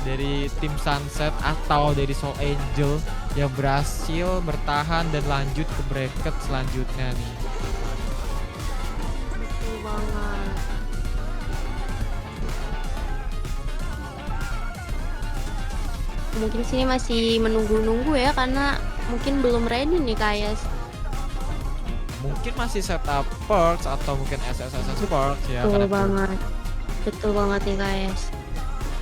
dari tim Sunset atau dari Soul Angel yang berhasil bertahan dan lanjut ke bracket selanjutnya nih. Betul banget. Mungkin sini masih menunggu-nunggu ya karena mungkin belum ready nih Kayes. Mungkin masih setup perks atau mungkin SSS perks ya Betul karena banget. Betul banget nih Kayes.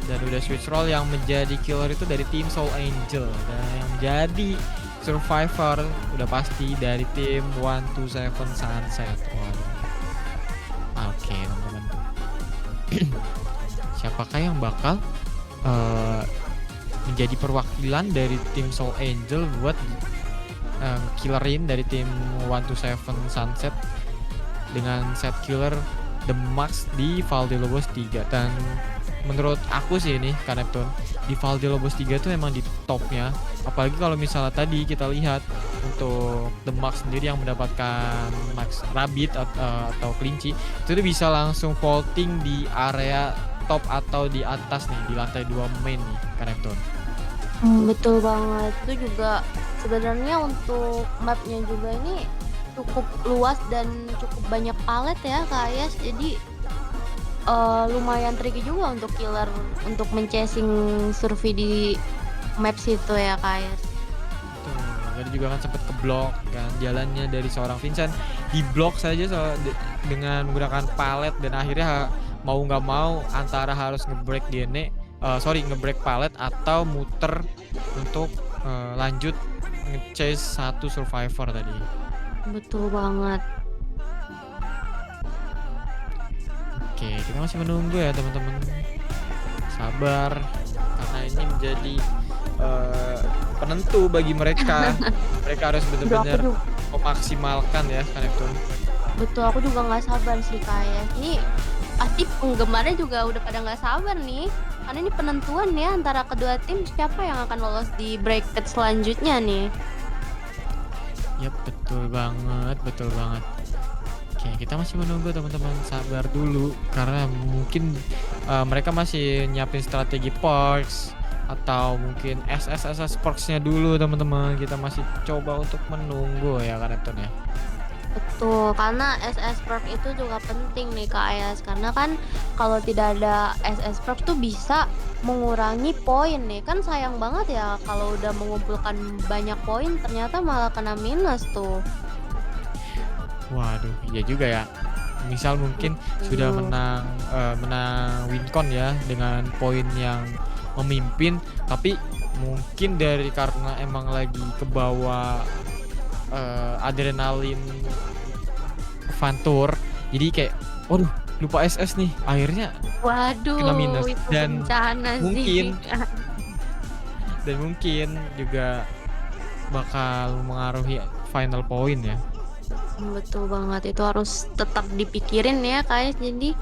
dan udah switch role yang menjadi killer itu dari tim Soul Angel dan yang menjadi survivor udah pasti dari tim 127 Sunset. Waduh. Oke teman-teman. Siapakah yang bakal menjadi perwakilan dari tim Soul Angel buat killerin dari tim 127 Sunset dengan set killer The Max di Valdelobos 3. Dan menurut aku sih ini Neptune di Valdelobos 3 tuh emang di topnya, apalagi kalau misalnya tadi kita lihat untuk The Max sendiri yang mendapatkan Max Rabbit atau kelinci itu tuh bisa langsung vaulting di area top atau di atas nih di lantai 2 main nih Neptune. Betul banget. Itu juga sebenarnya untuk mapnya juga ini cukup luas dan cukup banyak palet ya Kayes. Jadi lumayan tricky juga untuk killer untuk men-chasing survei di map situ ya Kayes. Betul. Tadi juga kan sempat keblok kan jalannya dari seorang Vincent, diblok saja dengan menggunakan palet dan akhirnya mau nggak mau antara harus ngebreak ngebreak palet atau muter untuk lanjut nge-chase satu survivor tadi. Betul banget. Oke, kita masih menunggu ya teman-teman. Sabar karena ini menjadi penentu bagi mereka. Mereka harus benar-benar memaksimalkan ya Neptune. Betul, aku juga nggak sabar sih Kayes. Ini pasti penggemarnya juga udah pada nggak sabar nih. Karena ini penentuan ya antara kedua tim siapa yang akan lolos di bracket selanjutnya nih. Yap, betul banget. Oke, kita masih menunggu teman-teman, sabar dulu karena mungkin mereka masih nyiapin strategi perks atau mungkin SSS perks-nya dulu teman-teman. Kita masih coba untuk menunggu ya Neptune ya. Betul, karena SS perk itu juga penting nih Kak Ayas. Karena kan kalau tidak ada SS perk tuh bisa mengurangi poin nih. Kan sayang banget ya kalau udah mengumpulkan banyak poin ternyata malah kena minus tuh. Waduh, iya juga ya. Misal mungkin sudah menang wincon ya dengan poin yang memimpin, tapi mungkin karena emang lagi ke bawah adrenalin Fantur, jadi kayak waduh lupa SS nih, akhirnya Waduh, kena minus itu dan bencana mungkin sih. mungkin juga bakal mengaruhi final point ya. Betul banget, itu harus tetap dipikirin ya Kak. Jadi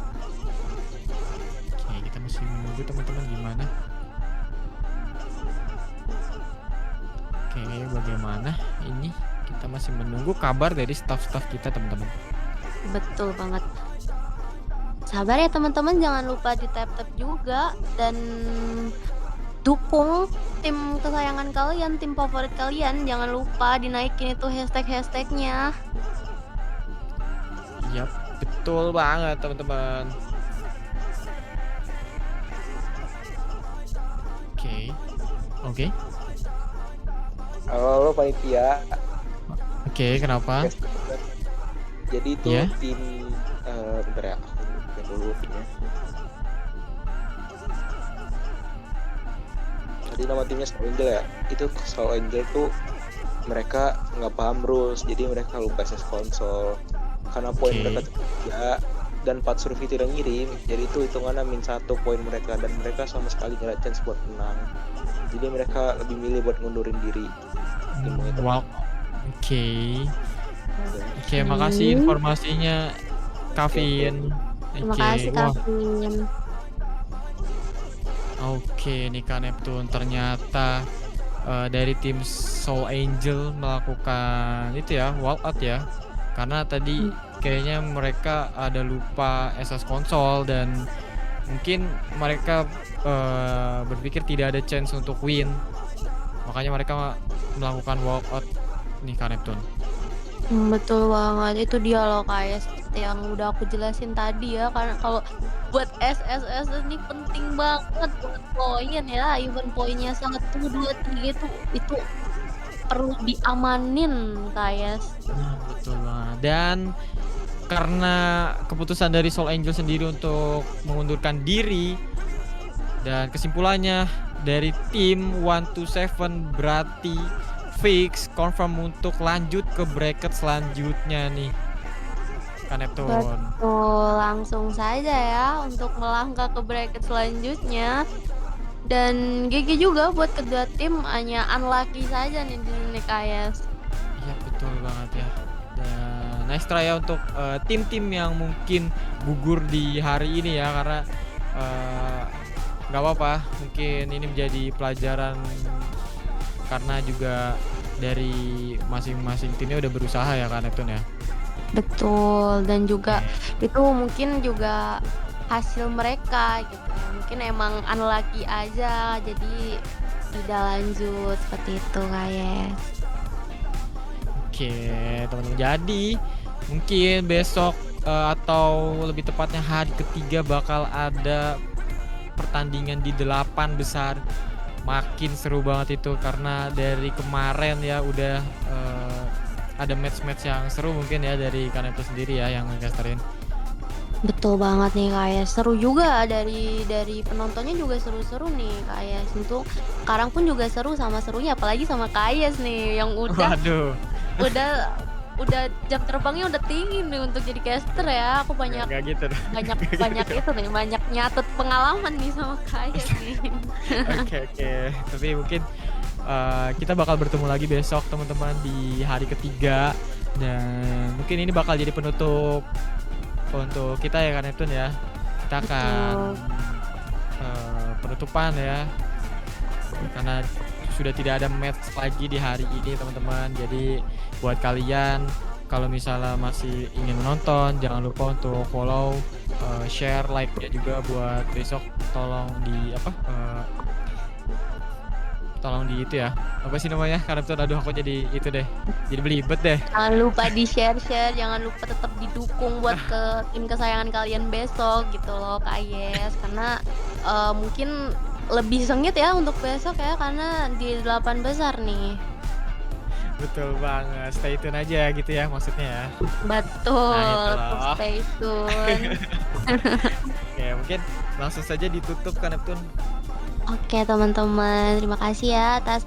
Oke, kita masih menunggu teman-teman gimana. Oke, bagaimana ini? Kita masih menunggu kabar dari staff-staff kita teman-teman. betul banget. Sabar ya teman-teman, jangan lupa di tap-tap juga dan dukung tim kesayangan kalian, tim favorit kalian. Jangan lupa dinaikin itu hashtag-hashtagnya. Yap, betul banget teman-teman. Oke. Halo panitia. Oke, kenapa? Jadi itu Ya. tim bentar ya, aku buka dulu timnya. Tadi nama timnya Soul Angel ya. Itu Soul Angel tuh mereka nggak paham rules, jadi mereka lupa SS konsol. Karena poin Oke. mereka 3 dan 4 survei tidak ngirim, jadi itu hitungannya -1 poin mereka dan mereka sama sekali nggak ada chance buat menang. Jadi mereka lebih milih buat ngundurin diri. Wow. Oke, makasih informasinya Kavin. Terima Oke, kasih wah. Kavin. Oke, nih Kak Neptune ternyata dari tim Soul Angel melakukan itu ya, walkout ya. Karena tadi kayaknya mereka ada lupa SS konsol dan mungkin mereka berpikir tidak ada chance untuk win, makanya mereka melakukan walkout nih Kak Neptune. Betul banget, itu dia loh kayak seperti yang udah aku jelasin tadi ya, karena kalau buat SSS ini penting banget buat poin ya, even poinnya 1, 2, 3 itu perlu diamanin kayak. Nah, betul banget. Dan karena keputusan dari Seoul Angel sendiri untuk mengundurkan diri, dan kesimpulannya dari tim 127 berarti fix confirm untuk lanjut ke bracket selanjutnya nih Kak Neptune. Betul, langsung saja ya untuk melangkah ke bracket selanjutnya. Dan GG juga buat kedua tim, hanya unlucky saja nih di sini KS. Iya betul banget ya. Dan nice try ya untuk tim-tim yang mungkin gugur di hari ini ya, karena nggak apa-apa, mungkin ini menjadi pelajaran karena juga dari masing-masing timnya udah berusaha ya Kak Neptune ya. Betul, dan juga itu mungkin juga hasil mereka gitu ya. Mungkin emang unlucky aja jadi tidak lanjut seperti itu guys. Oke teman-teman, jadi mungkin besok atau lebih tepatnya hari ketiga bakal ada pertandingan di 8 besar. Makin seru banget itu karena dari kemarin ya udah ada match-match yang seru mungkin ya dari Kaneto sendiri ya yang ngecasterin. Betul banget nih kayak seru juga dari penontonnya juga seru-seru nih kayak untuk sekarang pun juga seru sama serunya apalagi sama Kayes nih yang Waduh, udah jam terbangnya udah tinggi nih untuk jadi caster ya. Aku banyak nggak gitu dong. banyak itu nih, banyak nyatet pengalaman nih sama Kayes nih. Oke. Tapi mungkin kita bakal bertemu lagi besok teman-teman di hari ketiga, dan mungkin ini bakal jadi penutup untuk kita ya Kak Neptune ya. Kita akan penutupan ya, karena sudah tidak ada match lagi di hari ini teman-teman. Jadi buat kalian kalau misalnya masih ingin menonton, jangan lupa untuk follow, share, like ya juga buat besok. Tolong di tolong di itu ya, apa sih namanya karena tuh aduh aku jadi itu deh, jadi belibet deh. Jangan lupa di share, jangan lupa tetap didukung buat ke tim kesayangan kalian besok gitu loh Kayes, karena mungkin lebih sengit ya untuk besok ya karena di 8 besar nih. Betul banget, stay tune aja gitu ya maksudnya ya. Betul, Nah, itu loh. stay tune. Oke, mungkin langsung saja ditutup Kak Neptune. Oke teman-teman, terima kasih ya atas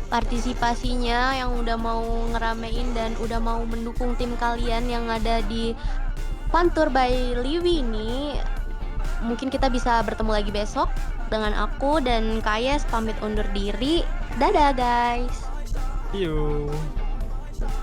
partisipasinya yang udah mau ngeramein dan udah mau mendukung tim kalian yang ada di Pantur by Liwi ini. Mungkin kita bisa bertemu lagi besok dengan aku dan Kayes pamit undur diri. Dadah guys. See you.